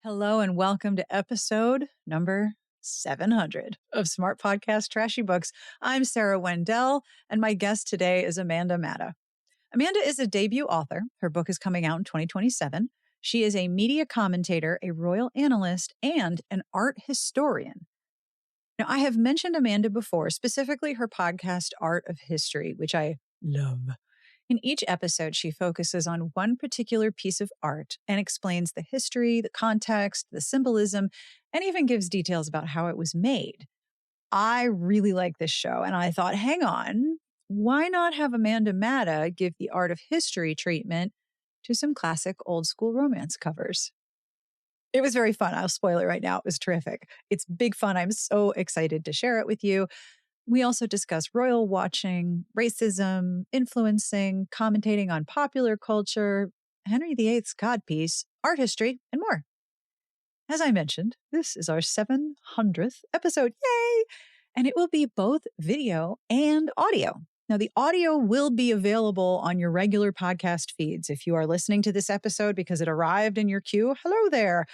Hello and welcome to episode number 700 of Smart Podcast Trashy Books. I'm Sarah Wendell, and my guest today is Amanda Matta. Amanda is a debut author. Her book is coming out in 2027. She is a media commentator, a royal analyst, and an art historian. Now, I have mentioned Amanda before, specifically her podcast, Art of History, which I love. In each episode, she focuses on one particular piece of art and explains the history, the context, the symbolism, and even gives details about how it was made. I really like this show, and I thought, hang on, why not have Amanda Matta give the art of history treatment to some classic old school romance covers? It was very fun. I'll spoil it right now. It was terrific. It's big fun. I'm so excited to share it with you. We also discuss royal watching, racism, influencing, commentating on popular culture, Henry VIII's codpiece, art history, and more. As I mentioned, this is our 700th episode. Yay! And it will be both video and audio. Now, the audio will be available on your regular podcast feeds. If you are listening to this episode because it arrived in your queue, hello there.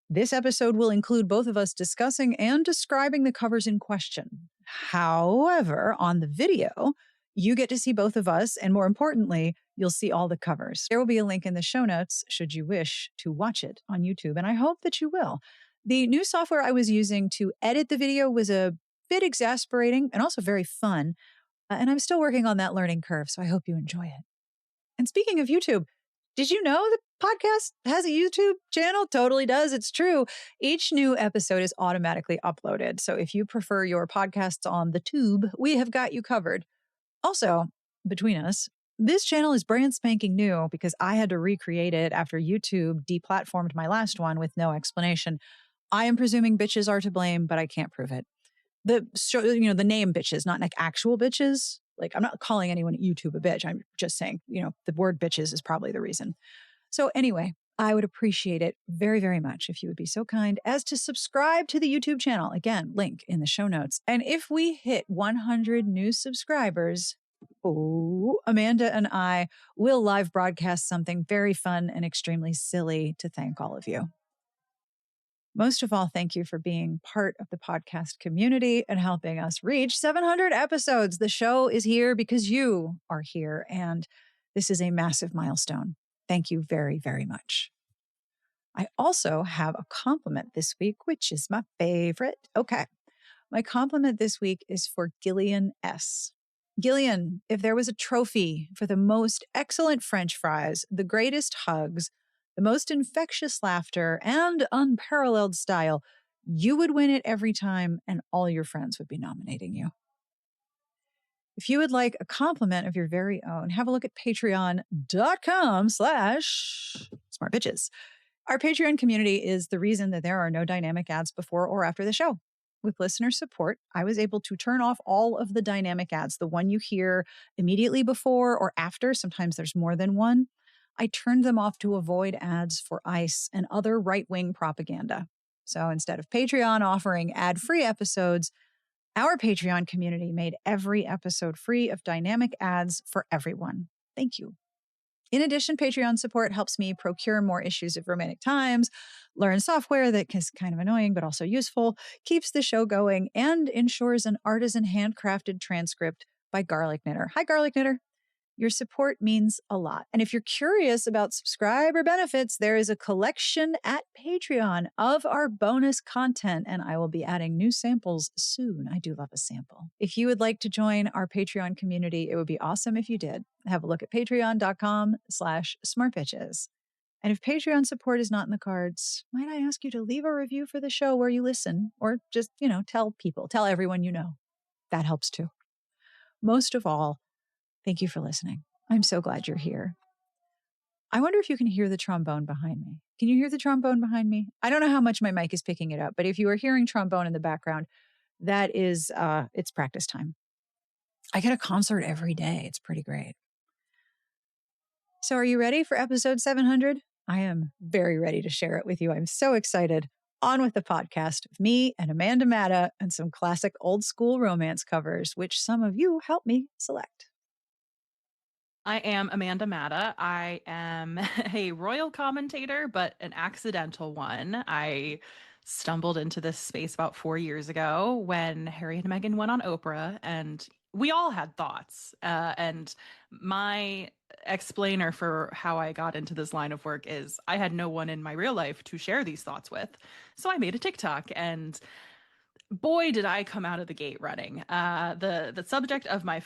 This episode will include both of us discussing and describing the covers in question. However, on the video, you get to see both of us, and more importantly, you'll see all the covers. There will be a link in the show notes should you wish to watch it on YouTube, and I hope that you will. The new software I was using to edit the video was a bit exasperating and also very fun, and I'm still working on that learning curve, so I hope you enjoy it. And speaking of YouTube, did you know the podcast has a YouTube channel? Totally does. It's true. Each new episode is automatically uploaded. So if you prefer your podcasts on the tube, we have got you covered. Also, between us, this channel is brand spanking new because I had to recreate it after YouTube deplatformed my last one with no explanation. I am presuming bitches are to blame, but I can't prove it. The name bitches, not like actual bitches. Like, I'm not calling anyone at YouTube a bitch. I'm just saying, the word bitches is probably the reason. So anyway, I would appreciate it very, very much if you would be so kind as to subscribe to the YouTube channel. Again, link in the show notes. And if we hit 100 new subscribers, Amanda and I will live broadcast something very fun and extremely silly to thank all of you. Most of all, thank you for being part of the podcast community and helping us reach 700 episodes. The show is here because you are here, and this is a massive milestone. Thank you very, very much. I also have a compliment this week, which is my favorite. Okay. My compliment this week is for Gillian S. Gillian, if there was a trophy for the most excellent French fries, the greatest hugs, the most infectious laughter, and unparalleled style, you would win it every time, and all your friends would be nominating you. If you would like a compliment of your very own, have a look at patreon.com/smartbitches. Our Patreon community is the reason that there are no dynamic ads before or after the show. With listener support, I was able to turn off all of the dynamic ads, the one you hear immediately before or after. Sometimes there's more than one. I turned them off to avoid ads for ICE and other right-wing propaganda. So instead of Patreon offering ad-free episodes, our Patreon community made every episode free of dynamic ads for everyone. Thank you. In addition, Patreon support helps me procure more issues of Romantic Times, learn software that is kind of annoying but also useful, keeps the show going, and ensures an artisan handcrafted transcript by Garlic Knitter. Hi, Garlic Knitter. Your support means a lot. And if you're curious about subscriber benefits, there is a collection at Patreon of our bonus content, and I will be adding new samples soon. I do love a sample. If you would like to join our Patreon community, it would be awesome if you did. Have a look at patreon.com/smartbitches. And if Patreon support is not in the cards, might I ask you to leave a review for the show where you listen, or just, tell everyone you know. That helps too. Most of all, thank you for listening. I'm so glad you're here. I wonder if you can hear the trombone behind me. Can you hear the trombone behind me? I don't know how much my mic is picking it up, but if you are hearing trombone in the background, that is, it's practice time. I get a concert every day. It's pretty great. So are you ready for episode 700? I am very ready to share it with you. I'm so excited. On with the podcast of me and Amanda Matta and some classic old school romance covers, which some of you helped me select. I am Amanda Matta. I am a royal commentator, but an accidental one. I stumbled into this space about 4 years ago when Harry and Meghan went on Oprah, and we all had thoughts. And my explainer for how I got into this line of work is I had no one in my real life to share these thoughts with. So I made a TikTok, and boy, did I come out of the gate running. The subject of my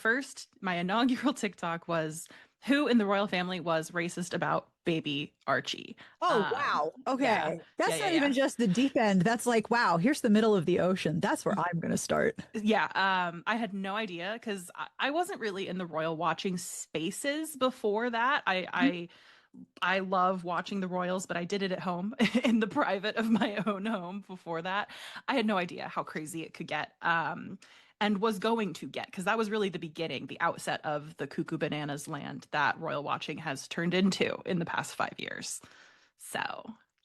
inaugural TikTok was who in the royal family was racist about baby Archie. Oh, wow. Yeah, Okay. yeah, That's yeah, not even yeah. just the deep end. That's like, wow, here's the middle of the ocean. That's where I'm going to start. Yeah, I had no idea because I wasn't really in the royal watching spaces before that. I love watching the royals, but I did it at home in the private of my own home before that. I had no idea how crazy it could get, and was going to get because that was really the beginning, the outset of the cuckoo bananas land that royal watching has turned into in the past 5 years. So,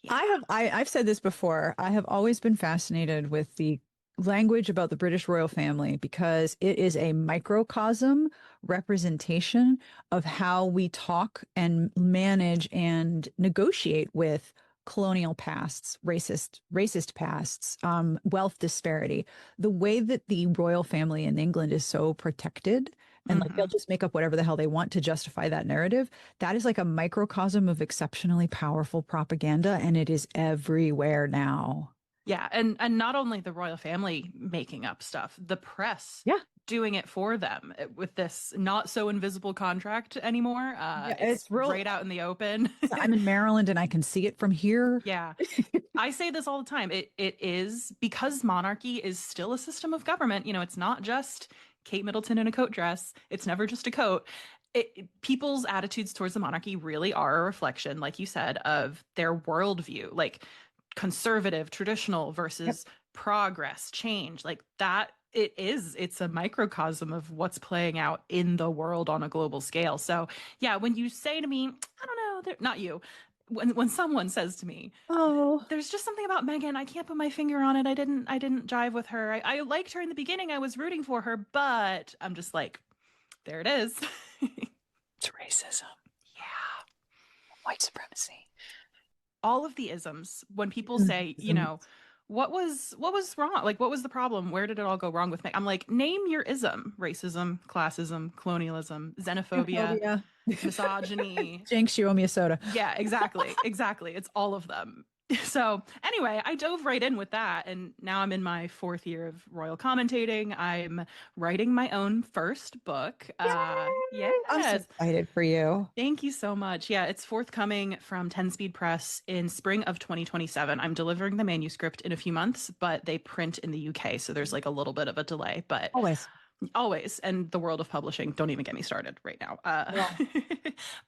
yeah. I've said this before. I have always been fascinated with the language about the British royal family because it is a microcosm representation of how we talk and manage and negotiate with colonial pasts, racist pasts, wealth disparity. The way that the royal family in England is so protected and like they'll Mhm. just make up whatever the hell they want to justify that narrative. That is like a microcosm of exceptionally powerful propaganda, and it is everywhere now. Yeah, and not only the royal family making up stuff, the press Yeah. doing it for them with this not so invisible contract anymore. Yeah, It's it's real. right out in the open. I'm in Maryland and I can see it from here. Yeah. I say this all the time. It is because monarchy is still a system of government. It's not just Kate Middleton in a coat dress. It's never just a coat. People's attitudes towards the monarchy really are a reflection, like you said, of their worldview, like conservative, traditional Yep. versus progress, change, like that. It's a microcosm of what's playing out in the world on a global scale. So, yeah, when you say to me, I don't know, not you, when someone says to me, Oh, there's just something about Megan. I can't put my finger on it. I didn't jive with her. I liked her in the beginning. I was rooting for her, but I'm just like, there it is. it's racism, Yeah. white supremacy. All of the isms. When people say, Isms. what was wrong? Like, what was the problem? Where did it all go wrong with me? I'm like, name your ism: racism, classism, colonialism, xenophobia, Xenophobia. misogyny. Jinx, you owe me a soda. Yeah, exactly. Exactly. It's all of them. So, anyway, I dove right in with that. And now I'm in my fourth year of royal commentating. I'm writing my own first book. Yay! I'm so Yes. excited for you. Thank you so much. Yeah, it's forthcoming from 10 Speed Press in spring of 2027. I'm delivering the manuscript in a few months, but they print in the UK. So there's like a little bit of a delay, but Always. always. And the world of publishing, don't even get me started right now. Well,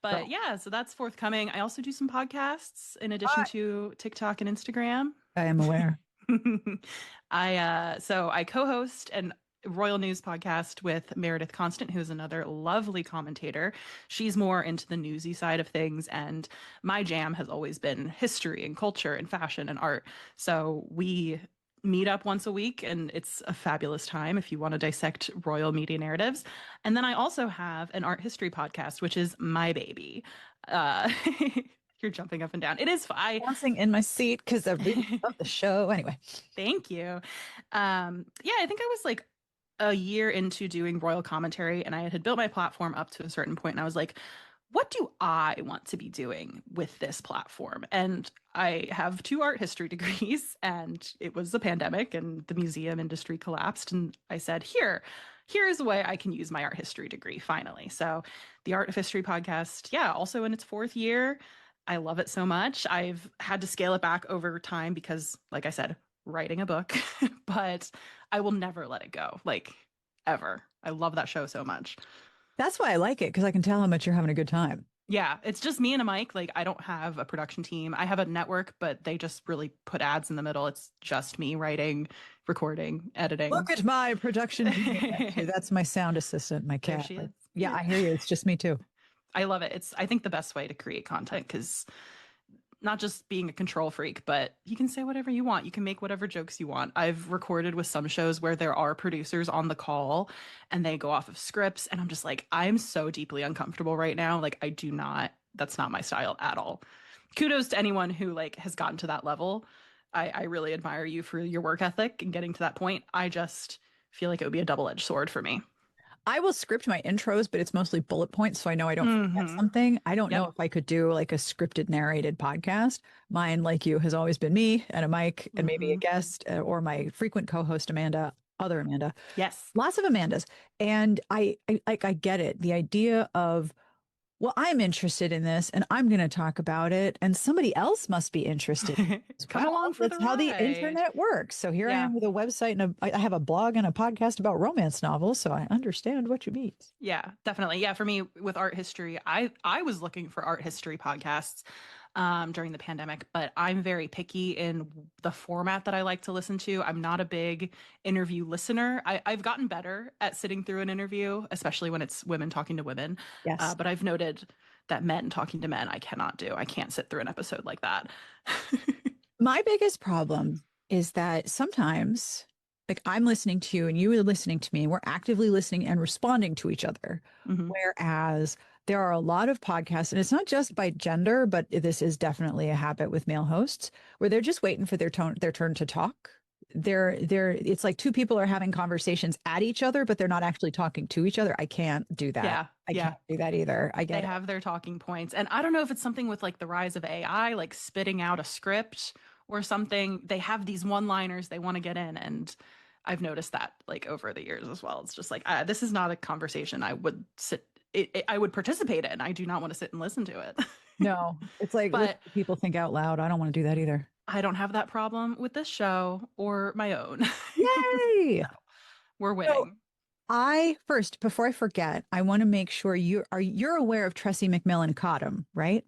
But girl. yeah, so that's forthcoming. I also do some podcasts in addition I, to TikTok and Instagram. I am aware. I co-host an Royal News podcast with Meredith Constant, who's another lovely commentator. She's more into the newsy side of things, and my jam has always been history and culture and fashion and art. So we meet up once a week, and it's a fabulous time if you want to dissect royal media narratives. And then I also have an art history podcast, which is my baby. Uh, you're jumping up and down. It is. Dancing in my seat because I really love the show. Anyway, Thank you. Yeah, I think I was like a year into doing royal commentary, and I had built my platform up to a certain point, and I was like, what do I want to be doing with this platform? And I have two art history degrees, and it was a pandemic, and the museum industry collapsed, and I said, here's a way I can use my art history degree finally. So the Art of History podcast, yeah, also in its fourth year. I love it so much. I've had to scale it back over time because, like I said, writing a book, but I will never let it go, like ever. I love that show so much. that's why I like it because I can tell how much you're having a good time. Yeah, it's just me and a mic. Like, I don't have a production team. I have a network, but they just really put ads in the middle. It's just me writing, recording, editing. Look at my production team. There That's my sound assistant, my cat. she But is. yeah, Yeah. I hear you. It's just me too. I love it. It's, I think, the best way to create content because not just being a control freak, but you can say whatever you want. You can make whatever jokes you want. I've recorded with some shows where there are producers on the call and they go off of scripts. And I'm just like, I'm so deeply uncomfortable right now. Like, I do not, that's not my style at all. Kudos to anyone who like has gotten to that level. I really admire you for your work ethic and getting to that point. I just feel like it would be a double-edged sword for me. I will script my intros, but it's mostly bullet points, so I know I don't forget Mm-hmm. something. I don't know Yep. if I could do like a scripted narrated podcast. Mine, like you, has always been me and a mic and maybe a Mm-hmm. guest or my frequent co-host Amanda, other Amanda. Yes. Lots of Amandas. And I get it. The idea of, well, I'm interested in this and I'm going to talk about it, and somebody else must be interested as Come well. along for the That's how the ride. internet works. So here I Yeah. am with a website and I have a blog and a podcast about romance novels, so I understand what you mean. Yeah, definitely. Yeah, for me with art history, I was looking for art history podcasts during the pandemic, but I'm very picky in the format that I like to listen to. I'm not a big interview listener. I've gotten better at sitting through an interview, especially when it's women talking to women. Yes. But I've noted that men talking to men, I cannot do. I can't sit through an episode like that. My biggest problem is that sometimes, like, I'm listening to you and you are listening to me, and we're actively listening and responding to each other. Hmm. Whereas there are a lot of podcasts, and it's not just by gender, but this is definitely a habit with male hosts where they're just waiting for their turn to talk. It's like two people are having conversations at each other, but they're not actually talking to each other. I can't do that. Yeah, I yeah. can't do that either. I They get it. have their talking points. And I don't know if it's something with like the rise of AI, like spitting out a script or something. They have these one-liners they want to get in. And I've noticed that like over the years as well. It's just like, this is not a conversation I would I would participate in. I do not want to sit and listen to it. No, it's like listen But to people think out loud. I don't want to do that either. I don't have that problem with this show or my own. Yay! We're So winning. I first, before I forget, I want to make sure you're aware of Tressie McMillan Cottom, right?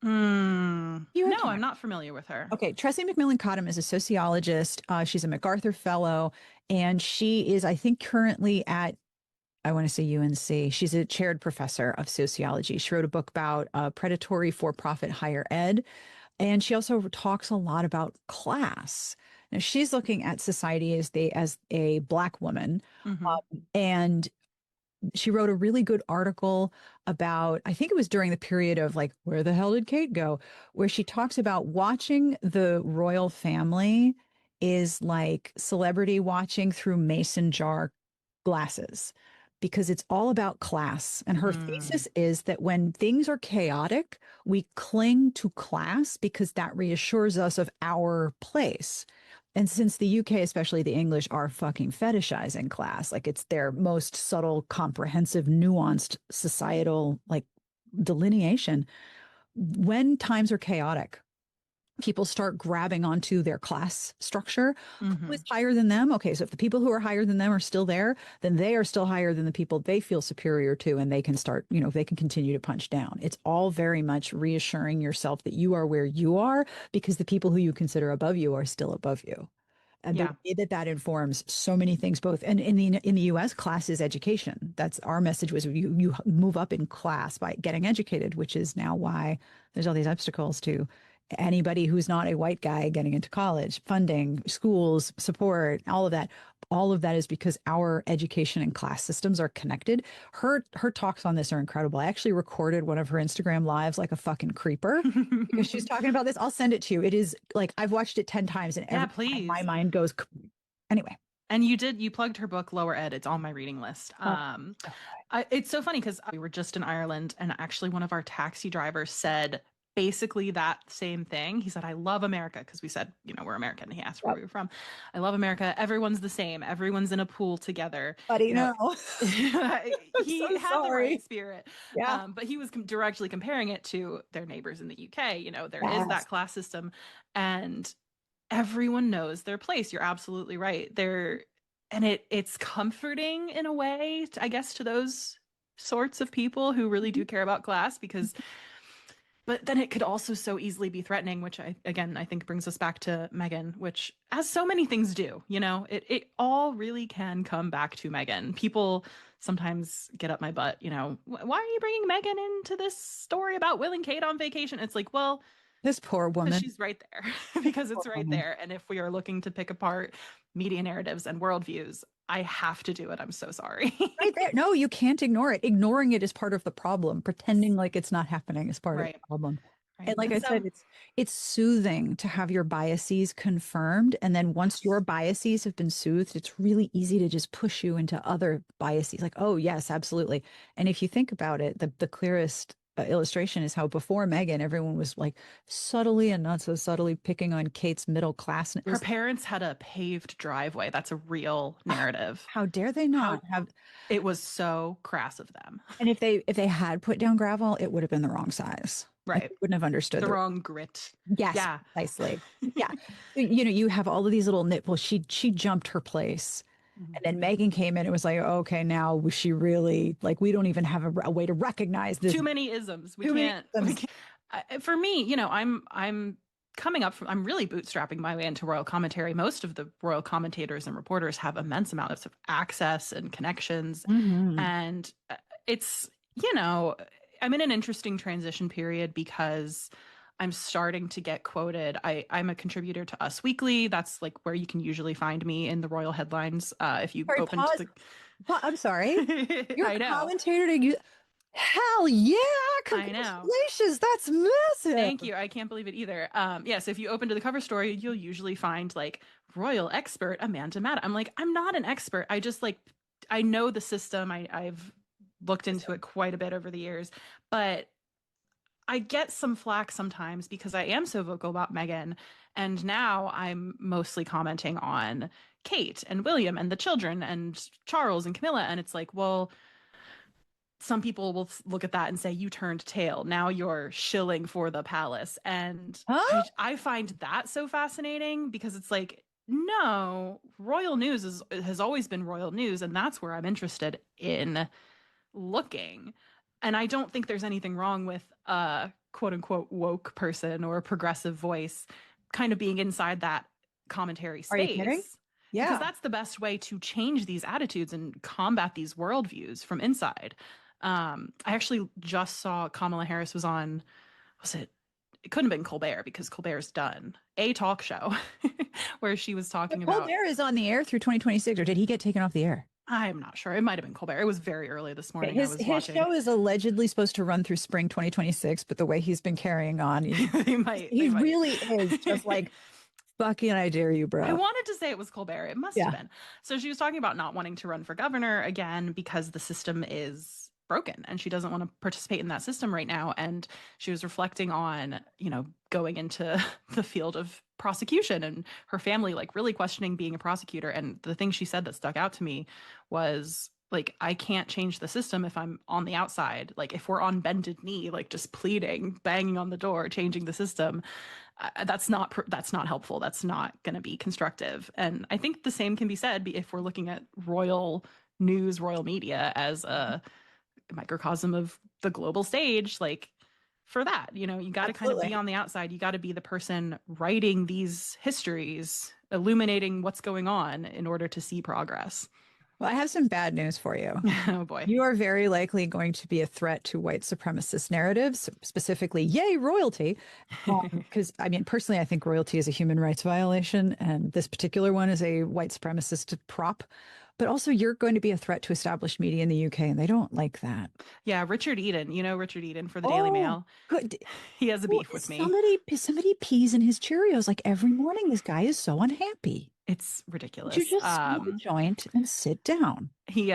You No, have to know. I'm not familiar with her. Okay, Tressie McMillan Cottom is a sociologist. She's a MacArthur Fellow, and she is, I think, currently at, I want to say UNC. She's a chaired professor of sociology. She wrote a book about predatory for-profit higher ed, and she also talks a lot about class. Now, she's looking at society as a Black woman, Hmm. and she wrote a really good article about, I think it was during the period of like, where the hell did Kate go? Where she talks about watching the royal family is like celebrity watching through mason jar glasses because it's all about class. And her Mm. thesis is that when things are chaotic, we cling to class because that reassures us of our place. And since the UK, especially the English, are fucking fetishizing class, like it's their most subtle, comprehensive, nuanced societal like delineation. When times are chaotic, people start grabbing onto their class structure. Who is Hmm. higher than them? Okay, so if the people who are higher than them are still there, then they are still higher than the people they feel superior to, and they can start, they can continue to punch down. It's all very much reassuring yourself that you are where you are because the people who you consider above you are still above you. And the Yeah. way that that informs so many things, both and in the U.S., class is education. That's our message was you move up in class by getting educated, which is now why there's all these obstacles to anybody who's not a white guy getting into college, funding, schools, support, all of that. All of that is because our education and class systems are connected. Her talks on this are incredible. I actually recorded one of her Instagram lives like a fucking creeper because she's talking about this. I'll send it to you. It is like I've watched it 10 times and Yeah, every time my please. mind goes anyway. And you plugged her book Lower Ed. It's on my reading list. Oh, It's so funny because we were just in Ireland and actually one of our taxi drivers said basically that same thing. He said, I love America because we said, we're American. He asked where yep. we were from. I love America. Everyone's the same. Everyone's in a pool together. Buddy, You know, no. I'm he so had the right sorry. spirit. Yeah. But he was directly comparing it to their neighbors in the UK. There is Yes. that class system. And everyone knows their place. You're absolutely right. And it's comforting in a way, I guess, to those sorts of people who really do care about class because but then it could also so easily be threatening, which I think brings us back to Megan, which as so many things do, it all really can come back to Megan. People sometimes get up my butt, why are you bringing Megan into this story about Will and Kate on vacation? It's like, well, This poor woman. She's right there because it's right Woman. there. And if we are looking to pick apart media narratives and worldviews, I have to do it. I'm so sorry. Right there. No, you can't ignore it. Ignoring it is part of the problem. Pretending like it's not happening is part of the Right. problem. Right. And like And I said, so, it's soothing to have your biases confirmed. And then once your biases have been soothed, it's really easy to just push you into other biases. Like, oh, yes, absolutely. And if you think about it, the clearest illustration is how before Meghan, everyone was like subtly and not so subtly picking on Kate's middle class. And it her was, parents had a paved driveway. That's a real narrative. how dare they How not have? it was so crass of them. And if they had put down gravel, it would have been the wrong size. And Right. you wouldn't have understood The the wrong grit. yes, Yeah. precisely. Yeah. You have all of these little nipples. She jumped her place. Mhm. And then Megan came in. It was like, okay, now was she really like we don't even have a way to recognize this. Too many isms. We Too many can't. We systems. can't. For me, I'm coming up from. I'm really bootstrapping my way into royal commentary. Most of the royal commentators and reporters have immense amounts of access and connections, Mhm. and it's I'm in an interesting transition period because I'm starting to get quoted. I'm a contributor to Us Weekly. That's like where you can usually find me in the royal headlines. If you Sorry, open to pause. I'm sorry. the, You're I a know. commentator to you. Hell yeah! I know. Congratulations. That's massive. Thank you. I can't believe it either. So if you open to the cover story, you'll usually find like royal expert Amanda Matta. I'm like, I'm not an expert. I just like, I know the system. I've looked into it quite a bit over the years, but I get some flack sometimes because I am so vocal about Meghan. And now I'm mostly commenting on Kate and William and the children and Charles and Camilla. And it's like, well, some people will look at that and say, you turned tail. Now you're shilling for the palace. And Huh? I find that so fascinating because it's like, no, royal news has always been royal news. And that's where I'm interested in looking. And I don't think there's anything wrong with a quote unquote woke person or a progressive voice kind of being inside that commentary Are you kidding? space. Because Yeah. that's the best way to change these attitudes and combat these worldviews from inside. I actually just saw Kamala Harris was on, was it? It couldn't have been Colbert because Colbert's done a talk show where she was But talking about. Colbert is on the air through 2026, or did he get taken off the air? I'm not sure. It might have been Colbert. It was very early this morning. I was His watching. show is allegedly supposed to run through spring 2026, but the way he's been carrying on, they might. he really is just like fucking I dare you, bro. I wanted to say it was Colbert. It must have been. So she was talking about not wanting to run for governor again because the system is broken and she doesn't want to participate in that system right now. And she was reflecting on, going into the field of prosecution and her family like really questioning being a prosecutor. And the thing she said that stuck out to me was like, I can't change the system if I'm on the outside. Like if we're on bended knee, like just pleading, banging on the door, changing the system, that's not helpful. That's not going to be constructive. And I think the same can be said if we're looking at royal news, royal media as a microcosm of the global stage. Like for that, you got to kind of be on the outside. You got to be the person writing these histories, illuminating what's going on in order to see progress. Well, I have some bad news for you. Oh boy. You are very likely going to be a threat to white supremacist narratives, specifically, yay, royalty. Because, personally, I think royalty is a human rights violation, and this particular one is a white supremacist prop. But also, you're going to be a threat to established media in the UK, and they don't like that. Yeah, Richard Eden. Richard Eden for the Daily Mail. Good. He has a beef with me. Somebody pees in his Cheerios like every morning. This guy is so unhappy. It's ridiculous. You just smoke a joint and sit down. He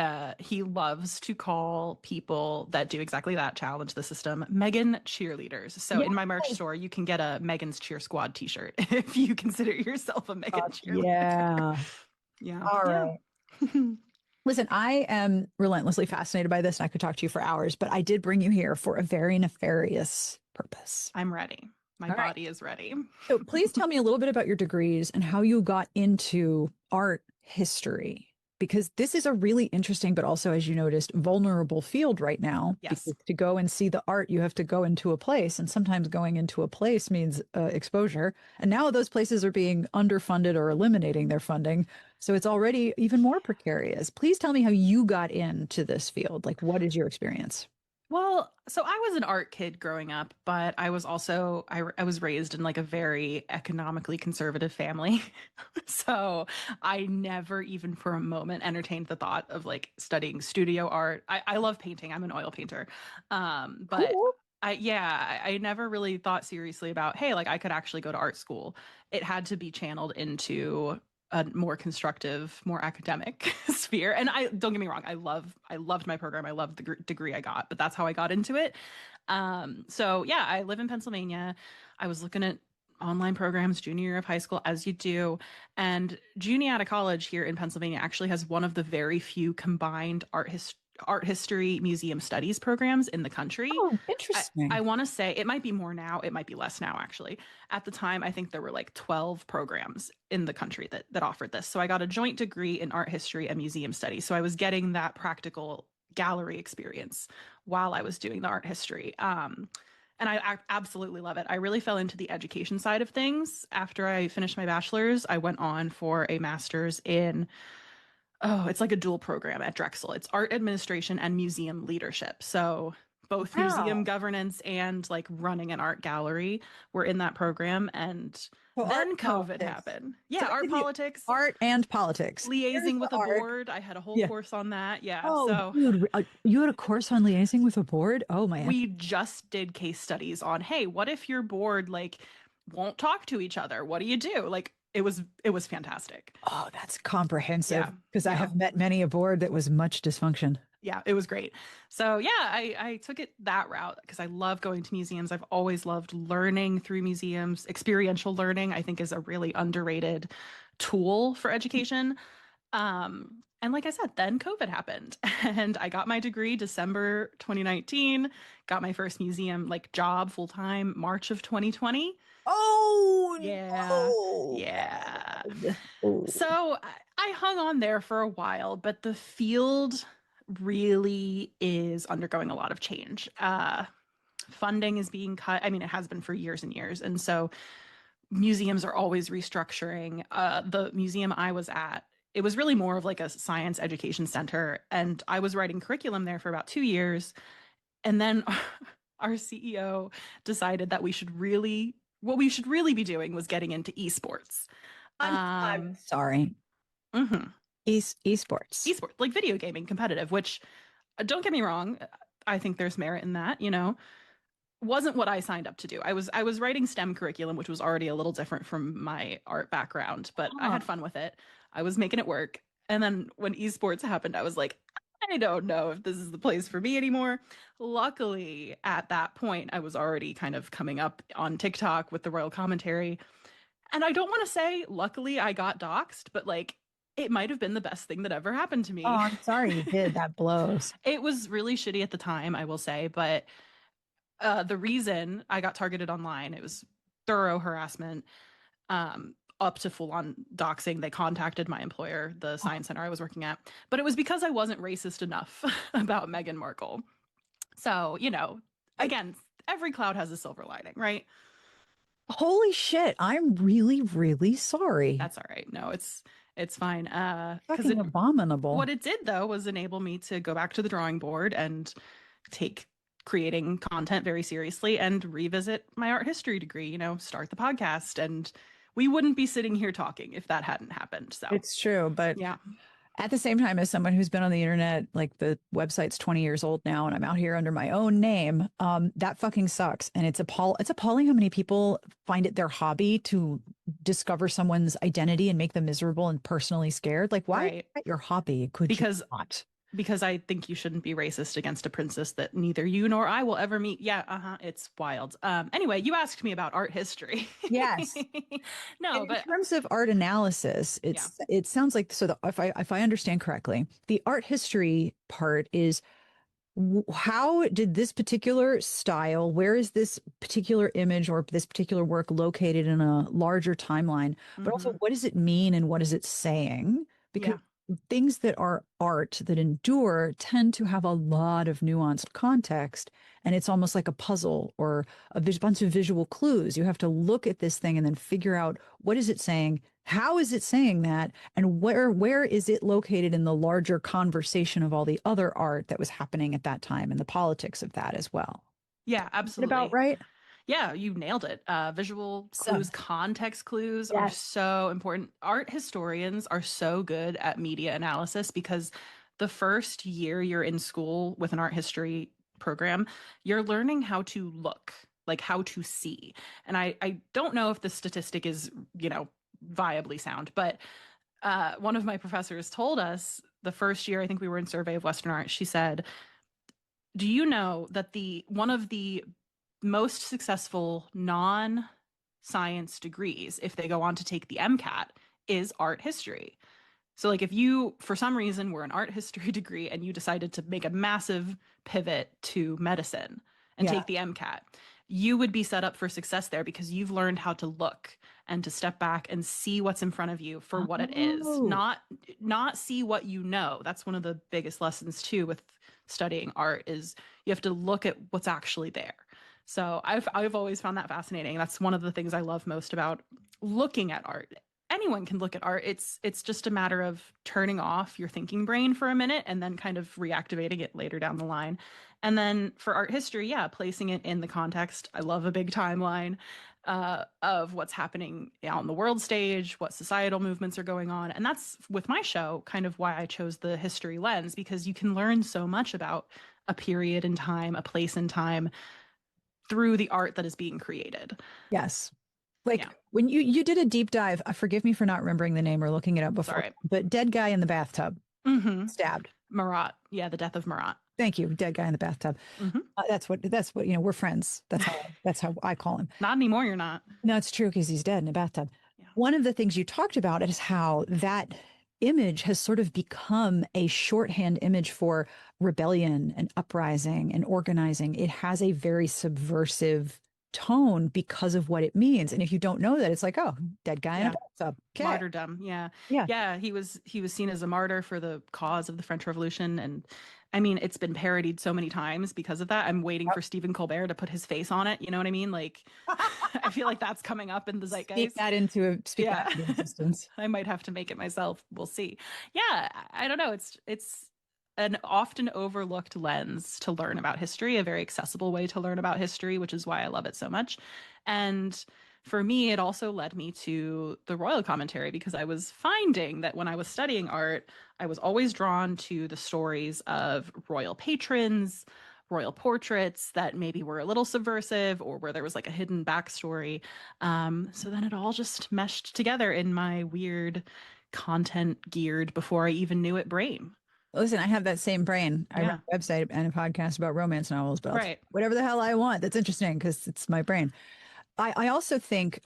loves to call people that do exactly that, challenge the system, Meghan cheerleaders. So in my merch store, you can get a Meghan's Cheer Squad t-shirt if you consider yourself a Meghan cheerleader. Yeah. Yeah. All right. Listen, I am relentlessly fascinated by this and I could talk to you for hours, but I did bring you here for a very nefarious purpose. I'm ready. My body is ready. So please tell me a little bit about your degrees and how you got into art history, because this is a really interesting, but also, as you noticed, vulnerable field right now. Yes. Because to go and see the art, you have to go into a place, and sometimes going into a place means exposure. And now those places are being underfunded or eliminating their funding. So it's already even more precarious. Please tell me how you got into this field. Like, what is your experience? Well, so I was an art kid growing up, but I was also I was raised in like a very economically conservative family. So I never even for a moment entertained the thought of like studying studio art. I love painting. I'm an oil painter. But Cool. I never really thought seriously about, hey, like I could actually go to art school. It had to be channeled into a more constructive, more academic sphere. And I don't get me wrong, I loved my program. I loved the degree I got, but that's how I got into it. So yeah, I live in Pennsylvania. I was looking at online programs junior year of high school, as you do. And Juniata College here in Pennsylvania actually has one of the very few combined art history museum studies programs in the country. Oh, I interesting. want to say it might be more now, it might be less now actually. At the time, I think there were like 12 programs in the country that offered this. So I got a joint degree in art history and museum studies. So I was getting that practical gallery experience while I was doing the art history. And I absolutely love it. I really fell into the education side of things. After I finished my bachelor's, I went on for a master's in, oh, it's like a dual program at Drexel. It's art administration and museum leadership. So both museum Wow. governance and like running an art gallery were in that program. And So art then COVID politics. happened. So Yeah, they art give you politics, art and politics. Here's liaising the with a art. board. I had a whole Yeah. course on that. Yeah. Oh, So dude, you had a course on liaising with a board? Oh, man. we just did case studies on, hey, what if your board like won't talk to each other? What do you do? Like it was fantastic. Oh, that's comprehensive Yeah. because I Yeah. have met many a board that was much dysfunction. Yeah, it was great. So yeah, I took it that route because I love going to museums. I've always loved learning through museums. Experiential learning, I think, is a really underrated tool for education. And like I said, then COVID happened and I got my degree December 2019, got my first museum like job full time March of 2020. Oh, Yeah. no, Yeah. bad. Oh. So I hung on there for a while, but the field really is undergoing a lot of change. Funding is being cut. I mean, it has been for years and years. And so museums are always restructuring. The museum I was at, it was really more of like a science education center. And I was writing curriculum there for about 2 years. And then our CEO decided that what we should really be doing was getting into esports. I'm Um, sorry. mhm. Esports. Esports, like video gaming, competitive, which don't get me wrong, I think there's merit in that, wasn't what I signed up to do. I was writing STEM curriculum, which was already a little different from my art background, but I Huh. had fun with it. I was making it work. And then when esports happened, I was like, I don't know if this is the place for me anymore. Luckily, at that point, I was already kind of coming up on TikTok with the royal commentary. And I don't want to say, luckily, I got doxxed, but like, it might have been the best thing that ever happened to Oh, me. I'm sorry you did. That blows. It was really shitty at the time, I will say, but the reason I got targeted online, it was thorough harassment, up to full on doxing. They contacted my employer, the science center I was working at, but it was because I wasn't racist enough about Meghan Markle. So, I, again, every cloud has a silver lining, right? holy shit. I'm really, really sorry. That's all right. No, it's fine. Because Fucking abominable. what it did though was enable me to go back to the drawing board and take creating content very seriously and revisit my art history degree, start the podcast. And we wouldn't be sitting here talking if that hadn't happened. So, It's true, but yeah. at the same time, as someone who's been on the internet, like the website's 20 years old now, and I'm out here under my own name, that fucking sucks. And it's appalling how many people find it their hobby to discover someone's identity and make them miserable and personally scared. Like, why is Right. that your hobby? Could you Because not? because I think you shouldn't be racist against a princess that neither you nor I will ever meet. Yeah, it's wild. Anyway, you asked me about art history. Yes. And No, in but terms of art analysis, yeah. it sounds like so. If I understand correctly, the art history part is how did this particular style, where is this particular image or this particular work located in a larger timeline? But also, Hmm. what does it mean and what is it saying? Because Yeah. things that are art that endure tend to have a lot of nuanced context. And it's almost like a puzzle or a bunch of visual clues. You have to look at this thing and then figure out what is it saying? How is it saying that? And where is it located in the larger conversation of all the other art that was happening at that time and the politics of that as well? Yeah, Is that about absolutely. right? Yeah, you nailed it. Visual clues, Awesome. context clues are Yes. so important. Art historians are so good at media analysis because the first year you're in school with an art history program, you're learning how to look, like how to see. And I don't know if the statistic is, viably sound, but one of my professors told us the first year, I think we were in Survey of Western Art, she said, do you know that the one of the most successful non-science degrees, if they go on to take the MCAT, is art history? So, like, if you, for some reason, were an art history degree and you decided to make a massive pivot to medicine and Yeah. take the MCAT, you would be set up for success there because you've learned how to look and to step back and see what's in front of you for what it is, Oh, not see what you know. That's one of the biggest lessons too with studying art is you have to look at what's actually there. So I've always found that fascinating. That's one of the things I love most about looking at art. Anyone can look at art. It's just a matter of turning off your thinking brain for a minute and then kind of reactivating it later down the line. And then for art history, yeah, placing it in the context. I love a big timeline of what's happening out on the world stage, what societal movements are going on. And that's with my show kind of why I chose the history lens, because you can learn so much about a period in time, a place in time through the art that is being created. yes. Like Yeah, when you did a deep dive, forgive me for not remembering the name or looking it up it's all before, right. but dead guy in the bathtub, Mm-hmm. stabbed. Marat. Yeah, the death of Marat. Thank you, dead guy in the bathtub. Mm-hmm. That's what we're friends. That's how I call him. Not anymore, you're not. No, it's true because he's dead in a bathtub. Yeah. One of the things you talked about is how that image has sort of become a shorthand image for rebellion and uprising and organizing. It has a very subversive tone because of what it means. And if you don't know that, it's like, oh, dead guy in a Yeah. bathtub. Okay. Martyrdom. Yeah. Yeah. Yeah, he was seen as a martyr for the cause of the French Revolution, and I mean, it's been parodied so many times because of that. I'm waiting for Stephen Colbert to put his face on it, you know what I mean? Like I feel like that's coming up in the zeitgeist. Speak that Yeah. into existence. I might have to make it myself. We'll see. Yeah, I don't know. It's an often overlooked lens to learn about history, a very accessible way to learn about history, which is why I love it so much. And for me, it also led me to the royal commentary because I was finding that when I was studying art, I was always drawn to the stories of royal patrons, royal portraits that maybe were a little subversive or where there was like a hidden backstory. So then it all just meshed together in my weird content geared before I even knew it brain. Listen, I have that same brain. I run Yeah, a website and a podcast about romance novels, but I'll take right. whatever the hell I want. That's interesting because it's my brain. I also think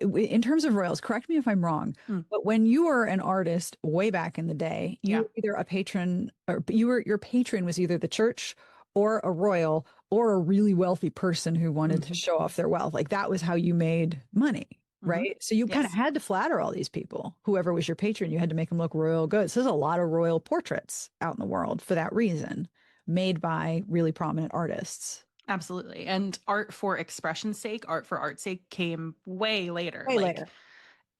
in terms of royals, correct me if I'm wrong, Mm, but when you were an artist way back in the day, you yeah. were either a patron or your patron was either the church or a royal or a really wealthy person who wanted to Hmm. show off their wealth. Like that was how you made money, Hmm. right? So you kind of Yes, had to flatter all these people. Whoever was your patron, you had to make them look royal good. So there's a lot of royal portraits out in the world for that reason, made by really prominent artists. absolutely. And art for expression's sake, art for art's sake came way later, Way like later.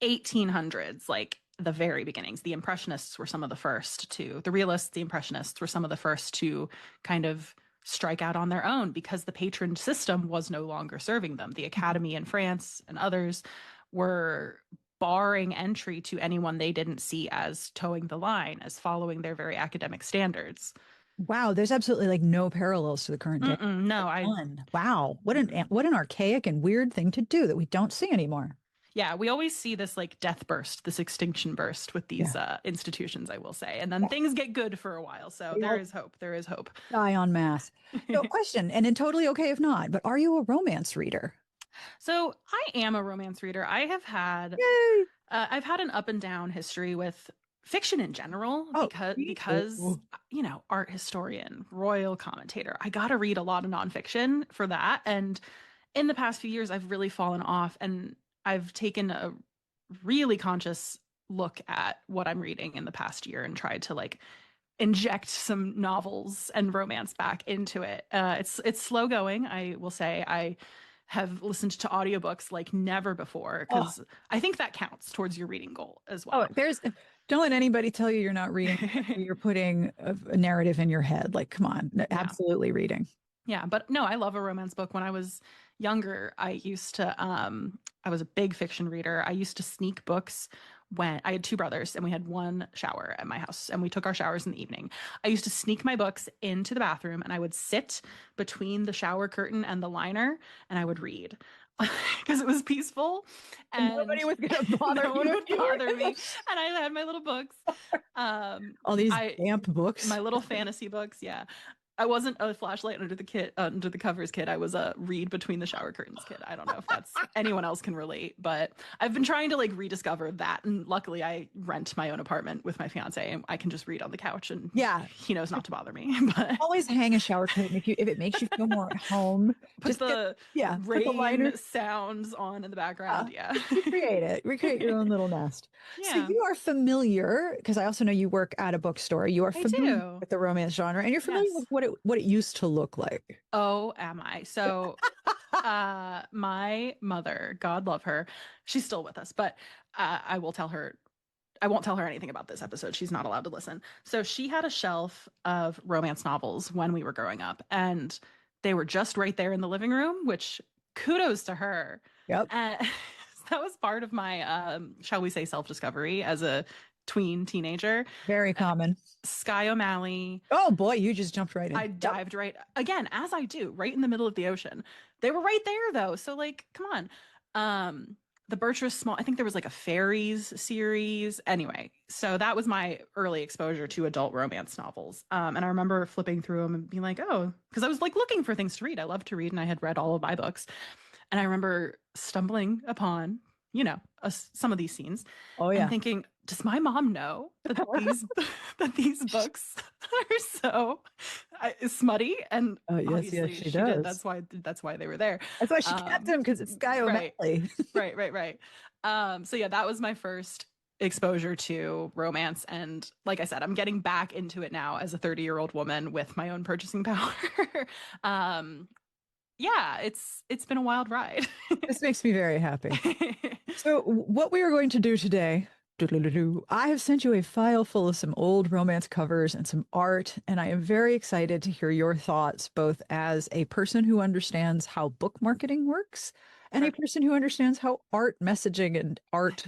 1800s, like the very beginnings. The Impressionists were some of the first to, the Realists, the Impressionists were some of the first to kind of strike out on their own because the patron system was no longer serving them. The Academy in France and others were barring entry to anyone they didn't see as towing the line, as following their very academic standards. Wow, there's absolutely like no parallels to the current day. Mm-mm, no, I. None. Wow, Mm-mm. what an archaic and weird thing to do that we don't see anymore. Yeah, we always see this like death burst, this extinction burst with Yeah. these institutions, I will say. And then things get good for a while. So They there all is hope. There is hope. die en masse. So, question, and then totally okay if not, but are you a romance reader? So I am a romance reader. Yay! I've had an up and down history with fiction in general Oh, me because too. art historian, royal commentator. I got to read a lot of nonfiction for that. And in the past few years, I've really fallen off and I've taken a really conscious look at what I'm reading in the past year and tried to like inject some novels and romance back into it. It's slow going, I will say. I have listened to audiobooks like never before, Oh, because I think that counts towards your reading goal as oh, well. don't let anybody tell you you're not reading. You're putting a narrative in your head. Like, come on, Yeah. absolutely reading. Yeah, but no, I love a romance book. When I was younger, I was a big fiction reader. I used to sneak books when I had two brothers and we had one shower at my house and we took our showers in the evening. I used to sneak my books into the bathroom and I would sit between the shower curtain and the liner and I would read because it was peaceful And and nobody was going to bother no one you would if you were bother in me. And I had my little books. all these I damp books. My little fantasy books, yeah. I wasn't a flashlight under the covers kid. I was a read between the shower curtains kid. I don't know if that's anyone else can relate, but I've been trying to like rediscover that. And luckily, I rent my own apartment with my fiance, and I can just read on the couch, and Yeah, he knows not to bother me. But always hang a shower curtain if it makes you feel more at home. put the Put the liner. rain sounds on in the background. Yeah, Just recreate it. Recreate your own little nest. So yeah, you are familiar, because I also know you work at a bookstore. You are I familiar do. with the romance genre, and you're familiar with Yes. what it used to look like. Oh, am I? So my mother, God love her, she's still with us, but I won't tell her anything about this episode. She's not allowed to listen. So she had a shelf of romance novels when we were growing up, and they were just right there in the living room, which kudos to her. Yep. And that was part of my, shall we say, self-discovery as a tween teenager. Very common. Skye O'Malley. Oh boy, you just jumped right in. I Yep. dived right again, as I do, right in the middle of the ocean. They were right there though. So like, come on. The Bertrand Small, I think there was like a fairies series. Anyway, so that was my early exposure to adult romance novels. And I remember flipping through them and being like, oh, because I was like looking for things to read. I love to read and I had read all of my books. And I remember stumbling upon, some of these scenes Oh and yeah. thinking, does my mom know that these that these books are so smutty? And Yes, obviously she she did. does. That's why they were there. That's why she kept him, because it's Guy Right, O'Malley. right. So yeah, that was my first exposure to romance. And like I said, I'm getting back into it now as a 30-year-old woman with my own purchasing power. um, yeah, it's been a wild ride. This makes me very happy. So what we are going to do today, I have sent you a file full of some old romance covers and some art, and I am very excited to hear your thoughts, both as a person who understands how book marketing works and a Sure. person who understands how art messaging and art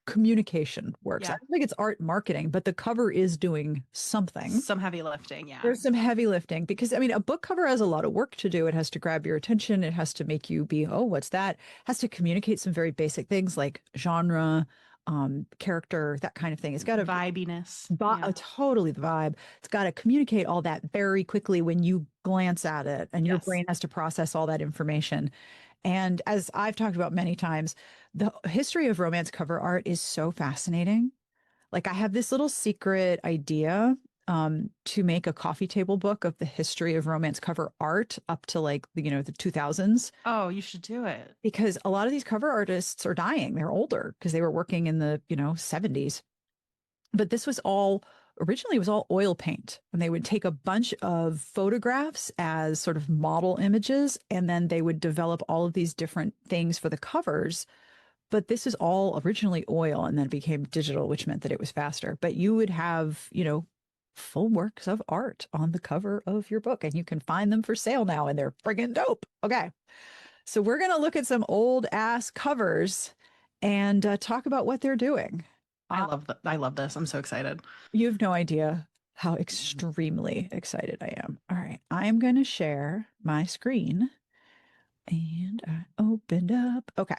communication works. I Yeah, don't think it's art marketing, but the cover is doing something. some heavy lifting. Yeah. There's some heavy lifting because, I mean, a book cover has a lot of work to do. It has to grab your attention. It has to make you be, oh, what's that? It has to communicate some very basic things like genre, character, that kind of thing. It's got to Vibiness. Yeah. totally the vibe. It's got to communicate all that very quickly when you glance at it, and your Yes. brain has to process all that information. And as I've talked about many times, the history of romance cover art is so fascinating. Like, I have this little secret idea to make a coffee table book of the history of romance cover art up to like the 2000s, Oh, you should do it. because a lot of these cover artists are dying. They're older because they were working in the 70s. But this was all originally, it was all oil paint, and they would take a bunch of photographs as sort of model images, and then they would develop all of these different things for the covers. But this is all originally oil, and then it became digital, which meant that it was faster. But you would have, full works of art on the cover of your book, and you can find them for sale now, and they're friggin' dope. Okay. So we're going to look at some old ass covers and talk about what they're doing. I love this. I'm so excited. You have no idea how extremely excited I am. All right. I'm going to share my screen, and I opened up. Okay.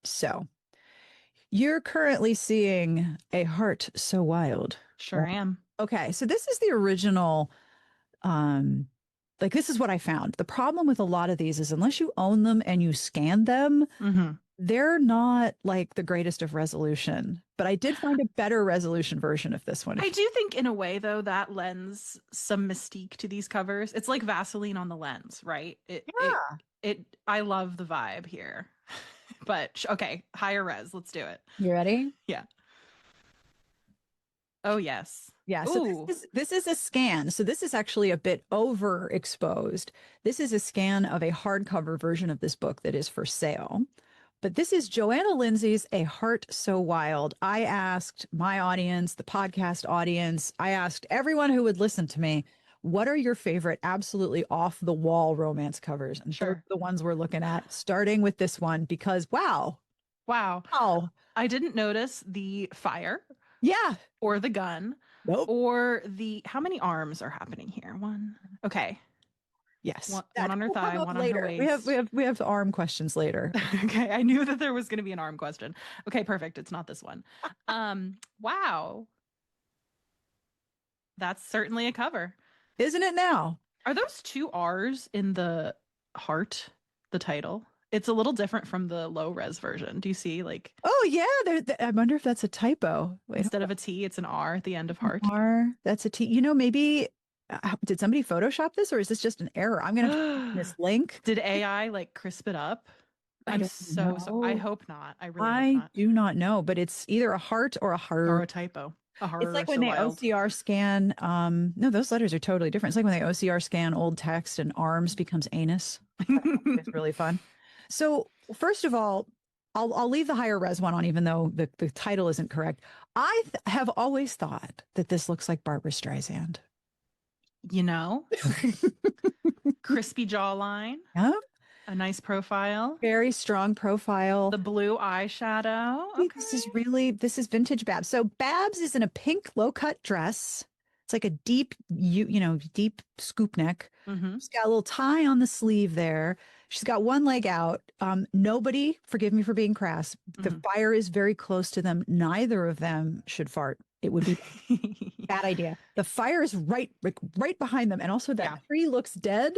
So you're currently seeing A Heart So Wild. Sure am. Okay, so this is the original. Like, this is what I found. The problem with a lot of these is, unless you own them and you scan them, Mm-hmm. they're not like the greatest of resolution. But I did find a better resolution version of this one. I do think in a way though that lends some mystique to these covers. It's like Vaseline on the lens, right? I love the vibe here. But okay, higher res, let's do it. You ready? Yeah. Oh yes. Yeah, so Ooh, this is a scan. So this is actually a bit overexposed. This is a scan of a hardcover version of this book that is for sale. But this is Joanna Lindsay's A Heart So Wild. I asked my audience, the podcast audience, I asked everyone who would listen to me, what are your favorite absolutely off the wall romance covers? And those are sure. the ones we're looking at, starting with this one because wow. Wow. Oh, I didn't notice the fire yeah. or the gun Nope. or the how many arms are happening here? One. Okay. Yes. One That on her will come thigh, up one on her later. waist. We have arm questions later. Okay, I knew that there was going to be an arm question. Okay, perfect. It's not this one. Wow. That's certainly a cover. Isn't it now? Are those two R's in the heart, the title? It's a little different from the low res version. Do you see like Oh yeah, I wonder if that's a typo. Wait, instead of a T, it's an R at the end of heart? That's a T. You know, maybe did somebody Photoshop this or is this just an error? I'm gonna click this link. Did AI like crisp it up? I I'm don't so I know. hope not. I really hope I not. do not know, but it's either a heart or a Or heart. a typo. A It's horror like when so they wild. OCR scan. No, those letters are totally different. It's like when they OCR scan old text and arms becomes anus. It's really fun. So first of all, I'll leave the higher res one on, even though the title isn't correct. Have always thought that this looks like Barbara Streisand. You know, crispy jawline, Yeah, a nice profile, very strong profile. the blue eyeshadow. This is vintage Babs. So Babs is in a pink low cut dress. It's like a deep, deep scoop neck. Mm-hmm. She's got a little tie on the sleeve there. She's got one leg out. Nobody, forgive me for being crass, the Mm-hmm. fire is very close to them. Neither of them should fart. It would be a bad idea. The fire is right behind them. And also that Yeah. tree looks dead.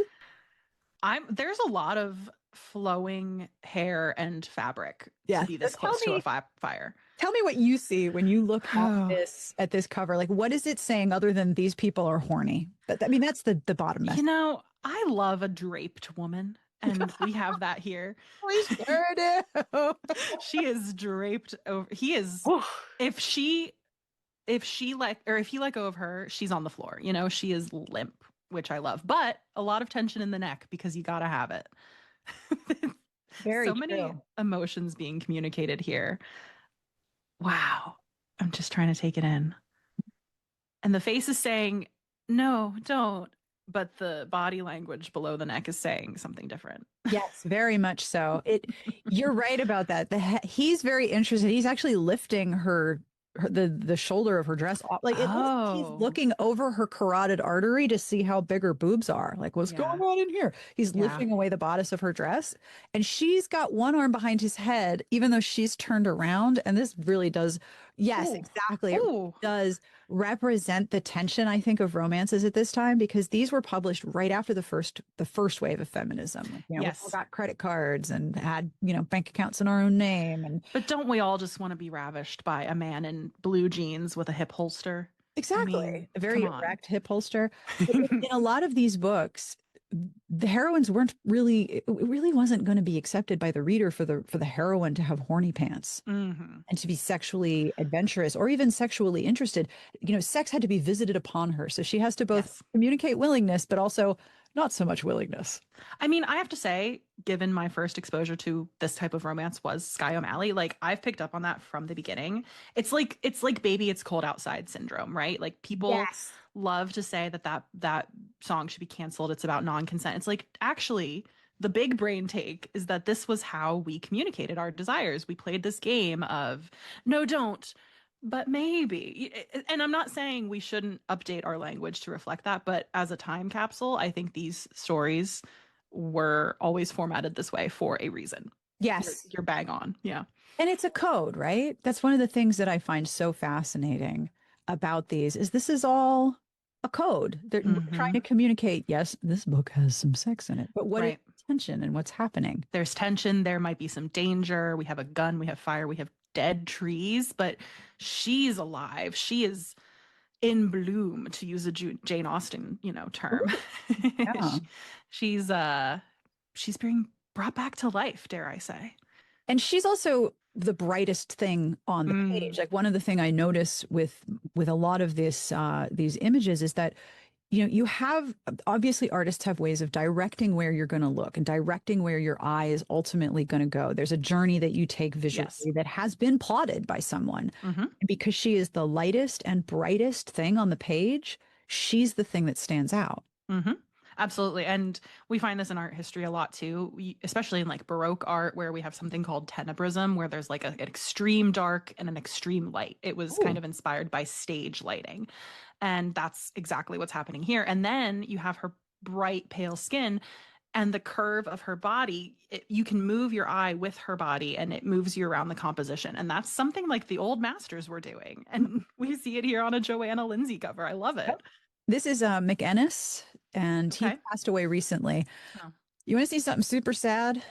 There's a lot of flowing hair and fabric Yeah. to be this close to a fire. Tell me what you see when you look Oh, at this cover. Like, what is it saying other than these people are horny? I mean, that's the bottom you message. know, I love a draped woman, and we have that here. We sure do. She is draped over. He is. If she, if he let go of her, she's on the floor. You know, she is limp, which I love, but a lot of tension in the neck because you gotta have it. Very So many true. emotions being communicated here. Wow. I'm just trying to take it in. And the face is saying, no, don't. But the body language below the neck is saying something different. Yes, very much so. You're right about that. He's very interested. He's actually lifting the shoulder of her dress off. Like it looks like he's Oh, looking over her carotid artery to see how big her boobs are. Like what's going yeah. on in here? He's Yeah. lifting away the bodice of her dress, and she's got one arm behind his head, even though she's turned around. And this really does, yes, Ooh. exactly. It Ooh. does represent the tension, I think, of romances at this time because these were published right after the first wave of feminism. Like, we all Yes. got credit cards and had bank accounts in our own name, and But don't we all just want to be ravished by a man in blue jeans with a hip holster? I mean, exactly a very come on. erect hip holster. But in a lot of these books, the heroines weren't really. It really wasn't going to be accepted by the reader for the heroine to have horny pants Hmm. and to be sexually adventurous or even sexually interested. Sex had to be visited upon her, so she has to both Yes. communicate willingness, but also not so much willingness. I mean, I have to say, given my first exposure to this type of romance was Sky O'Malley, like I've picked up on that from the beginning. It's like baby, it's cold outside syndrome, right? Like people Yes. love to say that song should be canceled. It's about non-consent. It's like actually the big brain take is that this was how we communicated our desires. We played this game of no, don't, but maybe. And I'm not saying we shouldn't update our language to reflect that, but as a time capsule, I think these stories were always formatted this way for a reason. Yes. You're bang on. Yeah. And it's a code, right? That's one of the things that I find so fascinating about these is this is all a code. They're trying Hmm. to communicate, yes, this book has some sex in it, but what is Right. tension and what's happening? There's tension. There might be some danger. We have a gun. We have fire. We have dead trees, but she's alive. She is in bloom, to use a Jane Austen, term. Yeah. she's she's being brought back to life, dare I say. And she's also the brightest thing on the Mm, page. Like one of the thing I notice with a lot of these images is that you have obviously artists have ways of directing where you're going to look and directing where your eye is ultimately going to go. There's a journey that you take yes. visually that has been plotted by someone. Hmm. And because she is the lightest and brightest thing on the page, she's the thing that stands out. Hmm. Absolutely. And we find this in art history a lot too, especially in like Baroque art, where we have something called tenebrism, where there's like an extreme dark and an extreme light. It was kind Ooh. of inspired by stage lighting. And that's exactly what's happening here. And then you have her bright, pale skin and the curve of her body. You can move your eye with her body and it moves you around the composition. And that's something like the old masters were doing. And we see it here on a Joanna Lindsay cover. I love it. This is McEnnis, and he Okay. passed away recently. Oh. You want to see something super sad?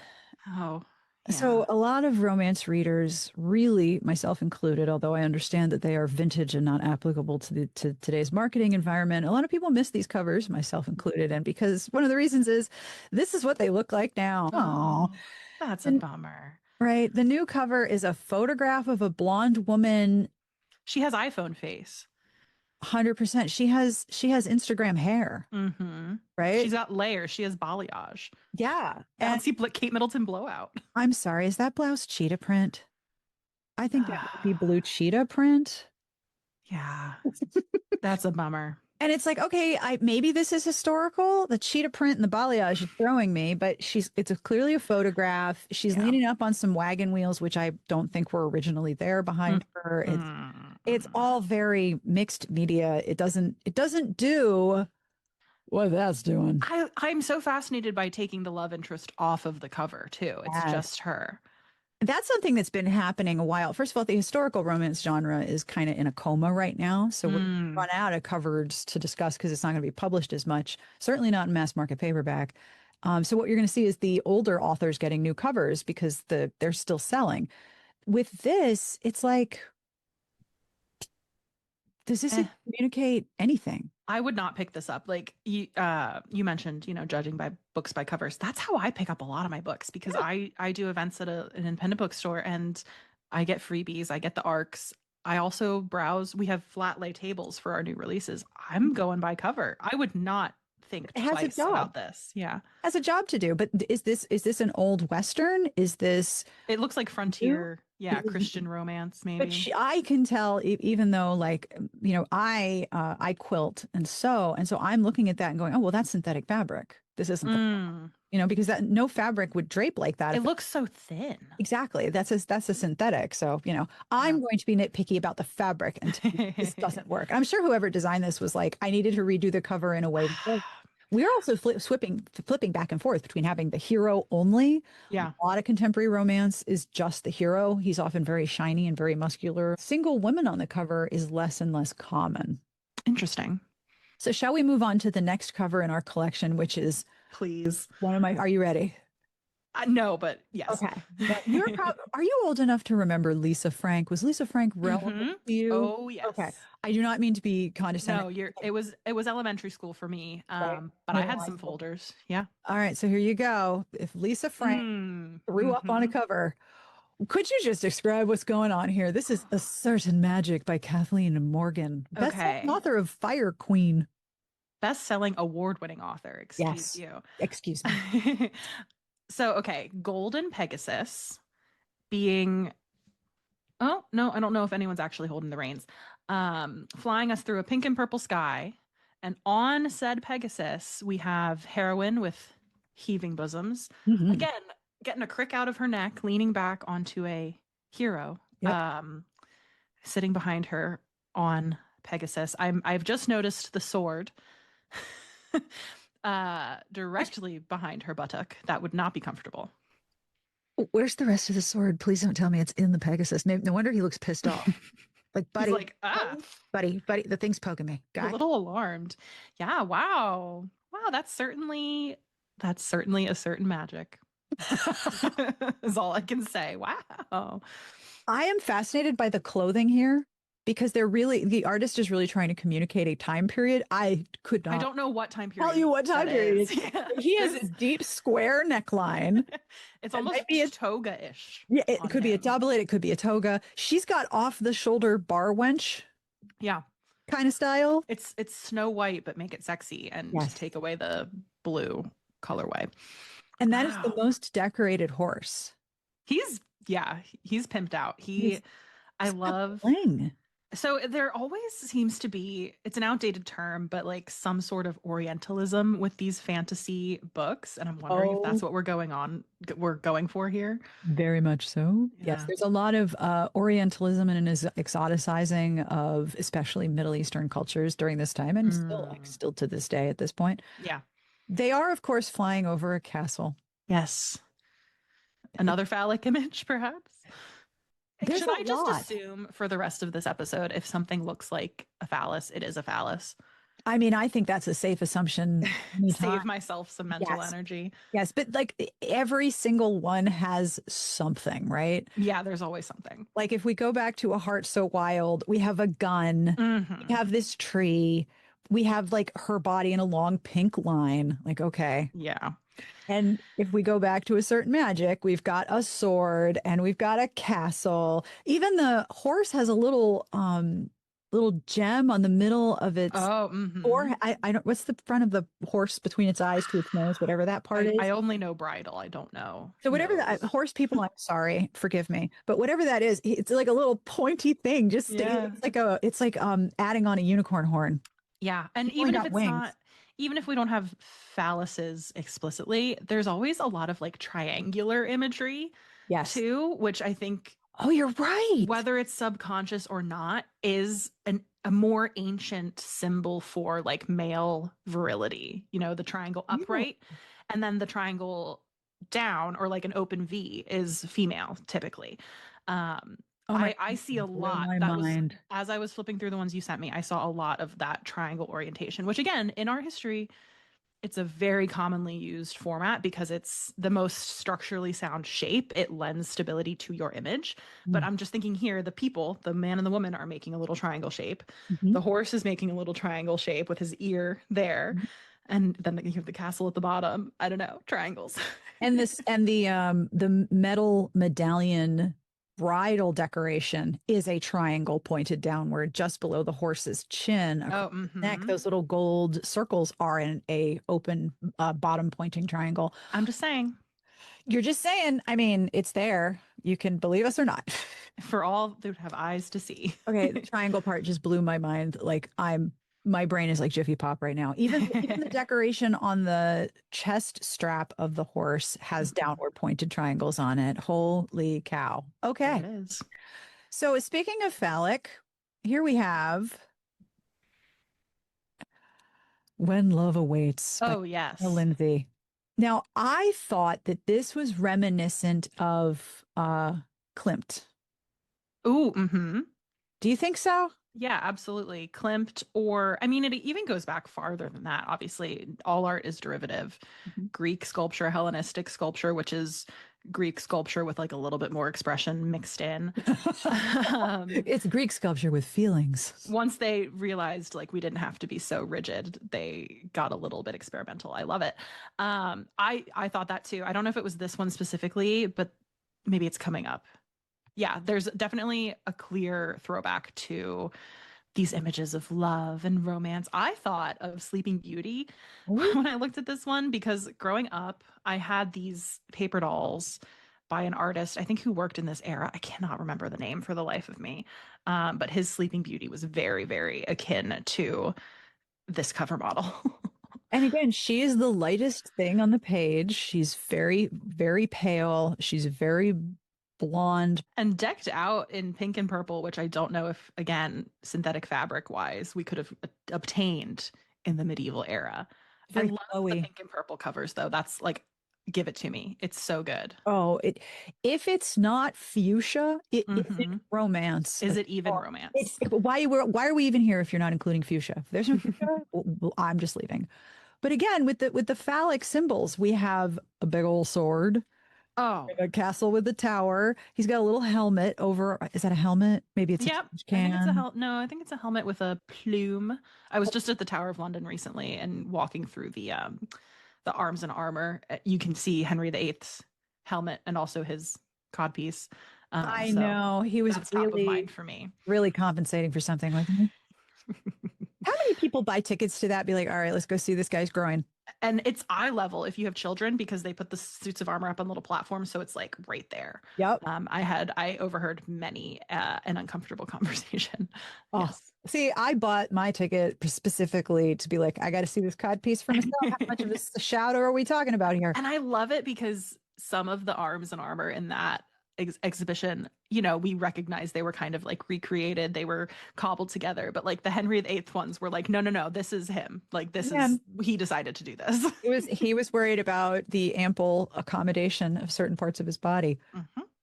Oh, So yeah. a lot of romance readers, really myself included, although I understand that they are vintage and not applicable to today's marketing environment, a lot of people miss these covers, myself included, and because one of the reasons is this is what they look like now. Oh, Oh, that's a and bummer. right, the new cover is a photograph of a blonde woman, She has iPhone face. 100%. She has Instagram hair, Mm-hmm. She's right? got layers. She has balayage. Yeah, and Bouncy Kate Middleton blowout. I'm sorry, is that blouse cheetah print? I think that might be blue cheetah print. Yeah, that's a bummer. And it's like, okay, I maybe this is historical. The cheetah print and the balayage is throwing me, but clearly a photograph. She's Yeah. leaning up on some wagon wheels, which I don't think were originally there behind her. It's Mm-mm. all very mixed media. It doesn't do what that's doing. I'm so fascinated by taking the love interest off of the cover too. It's Yes. just her. That's something that's been happening a while. First of all, the historical romance genre is kind of in a coma right now. So we're Mm, run out of covers to discuss because it's not going to be published as much, certainly not in mass market paperback. So what you're going to see is the older authors getting new covers because they're still selling. With this, it's like, does this eh. communicate anything? I would not pick this up. Like you mentioned, judging by books by covers. That's how I pick up a lot of my books because Yeah. I do events at an independent bookstore and I get freebies, I get the ARCs. I also browse. We have flat lay tables for our new releases. I'm going by cover. I would not think It has a twice job. about this. Yeah. Has a job to do. But is this an old Western? Is this It looks like new? frontier, Is yeah, this Christian romance But maybe. I can tell, even though, like, I quilt and sew, and so I'm looking at that and going, oh, well, that's synthetic fabric. This isn't Mm. because that no fabric would drape like that It if it, looks so thin. exactly that's a synthetic. So Yeah. I'm going to be nitpicky about the fabric until this doesn't work. I'm sure whoever designed this was like, I needed to redo the cover in a way. We're also flipping back and forth between having the hero only. Yeah. A lot of contemporary romance is just the hero. He's often very shiny and very muscular. Single women on the cover is less and less common. Interesting. So, shall we move on to the next cover in our collection, which is Please. one of my. Are you ready? No, but yes. Okay. Now, are you old enough to remember Lisa Frank? Was Lisa Frank relevant Hmm. to you? Oh, Okay. yes. I do not mean to be condescending. No, it was elementary school for me. Right. But I Middle had high some school. folders. Yeah. All right. So here you go. If Lisa Frank Mm. threw up on a Hmm. cover, could you just describe what's going on here? This is A Certain Magic by Kathleen Morgan, best-selling Okay. author of Fire Queen. Best-selling award-winning author, excuse Yes. you. Excuse me. So, okay, Golden Pegasus being oh, no, I don't know if anyone's actually holding the reins. Flying us through a pink and purple sky. And on said Pegasus, we have heroine with heaving bosoms. Mhm. Again, getting a crick out of her neck, leaning back onto a hero, Yep. sitting behind her on Pegasus. I've just noticed the sword directly behind her buttock. That would not be comfortable. Where's the rest of the sword? Please don't tell me it's in the Pegasus. No wonder he looks pissed off. Like, He's buddy, like, ah, buddy, the thing's poking me, a guy. little alarmed. Yeah, wow. Wow, that's certainly a certain magic. Is all I can say. Wow. I am fascinated by the clothing here. because the artist is really trying to communicate a time period. I could I not don't know what time tell period you what time that period is. it is. Yeah. He has a deep square neckline. It's It might almost be a toga-ish yeah, it on could be a him. doublet, it could be a toga. She's got off the shoulder bar wench Yeah. kind of style. It's Snow White, but make it sexy and Yes. take away the blue colorway. And that is the Wow. most decorated horse. He's pimped out. He's I got love bling. So there always seems to be, it's an outdated term, but like some sort of Orientalism with these fantasy books. And I'm wondering if that's Oh, what we're going for here. very much so. Yes, Yeah. there's a lot of Orientalism and an exoticizing of especially Middle Eastern cultures during this time, and Mm, still to this day at this point. yeah. They are, of course, flying over a castle. Yes. Another phallic image, perhaps. There's Should I a just lot. assume for the rest of this episode, if something looks like a phallus, it is a phallus? I mean, I think that's a safe assumption anytime. Save myself some mental Yes. energy. Yes, but like every single one has something, right? Yeah, there's always something. Like if we go back to A Heart So Wild, we have a gun, we Hmm. have this tree, we have like her body in a long pink line. Like, okay. Yeah. And if we go back to A Certain Magic, we've got a sword and we've got a castle. Even the horse has a little gem on the middle of its Oh, or I don't what's the front of the horse between its eyes to its nose, whatever that part I is. only know bridle. I don't know So whatever that nose. horse people, I'm sorry, forgive me, but whatever that is, it's like a little pointy thing. Yeah. It's like adding on a unicorn horn. Yeah. And It's only even if got it's wings. not, even if we don't have phalluses explicitly, there's always a lot of like triangular imagery Yes. too, which I think, Oh, you're right. whether it's subconscious or not, is a more ancient symbol for like male virility. You know, the triangle Really? upright and then the triangle down or like an open V is female typically. Um, Oh my, I see a blew lot. my That was mind. as I was flipping through the ones you sent me, I saw a lot of that triangle orientation, which again, in our history, it's a very commonly used format because it's the most structurally sound shape. It lends stability to your image. But I'm just thinking here, the people, the man and the woman, are making a little triangle shape. Mm-hmm. The horse is making a little triangle shape with his ear there. And then you have the castle at the bottom. I don't know, triangles. And the metal medallion bridal decoration is a triangle pointed downward just below the horse's chin across Oh, the neck. mm-hmm. Those little gold circles are in a open bottom pointing triangle. I'm just saying, You're just saying, I mean, it's there. You can believe us or not. for all that have eyes to see. Okay, the triangle part just blew my mind. Like my brain is like Jiffy Pop right now. Even the decoration on the chest strap of the horse has downward pointed triangles on it. Holy cow. There Okay. it is. So speaking of phallic, here we have When Love Awaits by Oh, Anna yes. Lindsay. Now, I thought that this was reminiscent of Klimt. Ooh, mm-hmm. Do you think so? Yeah, absolutely. Klimt, or I mean, it even goes back farther than that. Obviously, all art is derivative. Mhm. Greek sculpture, Hellenistic sculpture, which is Greek sculpture with like a little bit more expression mixed in. um, It's Greek sculpture with feelings. Once they realized like we didn't have to be so rigid, they got a little bit experimental. I love it. I thought that too. I don't know if it was this one specifically, but maybe it's coming up. Yeah, there's definitely a clear throwback to these images of love and romance. I thought of Sleeping Beauty Ooh. when I looked at this one because growing up, I had these paper dolls by an artist, I think who worked in this era. I cannot remember the name for the life of me. But his Sleeping Beauty was very, very akin to this cover model. And again, she is the lightest thing on the page. She's very, very pale. She's very blonde. And decked out in pink and purple, which I don't know if, again, synthetic fabric wise, we could have obtained in the medieval era. I Very love the flowy. pink and purple covers, though. That's like, give it to me. It's so good. Oh, if it's not fuchsia, is it Hmm. romance? Is it even Or romance? why are we even here if you're not including fuchsia? If there's no fuchsia, well, I'm just leaving. But again, with the phallic symbols, we have a big old sword. Oh, A castle with a tower. He's got a little helmet over. Is that a helmet? Maybe it's a yep. trash I think it's a can. No, I think it's a helmet with a plume. I was just at the Tower of London recently and walking through the arms and armor. You can see Henry VIII's helmet and also his codpiece. I So know. He was that's top of really, mind for me. really compensating for something, wasn't he? How many people buy tickets to that? Be like, all right, let's go see this guy's groin. And it's eye level if you have children because they put the suits of armor up on little platforms, so it's like right there. Yep. I overheard many an uncomfortable conversation. Oh, Yes. see, I bought my ticket specifically to be like, I got to see this cod piece for myself. How much of a shadow are we talking about here? And I love it because some of the arms and armor in that exhibition, we recognize they were kind of like recreated, they were cobbled together, but like the Henry VIII ones were like, no, no, no, this is him. Like Man, he decided to do this. he was worried about the ample accommodation of certain parts of his body. Hmm.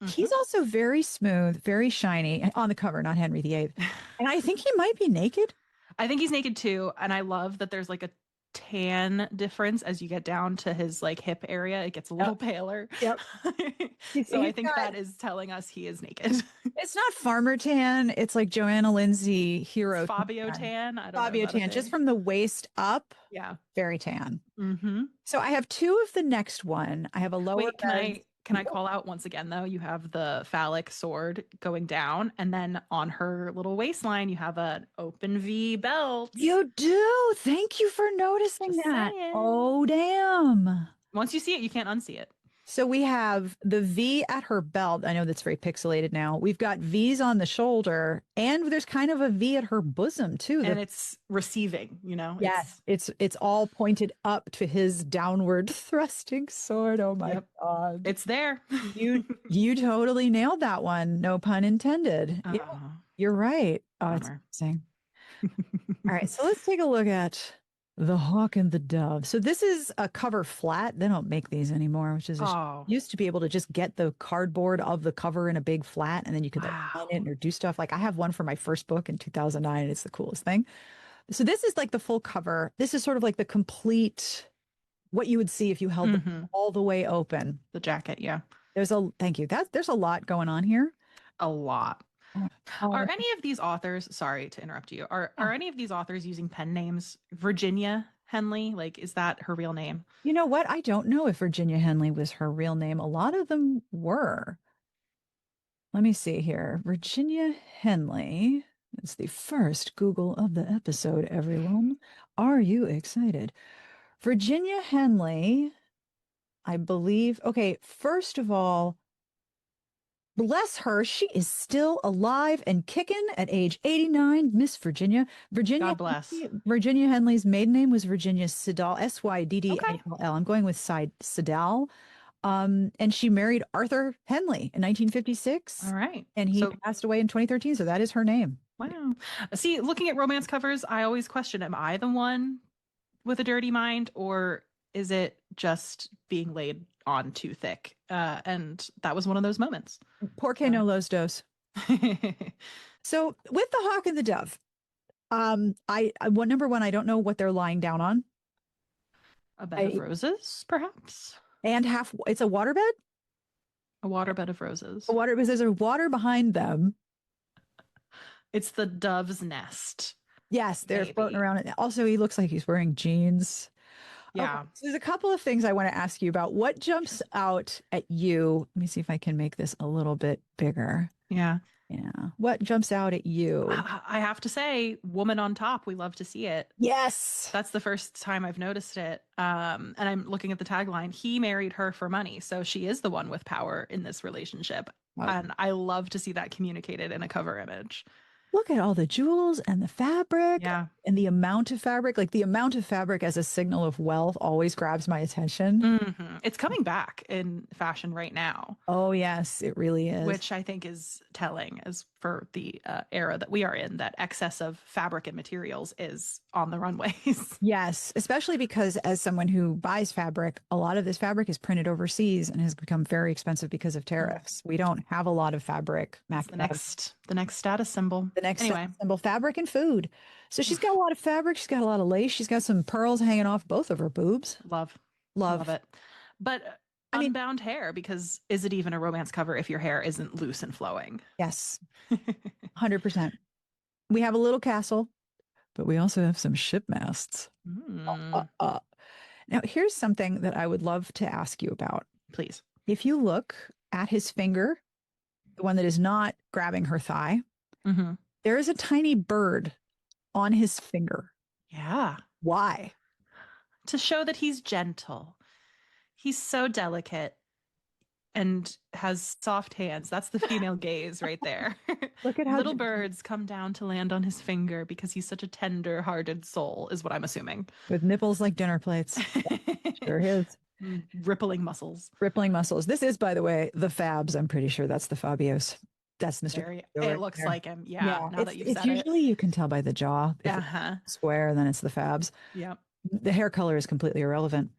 He's Hmm. also very smooth, very shiny on the cover, not Henry VIII. And I think he might be naked. I think he's naked too, and I love that there's like a tan difference as you get down to his like hip area. It gets a little Yep. paler. Yep. So I He's think got, that is telling us he is naked. it's not farmer tan. It's like Joanna Lindsay It's hero Fabio tan. tan. I don't know. Is Fabio that a tan, just thing? from the waist up, Yeah. very tan. Hmm. So I have two of the next one. I have a lower Wait, bed. can I call out once again though? You have the phallic sword going down, and then on her little waistline, you have an open V belt. You do. Thank you for noticing Just that. saying. Oh, damn. Once you see it, you can't unsee it. So we have the V at her belt. I know that's very pixelated now. We've got V's on the shoulder, and there's kind of a V at her bosom too. And it's receiving, Yes, it's all pointed up to his downward thrusting sword. Oh my Yep, God. it's there. You totally nailed that one. No pun intended. Yeah, uh, you're right. Oh, it's Bummer. amazing. All right, so let's take a look at The Hawk and the Dove. So this is a cover flat. They don't make these anymore, which is Oh, used to be able to just get the cardboard of the cover in a big flat and then you could like sign wow. it or do stuff. Like I have one for my first book in 2009 and it's the coolest thing. So this is like the full cover. This is sort of like the complete what you would see if you held them Hmm. all the way open. The jacket, yeah. Thank you. There's a lot going on here. A lot. Oh, Are any of these authors, sorry to interrupt you, yeah. are any of these authors using pen names? Virginia Henley, like, is that her real name? You know what? I don't know if Virginia Henley was her real name. A lot of them were. Let me see here. Virginia Henley. It's the first Google of the episode, everyone. Are you excited? Virginia Henley, I believe. Okay, first of all, bless her, she is still alive and kicking at age 89, Miss Virginia. God bless. Virginia Henley's maiden name was Virginia Siddall, Okay. Syddall. I'm going with Siddall. And she married Arthur Henley in All 1956, right. and he So, passed away in 2013. So that is her name. wow. See, looking at romance covers, I always question, am I the one with a dirty mind, or is it just being laid on too thick? And that was one of those moments. Porque no los dos. So with the hawk and the dove, number one, I don't know what they're lying down on. A bed of I roses, perhaps? and half it's a waterbed. A waterbed of roses. A water because there's a water behind them. It's the dove's nest. Yes, they're floating Maybe. around. And also, he looks like he's wearing jeans. Okay, Yeah. so there's a couple of things I want to ask you about. What jumps out at you? Let me see if I can make this a little bit bigger. Yeah. Yeah. What jumps out at you? I have to say, woman on top, we love to see it. Yes. That's the first time I've noticed it. And I'm looking at the tagline. He married her for money. So she is the one with power in this relationship. Wow. And I love to see that communicated in a cover image. Look at all the jewels and the fabric Yeah. and the amount of fabric. Like the amount of fabric as a signal of wealth always grabs my attention. It's coming back in fashion right now, Oh, yes, it really is. which I think is telling as for the era that we are in, that excess of fabric and materials is on the runways. Yes, especially because as someone who buys fabric, a lot of this fabric is printed overseas and has become very expensive because of tariffs. We don't have a lot of fabric. It's the next status symbol. The next Anyway, symbol, fabric and food. So she's got a lot of fabric. She's got a lot of lace. She's got some pearls hanging off both of her boobs. love Love. it. But I mean, unbound hair, because is it even a romance cover if your hair isn't loose and flowing? yes, 100%. We have a little castle, but we also have some ship masts. Mm, Now, here's something that I would love to ask you about. please. If you look at his finger, the one that is not grabbing her thigh, Mm-hmm. there is a tiny bird on his finger. Yeah. Why? To show that he's gentle. He's so delicate and has soft hands. That's the female gaze right there. Look at how Little birds come down to land on his finger because he's such a tender-hearted soul, is what I'm assuming. with nipples like dinner plates. Sure is. Rippling muscles. Rippling muscles. This is, by the way, the Fabs. I'm pretty sure that's the Fabios. That's Mr. It looks like him. Yeah. Now that you've said it. Usually you can tell by the jaw. If it's square, then it's the Fabs. Yeah. The hair color is completely irrelevant.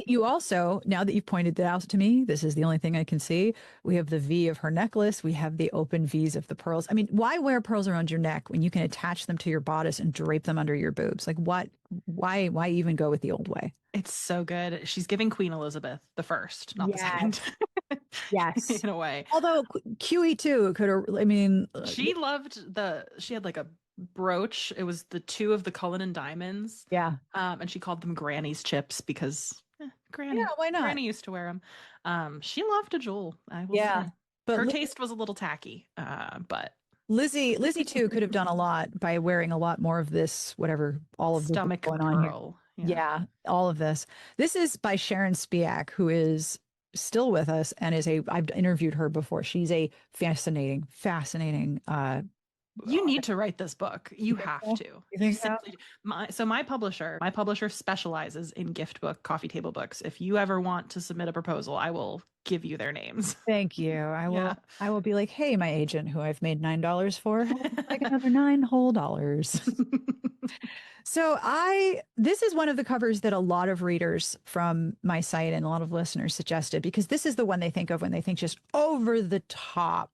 You also, now that you've pointed that out to me, this is the only thing I can see. We have the V of her necklace. We have the open V's of the pearls. I mean, why wear pearls around your neck when you can attach them to your bodice and drape them under your boobs? Like what? Why even go with the old way? It's so good. She's giving Queen Elizabeth the first, not the second. Yes. In a way. Although QE too could have, I mean. She had like a brooch. It was the two of the Cullinan diamonds. Yeah. And she called them Granny's chips because Granny. Yeah, why not? Granny used to wear them. She loved a jewel. I will say. But her taste was a little tacky. But Lizzie too could have done a lot by wearing a lot more of this, whatever, all of stomach this going pearl. on here. Yeah, all of this. This is by Sharon Spiak, who is still with us and I've interviewed her before. She's a fascinating you need to write this book. You have to. You think so? My publisher specializes in gift book, coffee table books. If you ever want to submit a proposal, I will give you their names. Thank you. I will be like, hey, my agent who I've made $9 for, like another $9 whole. So this is one of the covers that a lot of readers from my site and a lot of listeners suggested, because this is the one they think of when they think just over the top.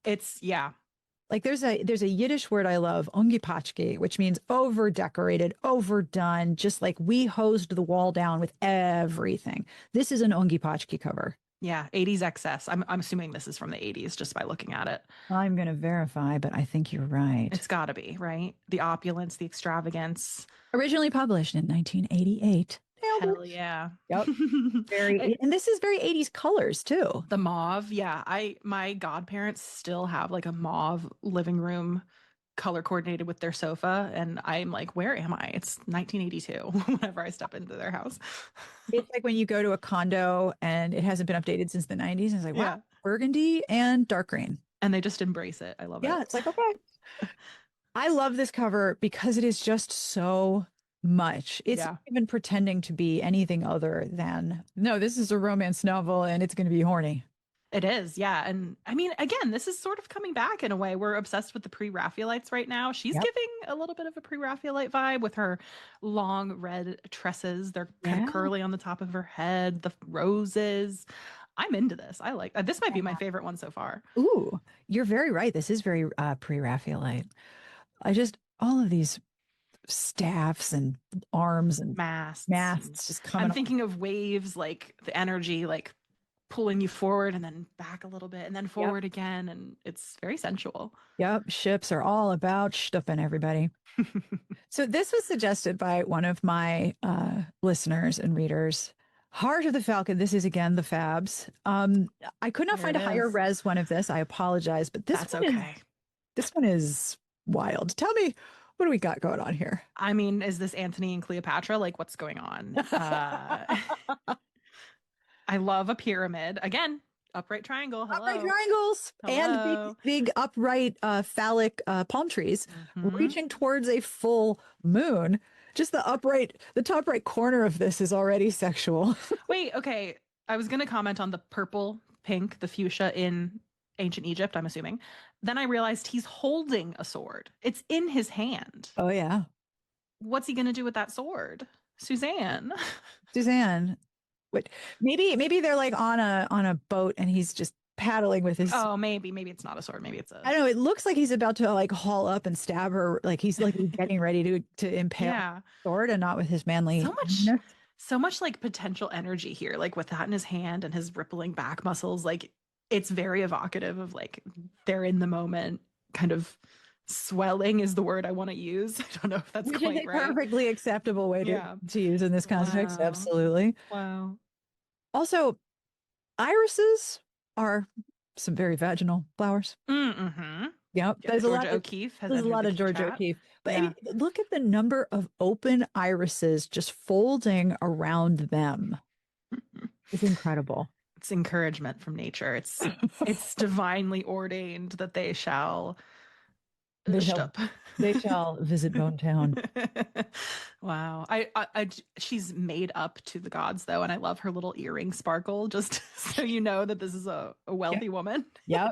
Like there's a Yiddish word I love, ongepatchki, which means over decorated, overdone, just like we hosed the wall down with everything. This is an ongepatchki cover. Yeah, 80s excess. I'm assuming this is from the 80s just by looking at it. I'm going to verify, but I think you're right. It's got to be, right? The opulence, the extravagance. Originally published in 1988. Hell yeah. Yep. And this is very 80s colors too. The mauve. Yeah. My godparents still have like a mauve living room color coordinated with their sofa. And I'm like, where am I? It's 1982 whenever I step into their house. It's like when you go to a condo and it hasn't been updated since the 90s. And it's like, wow, burgundy and dark green. And they just embrace it. I love it. Yeah. It's like, okay. I love this cover because it is just so much. It's not even pretending to be anything other than, no, this is a romance novel and it's going to be horny. It is, yeah. And I mean, again, this is sort of coming back in a way. We're obsessed with the pre-Raphaelites right now. She's giving a little bit of a pre-Raphaelite vibe with her long red tresses. They're kind of curly on the top of her head, the roses. I'm into this. I like this. Might be my favorite one so far. Ooh, you're very right. This is very pre-Raphaelite. All of these staffs and arms and masts just coming. I'm thinking of waves, like the energy, like pulling you forward and then back a little bit and then forward again. And it's very sensual. Yep. Ships are all about stuffing everybody. So this was suggested by one of my listeners and readers. Heart of the Falcon. This is again the Fabs. I could not find a higher res one of this. I apologize, but this one is wild. Tell me, what do we got going on here? I mean, is this Antony and Cleopatra? Like, what's going on? I love a pyramid. Again, upright triangle. Hello. Upright triangles. Hello. And big upright phallic palm trees reaching towards a full moon. Just the top right corner of this is already sexual. Wait, okay. I was going to comment on the purple, pink, the fuchsia in ancient Egypt, I'm assuming. Then I realized he's holding a sword. It's in his hand. Oh, yeah. What's he going to do with that sword? Suzanne. What? Maybe they're like on a boat and he's just paddling with his. Oh, maybe it's not a sword. Maybe it's a. I don't know. It looks like he's about to like haul up and stab her. Like he's like getting ready to impale the sword, and not with his manly. So much like potential energy here, like with that in his hand and his rippling back muscles. Like it's very evocative of like they're in the moment, kind of swelling is the word I want to use. I don't know if that's Which is quite a right. perfectly acceptable way Yeah. to use in this context. Wow. Absolutely. Wow. Also, irises are some very vaginal flowers. Mm-hmm. Yep. Yep. Georgia O'Keeffe has There's a entered lot the of key Georgia chat. O'Keeffe. But I Yeah. mean, look at the number of open irises just folding around them. It's incredible. It's encouragement from nature. It's divinely ordained that they shall They shall stup. they shall visit Bone Town. Wow. She's made up to the gods though, and I love her little earring sparkle, just so you know that this is a Yeah. wealthy woman. Yep.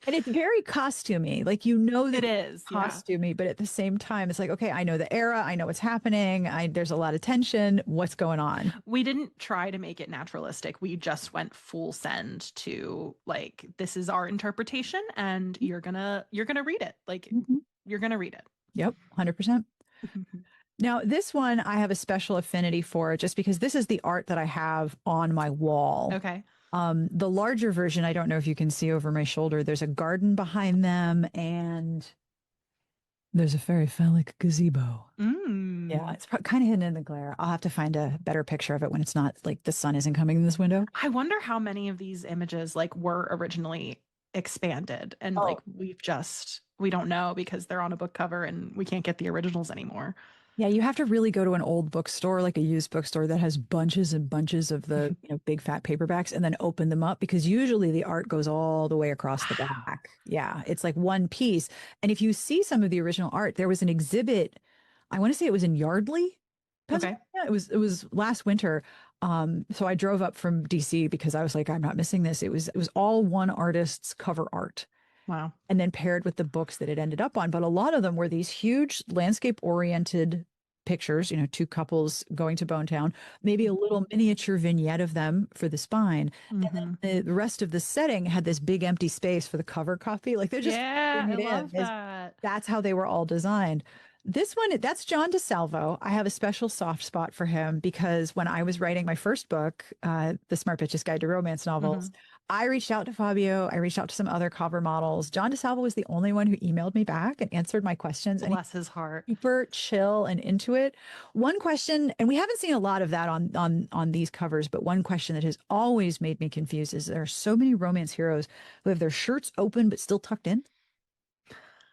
And it's very costumey. Like you know It that is, yeah. costumey, but at the same time, it's like, okay, I know the era, I know what's happening. There's a lot of tension. What's going on? We didn't try to make it naturalistic. We just went full send to like this is our interpretation and you're gonna read it. Like Mhm. you're gonna read Yep, 100%. it. Now, this one I have a special affinity for just because this is the art that I have on my wall. Okay. The larger version, I don't know if you can see over my shoulder, there's a garden behind them and there's a very phallic gazebo. Yeah, Mm. it's kind of hidden in the glare. I'll have to find a better picture of it when it's not like the sun isn't coming in this window. I wonder how many of these images like were originally expanded and like Oh, we don't know because they're on a book cover and we can't get the originals anymore. yeah, you have to really go to an old bookstore, like a used bookstore that has bunches and bunches of the, big fat paperbacks and then open them up because usually the art goes all the way across the Wow. back. Yeah, it's like one piece. And if you see some of the original art, there was an exhibit, I want to say it was in Yardley, Okay. Pennsylvania. It was last winter. So I drove up from DC because I was like, I'm not missing this. It was all one artist's cover art Wow. and then paired with the books that it ended up on. But a lot of them were these huge landscape oriented pictures, two couples going to Bone Town, maybe a little miniature vignette of them for the spine. And Mm-hmm. then the rest of the setting had this big empty space for the cover copy. Like they're just Yeah, putting I it in. love that. That's how they were all designed. This one, that's John DeSalvo. I have a special soft spot for him because when I was writing my first book, The Smart Bitch's Guide to Romance Mm-hmm. Novels, I reached out to Fabio. I reached out to some other cover models. John DeSalvo was the only one who emailed me back and answered my questions. And Bless his heart. he's super chill and into it. One question, and we haven't seen a lot of that on these covers, but one question that has always made me confused is there are so many romance heroes who have their shirts open but still tucked in.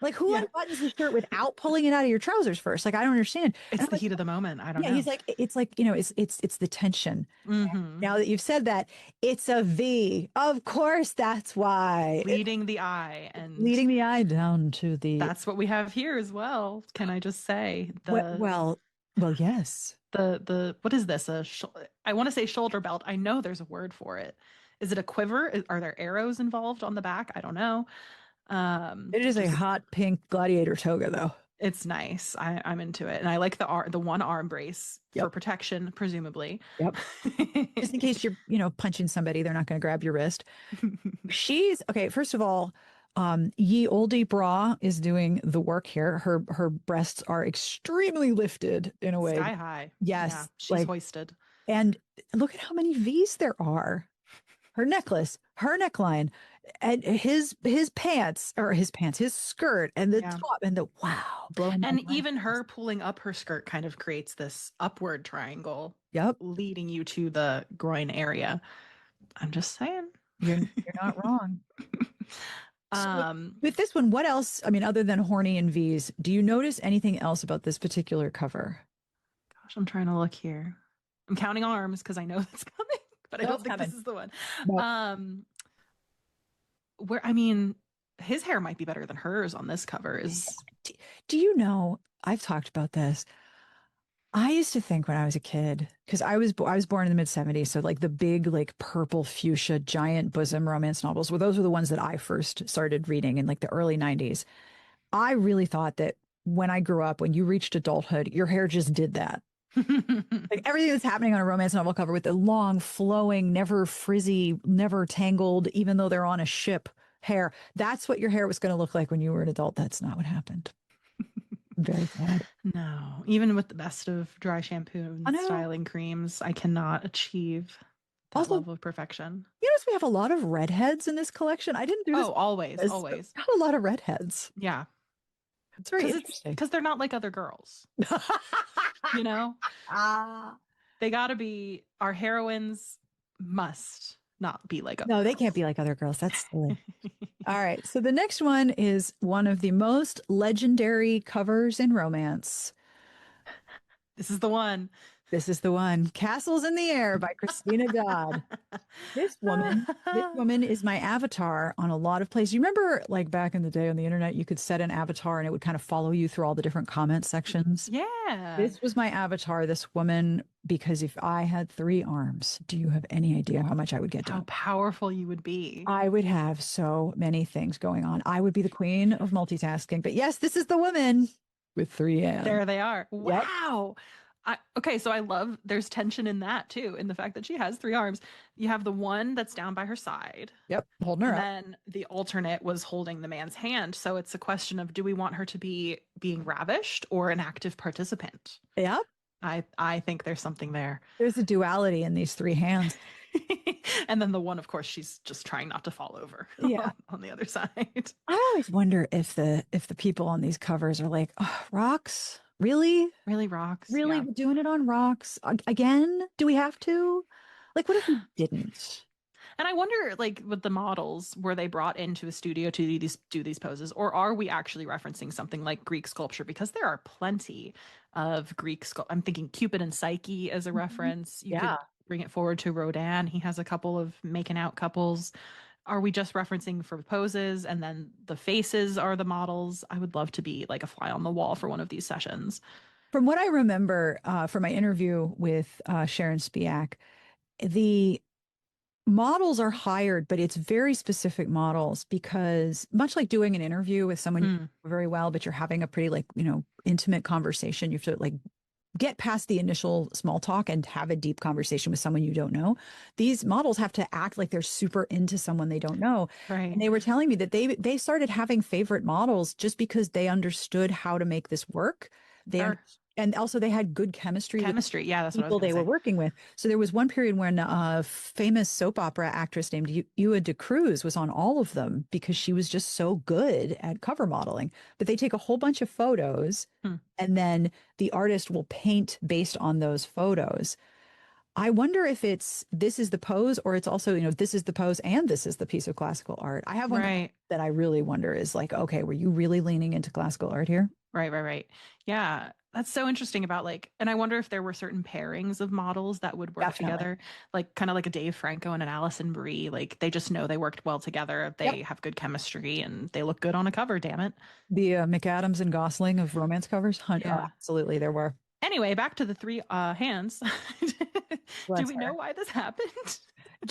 Like who Yeah. unbuttons the shirt without pulling it out of your trousers first? Like I don't understand. And It's I'm the like, heat of the moment. I don't yeah, know. he's like, it's like, it's the tension. Mm-hmm. Now that you've said that, it's a V. Of course, that's why. It's Leading the eye, and leading the eye down to the that's what we have here as well. Can I just say the well, well, yes. the what is this? I want to say shoulder belt. I know there's a word for it. Is it a quiver? Are there arrows involved on the back? I don't know. It is a Just hot pink gladiator toga, though. it's nice. I'm into it, and I like the one arm brace for Yep. protection, presumably. Yep. Just in case you're, punching somebody, they're not going to grab your wrist. She's okay. First of all, Ye Olde Bra is doing the work here. Her breasts are extremely lifted in a way. Sky high. Yeah, Yes, she's like, hoisted. and look at how many V's there are. Her necklace, her neckline, and his skirt, and the Yeah. top, and the wow, blowing my And mind. even her pulling up her skirt kind of creates this upward triangle Yep, leading you to the groin area. I'm just saying. you're not wrong. So um, with this one, what else? I mean, other than horny and V's, do you notice anything else about this particular cover? gosh, I'm trying to look here. I'm counting arms because I know that's coming, but I No, don't it's think coming. this is the one. No. Where I mean, his hair might be better than hers on this cover. Is Do you know? I've talked about this. I used to think when I was a kid, because I was born in the mid 70s, so like the big like purple fuchsia giant bosom romance novels, well, those were the ones that I first started reading in like the early 90s. I really thought that when I grew up, when you reached adulthood, your hair just did that. Like everything that's happening on a romance novel cover with the long, flowing, never frizzy, never tangled, even though they're on a ship hair. That's what your hair was going to look like when you were an adult. That's not what happened. Very sad. No, even with the best of dry shampoo I and know. styling creams, I cannot achieve that Also, level of perfection. we have a lot of redheads in this collection. I didn't do this Oh, always, on purpose, but always. we got a lot of redheads. Yeah. It's very It's interesting. because they're not like other girls, you know? Ah. They gotta be, our heroines must not be like other No, they can't girls. be like other girls. That's silly. All right. So the next one is one of the most legendary covers in romance. This is the one. This is the one, Castles in the Air by Christina Dodd. This woman is my avatar on a lot of places. You remember like back in the day on the internet, you could set an avatar and it would kind of follow you through all the different comment sections. Yeah. This was my avatar, this woman, because if I had 3 arms, do you have any idea how much I would get How done? powerful you would be. I would have so many things going on. I would be the queen of multitasking. But yes, this is the woman with 3 hands. There they are. Yep. Wow. Okay, so I love there's tension in that too, in the fact that she has 3 arms. You have the one that's down by her side, Yep. Holding her and up. then the alternate was holding the man's hand. So it's a question of do we want her to be being ravished or an active participant? Yep. I think there's something there. There's a duality in these 3 hands. And then the one, of course, she's just trying not to fall over Yeah. on the other side. I always wonder if the people on these covers are like, oh, rocks? Really? Really rocks. Really? Yeah. We're doing it on rocks? Again? Do we have to? Like, what if we didn't? And I wonder, like, with the models, were they brought into a studio to do these poses, or are we actually referencing something like Greek sculpture? Because there are plenty of Greek sculpture. I'm thinking Cupid and Psyche as a reference. You Yeah. could bring it forward to Rodin. He has a couple of making out couples. Are we just referencing for poses and then the faces are the models? I would love to be like a fly on the wall for one of these sessions. From what I remember from my interview with Sharon Spiak, the models are hired, but it's very specific models because much like doing an interview with someone you know very well, but you're having a pretty like, intimate conversation, you have to like get past the initial small talk and have a deep conversation with someone you don't know. These models have to act like they're super into someone they don't know. Right. And they were telling me that they started having favorite models just because they understood how to make this work. Sure. And also they had good chemistry with Chemistry. Yeah, that's what I was people going they to were say. working with. So there was one period when a famous soap opera actress named Ewa de Cruz was on all of them because she was just so good at cover modeling. But they take a whole bunch of photos and then the artist will paint based on those photos. I wonder if this is the pose or it's also, this is the pose and this is the piece of classical art. I have one Right. that I really wonder is like, okay, were you really leaning into classical art here? Right. Yeah. That's so interesting about like, and I wonder if there were certain pairings of models that would work Definitely. together, like kind of like a Dave Franco and an Alison Brie. Like they just know they worked well together. They Yep. have good chemistry and they look good on a cover, damn it. The McAdams and Gosling of romance covers. Oh, Yeah. absolutely, there were. Anyway, back to the 3 hands. Do we know why this happened?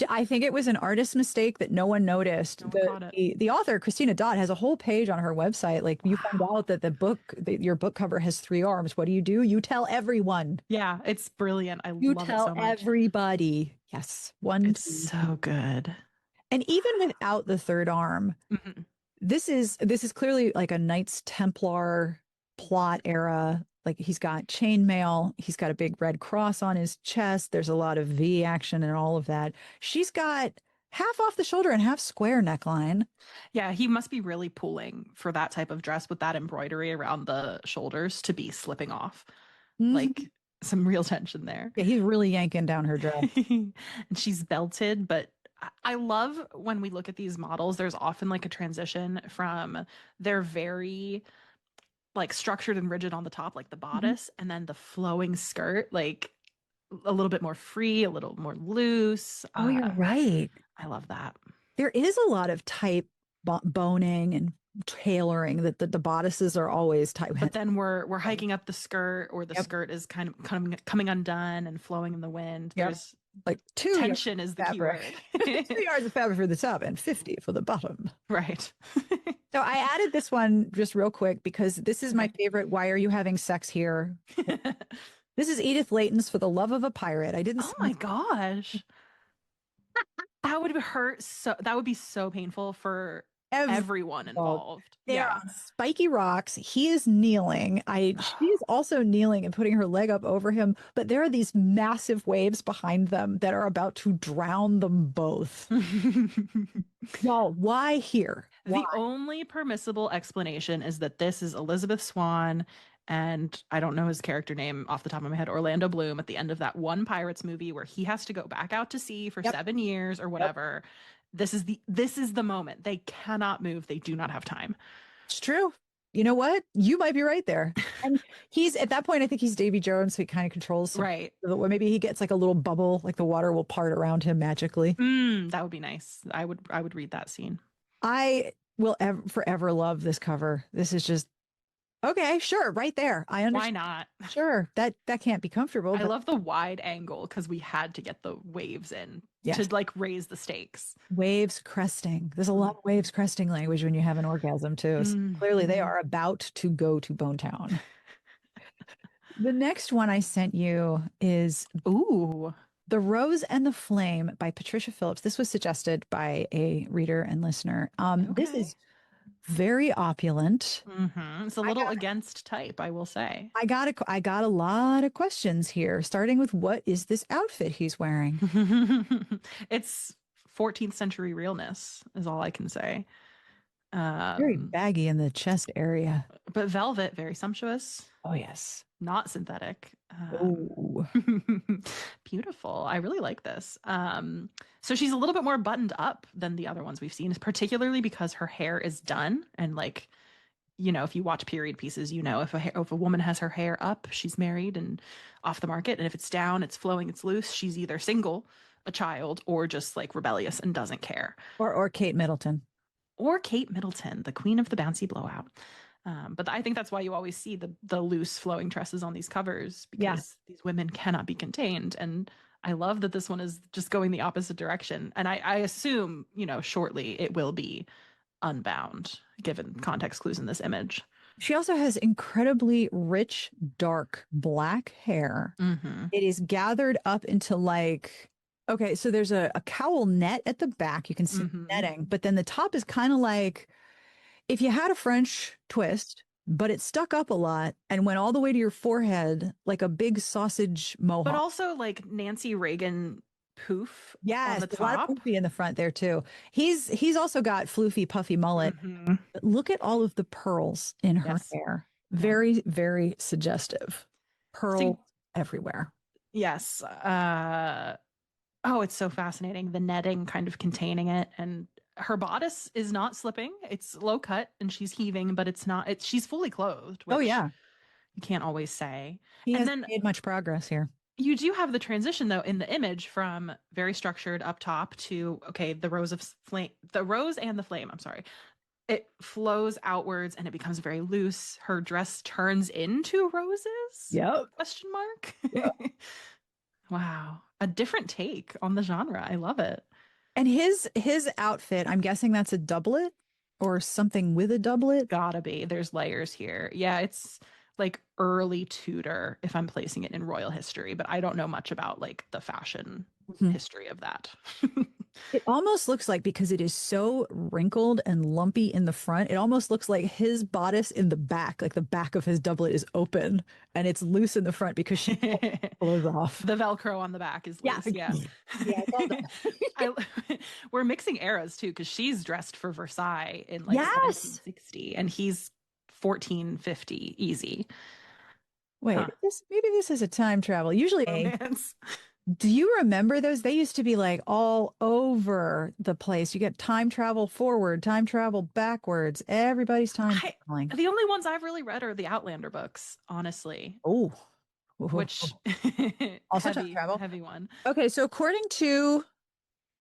I think it was an artist mistake that no one noticed. No one caught it. The author, Christina Dodd, has a whole page on her website. Like you find out that your book cover has 3 arms. What do? You tell everyone. Yeah, it's brilliant. I You love it tell so much. everybody. Yes. One, It's two. so good. And even without the third arm, this is clearly like a Knights Templar plot era. Like he's got chainmail, he's got a big red cross on his chest. There's a lot of V action and all of that. She's got half off the shoulder and half square neckline. Yeah, he must be really pulling for that type of dress with that embroidery around the shoulders to be slipping off. Like some real tension there. Yeah, he's really yanking down her dress. And she's belted, but I love when we look at these models, there's often like a transition from they're very like structured and rigid on the top, like the bodice, and then the flowing skirt, like a little bit more free, a little more loose. Oh, you're right. I love that. There is a lot of tight boning and tailoring that the bodices are always tight. But then we're hiking up the skirt, or the skirt is kind of coming undone and flowing in the wind. There's like tension is the key word. 2 yards of fabric for the top and 50 for the bottom. Right. So I added this one just real quick because this is my favorite. Why are you having sex here? This is Edith Layton's For the Love of a Pirate. I didn't. Oh my gosh. That would hurt so that would be so painful for everyone involved. They're Yeah. on spiky rocks. He is kneeling. She is also kneeling and putting her leg up over him, but there are these massive waves behind them that are about to drown them both. Y'all, why here? Why? The only permissible explanation is that this is Elizabeth Swann and I don't know his character name off the top of my head, Orlando Bloom, at the end of that one Pirates movie where he has to go back out to sea for 7 years or whatever. This is the moment. They cannot move. They do not have time. It's true. You know what? You might be right there. And he's at that point, I think he's Davy Jones, so he kind of controls right. Or maybe he gets like a little bubble, like the water will part around him magically. That would be nice. I would read that scene. I will forever love this cover. This is just okay, sure, right there. I understand. Why not? Sure, that can't be comfortable. I love the wide angle because we had to get the waves in to like raise the stakes. Waves cresting. There's a lot of waves cresting language when you have an orgasm too. So clearly they are about to go to Bone Town. The next one I sent you is The Rose and the Flame by Patricia Phillips. This was suggested by a reader and listener. This is very opulent. It's a little against type, I will say. I got a lot of questions here, starting with what is this outfit he's wearing? It's 14th century realness is all I can say. Very baggy in the chest area. But velvet, very sumptuous. Oh, yes. Not synthetic. Beautiful. I really like this. So she's a little bit more buttoned up than the other ones we've seen, particularly because her hair is done. And like, you know, if you watch period pieces, you know, if a woman has her hair up, she's married and off the market. And if it's down, it's flowing, it's loose, she's either single, a child, or just like rebellious and doesn't care. Or Kate Middleton. Or Kate Middleton, the queen of the bouncy blowout. But I think that's why you always see the loose flowing tresses on these covers, because these women cannot be contained. And I love that this one is just going the opposite direction. And I assume, you know, shortly it will be unbound, given context clues in this image. She also has incredibly rich, dark black hair. It is gathered up into like, okay, so there's a cowl net at the back. You can see netting, but then the top is kind of like if you had a French twist, but it stuck up a lot and went all the way to your forehead like a big sausage mohawk. But also like Nancy Reagan poof on the top. A lot of poofy in the front there too. He's also got floofy, puffy mullet. But look at all of the pearls in her hair. Very, very suggestive. Pearl everywhere. Yes. It's so fascinating. The netting kind of containing it, and her bodice is not slipping. It's low cut and she's heaving, but it's not. She's fully clothed. Which you can't always say. He hasn't made much progress here. You do have the transition though in the image from very structured up top to the rose and the flame. I'm sorry. It flows outwards and it becomes very loose. Her dress turns into roses. Yep. Question mark. Yep. Wow. A different take on the genre. I love it. And his outfit, I'm guessing that's a doublet or something with a doublet. Gotta be. There's layers here. Yeah, it's like early Tudor if I'm placing it in royal history, but I don't know much about like the fashion history of that. It almost looks like, because it is so wrinkled and lumpy in the front, it almost looks like his bodice in the back, like the back of his doublet is open and it's loose in the front because she blows off. The Velcro on the back is loose. Yeah. We're mixing eras too, because she's dressed for Versailles in like 1760 and he's 1450 easy. Wait, maybe this is a time travel. Usually do you remember those? They used to be like all over the place. You get time travel forward, time travel backwards. Everybody's time traveling. The only ones I've really read are the Outlander books, honestly. Oh, which also time travel, heavy one. Okay, so according to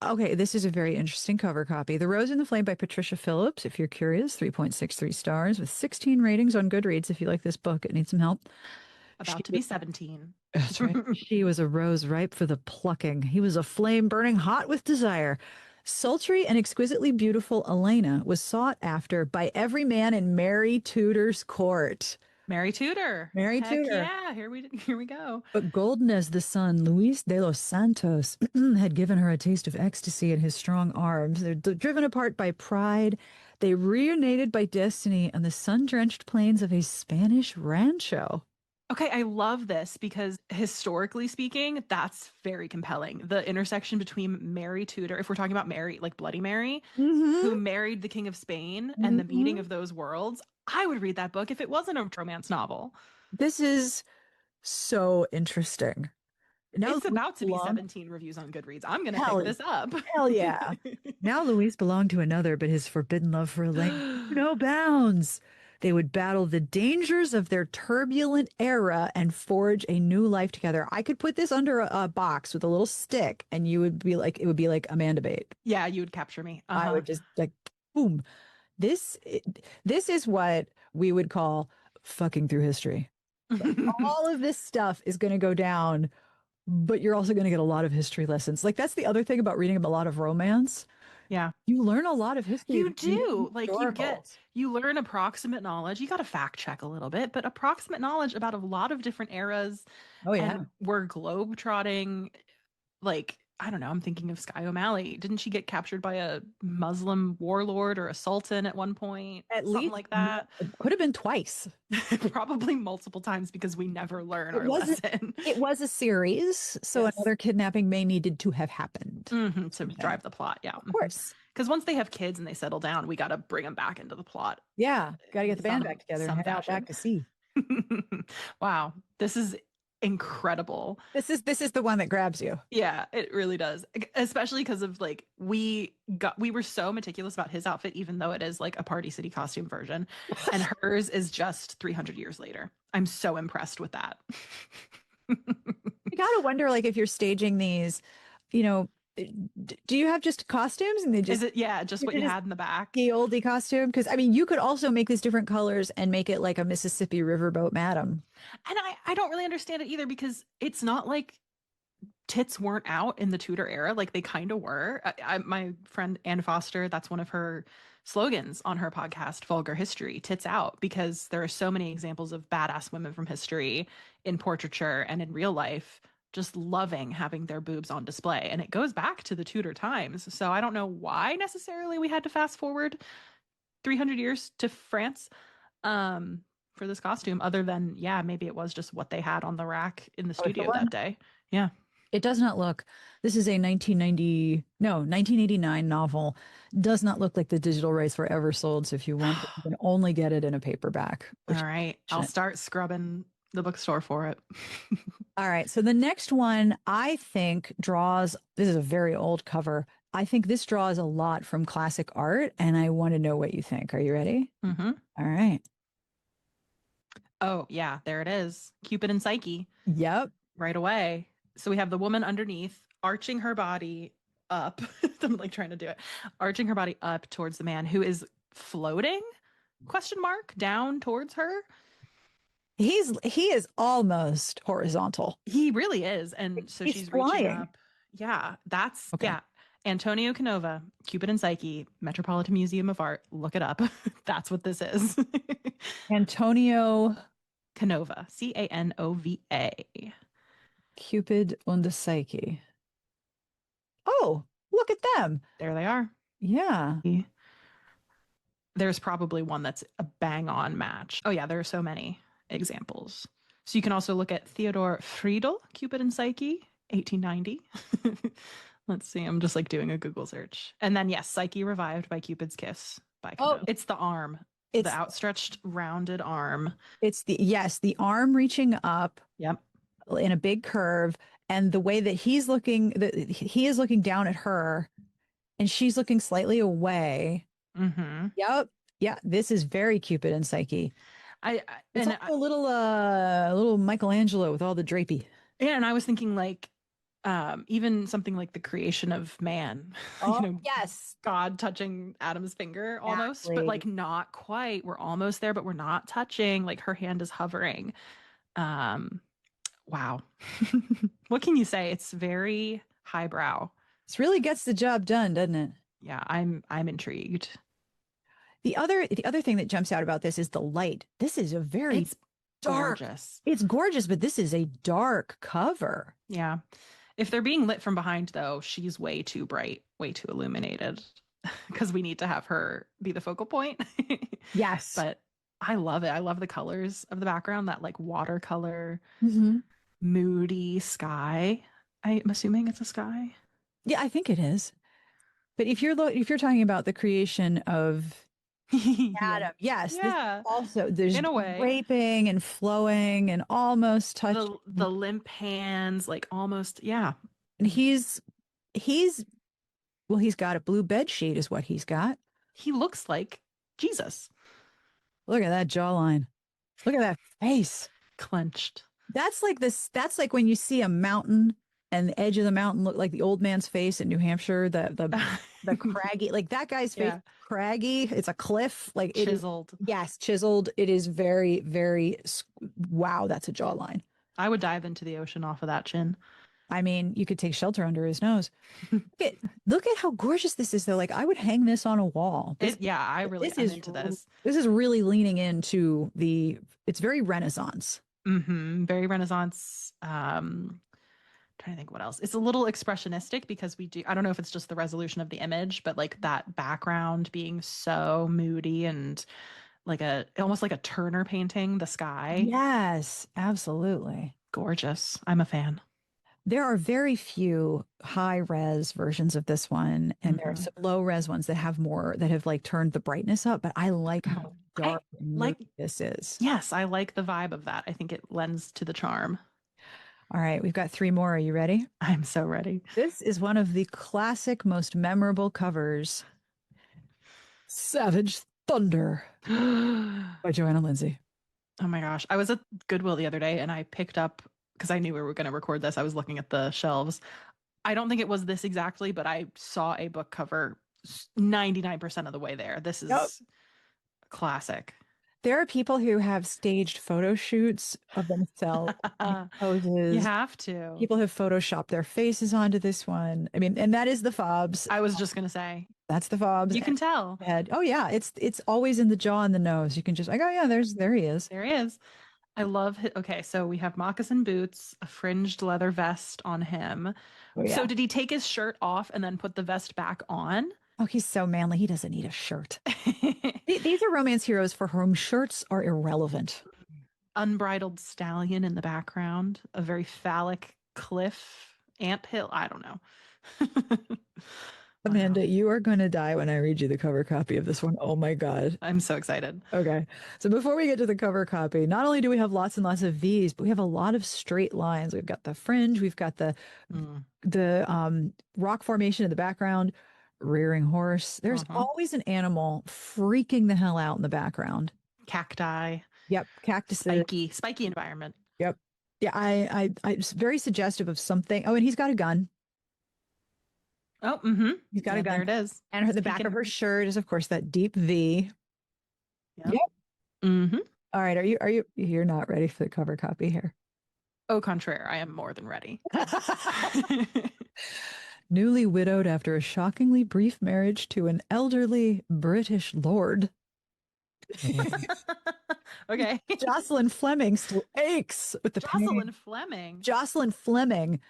this is a very interesting cover copy. The Rose and the Flame by Patricia Phillips. If you're curious, 3.63 stars with 16 ratings on Goodreads. If you like this book, it needs some help. About to be 17. That's right. She was a rose ripe for the plucking. He was a flame burning hot with desire. Sultry and exquisitely beautiful Elena was sought after by every man in Mary Tudor's court. Mary Tudor. Yeah, here we go. But golden as the sun, Luis de los Santos had given her a taste of ecstasy in his strong arms. They're driven apart by pride. They reunited by destiny on the sun-drenched plains of a Spanish rancho. Okay, I love this because historically speaking, that's very compelling. The intersection between Mary Tudor, if we're talking about Mary, like Bloody Mary, who Mm-hmm. married the King of Spain, and the meeting Mm-hmm. of those worlds, I would read that book if it wasn't a romance novel. This is so interesting. Now It's Louise about to be belonged. 17 reviews on Goodreads. I'm going to pick Hell, this up. hell yeah. Now Louise belonged to another, but his forbidden love for Elaine knew no bounds. They would battle the dangers of their turbulent era and forge a new life together. I could put this under a box with a little stick, and you would be like, it would be like Amanda Bate. Yeah, you would capture me. I Uh-huh. would just like, boom. This this is what we would call fucking through history. Like, all of this stuff is going to go down, but you're also going to get a lot of history lessons. Like that's the other thing about reading a lot of romance. Yeah. You learn a lot of history if You you read do. Like historicals. you learn approximate knowledge. You got to fact check a little bit, but approximate knowledge about a lot of different eras. Oh yeah. And we're globe-trotting. Like, I don't know, I'm thinking of Sky O'Malley. Didn't she get captured by a Muslim warlord or a sultan at one point? At Something least like that. it could have been twice. Probably multiple times because we never learn It our wasn't lesson. it was a series, so Yes. another kidnapping may needed to have happened. To drive the plot. Yeah. Of course. Because once they have kids and they settle down, we got to bring them back into the plot Yeah. Got to get the band some back together and some head out fashion. back to sea. Wow, this is incredible. This is the one that grabs you. Yeah, it really does. Especially because of like we were so meticulous about his outfit, even though it is like a Party City costume version, and hers is just 300 years later. I'm so impressed with that. You gotta wonder, like, if you're staging these, you know, do you have just costumes and they Is just it just what you had in the back? the oldie costume? Because I mean, you could also make these different colors and make it like a Mississippi riverboat madam. And I don't really understand it either because it's not like tits weren't out in the Tudor era. Like they kind of were. My friend Anne Foster, that's one of her slogans on her podcast, Vulgar History, tits out, because there are so many examples of badass women from history in portraiture and in real life just loving having their boobs on display. And it goes back to the Tudor times. So I don't know why necessarily we had to fast forward 300 years to France for this costume, other than, yeah, maybe it was just what they had on the rack in the studio that day. Yeah. It does not look, this is a 1989 novel. Does not look like the digital rights were ever sold. So if you want it, you can only get it in a paperback. All right. I'll start scrubbing the bookstore for it. All right. So the next one I think draws, this is a very old cover. I think this draws a lot from classic art, and I want to know what you think. Are you ready? Mm-hmm. All right. Oh, yeah, there it is. Cupid and Psyche. Yep. Right away. So we have the woman underneath arching her body up. I'm like trying to do it. Arching her body up towards the man who is floating, question mark, down towards her. He is almost horizontal. He really is. And so she's flying. reaching up. Yeah, that's okay. Yeah. Antonio Canova, Cupid and Psyche, Metropolitan Museum of Art. Look it up. That's what this is. Antonio Canova, Canova. Cupid und Psyche. Oh, look at them. There they are. Yeah. There's probably one that's a bang on match. Oh, yeah, there are so many examples. So you can also look at Theodor Friedel, Cupid and Psyche, 1890. Let's see. I'm just like doing a Google search. And then, yes, Psyche Revived by Cupid's Kiss by Canova. It's the arm. It's the outstretched, rounded arm. It's the arm reaching up. Yep. In a big curve, and the way that he is looking down at her, and she's looking slightly away. Mm-hmm. Yep. Yeah. This is very Cupid and Psyche. It's also a little Michelangelo with all the drapey. Yeah, and I was thinking like even something like the creation of man. Oh, yes. God touching Adam's finger almost, but like not quite. We're almost there, but we're not touching. Like her hand is hovering. Wow. What can you say? It's very highbrow. This really gets the job done, doesn't it? Yeah, I'm intrigued. The other thing that jumps out about this is the light. This is a very dark. Gorgeous. It's gorgeous, but this is a dark cover. Yeah. If they're being lit from behind, though, she's way too bright, way too illuminated. because we need to have her be the focal point. Yes. But I love it. I love the colors of the background, that like watercolor, Mhm. moody sky. I'm assuming it's a sky. Yeah, I think it is. But if you're talking about the creation of Yeah. Adam, yes, this Yeah. also there's In a way. draping and flowing and almost touching. The limp hands, like almost, yeah. And he's well, he's got a blue bed sheet, is what he's got. He looks like Jesus. Look at that jawline. Look at that face. Clenched. That's like this. That's like when you see a mountain and the edge of the mountain look like the old man's face in New Hampshire. The craggy, like that guy's face, Yeah. craggy. It's a cliff. Like it is. Chiseled. Yes, chiseled. It is very, very. Wow, that's a jawline. I would dive into the ocean off of that chin. I mean, you could take shelter under his nose. Look at how gorgeous this is, though. Like I would hang this on a wall. Yeah, I'm into this. This is really leaning into it's very Renaissance. Very Renaissance. Trying to think what else. It's a little expressionistic because I don't know if it's just the resolution of the image, but like that background being so moody and like almost like a Turner painting, the sky. Yes, absolutely. Gorgeous. I'm a fan. There are very few high res versions of this one, and there are some low res ones that have like turned the brightness up, but I like how dark this is. Yes, I like the vibe of that. I think it lends to the charm. All right, we've got 3 more. Are you ready? I'm so ready. This is one of the classic, most memorable covers. Savage Thunder by Joanna Lindsay. Oh my gosh. I was at Goodwill the other day and I picked up, because I knew we were going to record this, I was looking at the shelves. I don't think it was this exactly, but I saw a book cover 99% of the way there. This is classic. There are people who have staged photo shoots of themselves, poses. You have to. People have photoshopped their faces onto this one. I mean, and that is the fobs. I was just going to say. That's the fobs. You can tell. Head. Oh yeah, it's always in the jaw and the nose. You can just like, oh yeah, there he is. There he is. I love it. Okay, so we have moccasin boots, a fringed leather vest on him. Oh, yeah. So did he take his shirt off and then put the vest back on? Oh, he's so manly. He doesn't need a shirt. These are romance heroes for whom shirts are irrelevant. Unbridled stallion in the background, a very phallic cliff, anthill. I don't know. Amanda, you are going to die when I read you the cover copy of this one. Oh my God. I'm so excited. Okay. So before we get to the cover copy, not only do we have lots and lots of V's, but we have a lot of straight lines. We've got the fringe, we've got the rock formation in the background, rearing horse. There's always an animal freaking the hell out in the background. Cacti. Yep. Cactuses. Spiky environment. Yep. Yeah. I it's very suggestive of something. Oh, and he's got a gun. Oh, he's got a gun. There it is. And the back of her shirt is, of course, that deep V. Yep. All right. You're not ready for the cover copy here? Au contraire, I am more than ready. Newly widowed after a shockingly brief marriage to an elderly British lord. Okay. Jocelyn Fleming still aches with the pain. Jocelyn Fleming,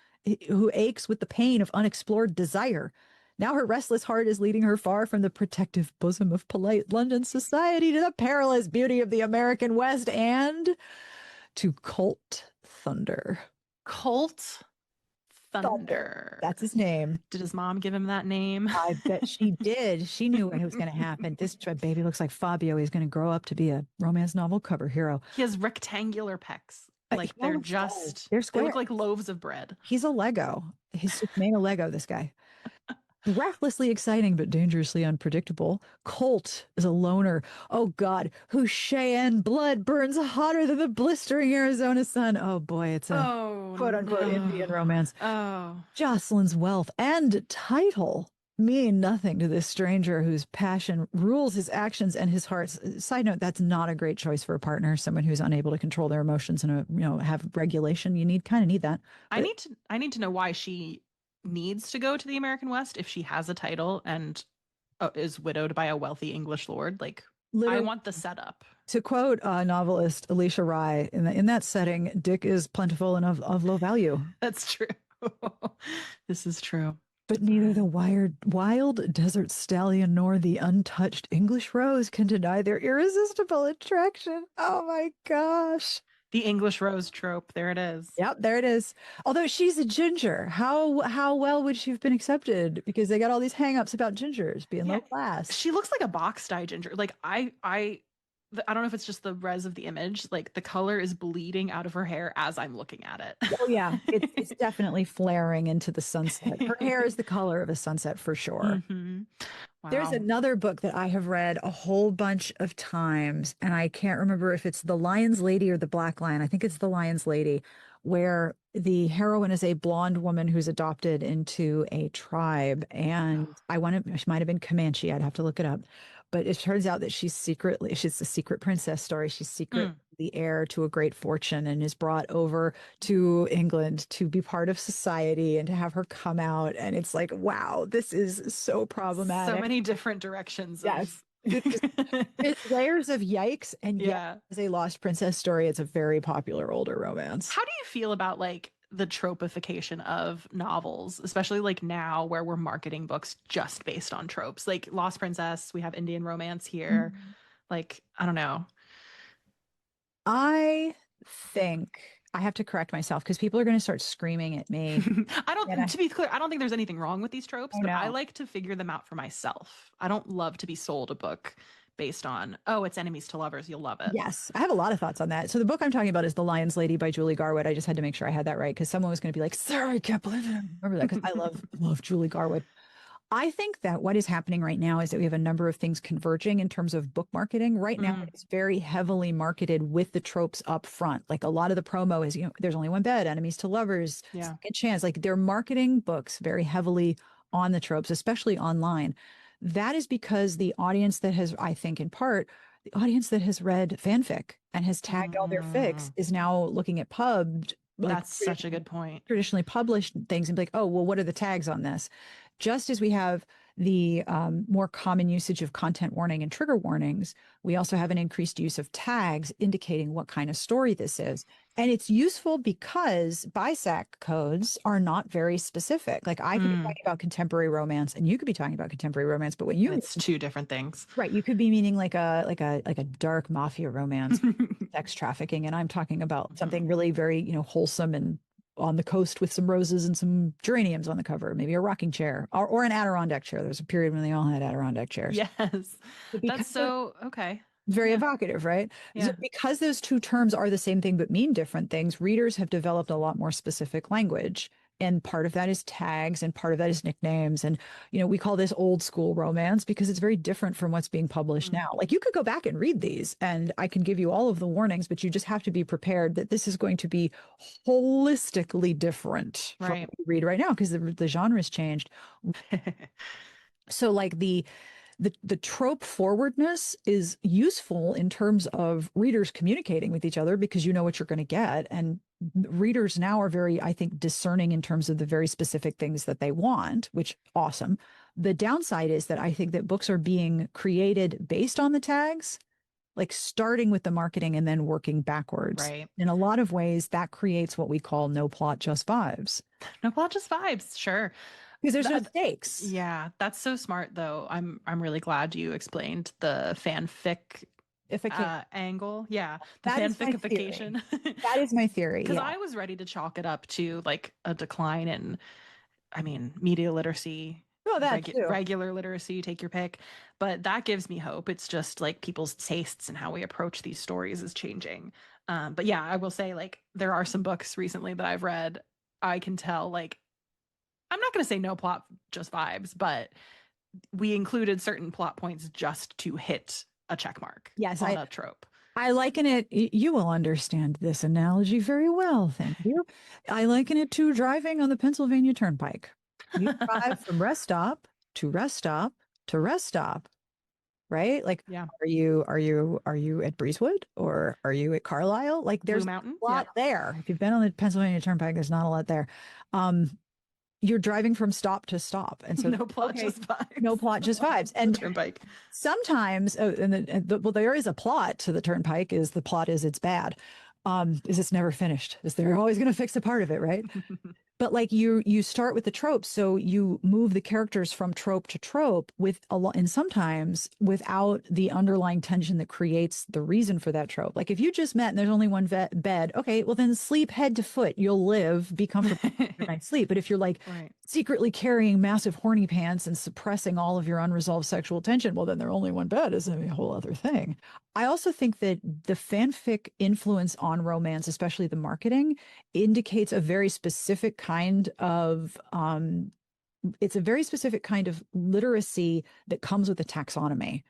who aches with the pain of unexplored desire. Now her restless heart is leading her far from the protective bosom of polite London society to the perilous beauty of the American West and to Colt Thunder. Colt Thunder. That's his name. Did his mom give him that name? I bet she did. She knew what was going to happen. This baby looks like Fabio. He's going to grow up to be a romance novel cover hero. He has rectangular pecs. Like they're square. They look like loaves of bread. He's a Lego. He's made a Lego, this guy. Recklessly exciting, but dangerously unpredictable. Colt is a loner. Oh, God, whose Cheyenne blood burns hotter than the blistering Arizona sun. Oh, boy, it's a quote-unquote Indian romance. Oh. Jocelyn's wealth and title mean nothing to this stranger whose passion rules his actions and his heart. Side note, that's not a great choice for a partner, someone who's unable to control their emotions and have regulation. You kind of need that. But I need to know why she needs to go to the American West if she has a title and is widowed by a wealthy English lord. Like, literally, I want the setup. To quote novelist Alicia Rye, in that setting, dick is plentiful and of low value. That's true. This is true. But neither the wild desert stallion nor the untouched English rose can deny their irresistible attraction. Oh my gosh. The English rose trope. There it is. Yep, there it is. Although she's a ginger, how well would she have been accepted? Because they got all these hangups about gingers being Yeah. low class. She looks like a box dye ginger. Like I don't know if it's just the res of the image. Like the color is bleeding out of her hair as I'm looking at it. Oh yeah, it's definitely flaring into the sunset. Her hair is the color of a sunset for sure. Mm-hmm. There's Wow. another book that I have read a whole bunch of times, and I can't remember if it's The Lion's Lady or The Black Lion. I think it's The Lion's Lady, where the heroine is a blonde woman who's adopted into a tribe. And she might have been Comanche. I'd have to look it up. But it turns out that she's a secret princess story. She's secretly the heir to a great fortune and is brought over to England to be part of society and to have her come out. And it's like, wow, this is so problematic. So many different directions. Yes. It's layers of yikes. And yet, Yeah. as a Lost Princess story, it's a very popular older romance. How do you feel about like the tropification of novels, especially like now where we're marketing books just based on tropes? Like Lost Princess, we have Indian romance here. Like, I don't know. I think I have to correct myself because people are going to start screaming at me. To be clear, I don't think there's anything wrong with these tropes, but I know. like to figure them out for myself. I don't love to be sold a book based on, oh, it's enemies to lovers, you'll love it. Yes, I have a lot of thoughts on that. So the book I'm talking about is The Lion's Lady by Julie Garwood. I just had to make sure I had that right because someone was going to be like, "Sarah, I can't believe it." Remember that because I love Julie Garwood. I think that what is happening right now is that we have a number of things converging in terms of book marketing. Right now, it's very heavily marketed with the tropes up front. Like a lot of the promo is, there's only one bed, enemies to lovers, second chance. Like they're marketing books very heavily on the tropes, especially online. That is because the audience that has, I think in part, the audience that has read fanfic and has tagged all their fics is now looking at pubbed. That's such a good point. Traditionally published things and be like, oh, well, what are the tags on this? Just as we have the more common usage of content warning and trigger warnings, we also have an increased use of tags indicating what kind of story this is. And it's useful because BISAC codes are not very specific. Like I could be talking about contemporary romance and you could be talking about contemporary romance, but when it's two different things. Right. You could be meaning like a dark mafia romance, sex trafficking. And I'm talking about something really very, wholesome and on the coast with some roses and some geraniums on the cover, maybe a rocking chair or an Adirondack chair. There's a period when they all had Adirondack chairs. Yes. That's so, okay. Very evocative, right? Yeah. So because those two terms are the same thing but mean different things, readers have developed a lot more specific language. And part of that is tags and part of that is nicknames. And, we call this old school romance because it's very different from what's being published now. Like you could go back and read these and I can give you all of the warnings, but you just have to be prepared that this is going to be holistically different from what you read right now because the genre's changed. So like the trope forwardness is useful in terms of readers communicating with each other because you know what you're going to get. And readers now are very, I think, discerning in terms of the very specific things that they want, which awesome. The downside is that I think that books are being created based on the tags, like starting with the marketing and then working backwards. Right. In a lot of ways, that creates what we call no plot, just vibes. No plot, just vibes. Sure. Because there's no stakes. Yeah, that's so smart though. I'm really glad you explained the fanfic angle. Yeah, the fanficification. That is my theory. Because I was ready to chalk it up to like a decline in, media literacy. Oh, that too. Regular literacy, take your pick. But that gives me hope. It's just like people's tastes and how we approach these stories is changing. But yeah, I will say like there are some books recently that I've read. I can tell like I'm not going to say no plot, just vibes, but we included certain plot points just to hit a check mark on a trope. I liken it, you will understand this analogy very well, thank you. I liken it to driving on the Pennsylvania Turnpike. You drive from rest stop to rest stop to rest stop, right? Like, are you at Breezewood or are you at Carlisle? Like there's a lot there. If you've been on the Pennsylvania Turnpike, there's not a lot there. You're driving from stop to stop. And so no plot, just vibes. No plot, just vibes. And turnpike. Sometimes, there is a plot to the turnpike is the plot is it's bad. Is it's never finished? Is they're always going to fix a part of it, right? But like you start with the tropes, so you move the characters from trope to trope with a lot, and sometimes without the underlying tension that creates the reason for that trope. Like if you just met and there's only one bed, okay, well then sleep head to foot. You'll live, be comfortable, good night's sleep. But if you're like Right. secretly carrying massive horny pants and suppressing all of your unresolved sexual tension, well then there only one bed is a whole other thing. I also think that the fanfic influence on romance, especially the marketing, indicates a very specific kind of it's a very specific kind of literacy that comes with a taxonomy.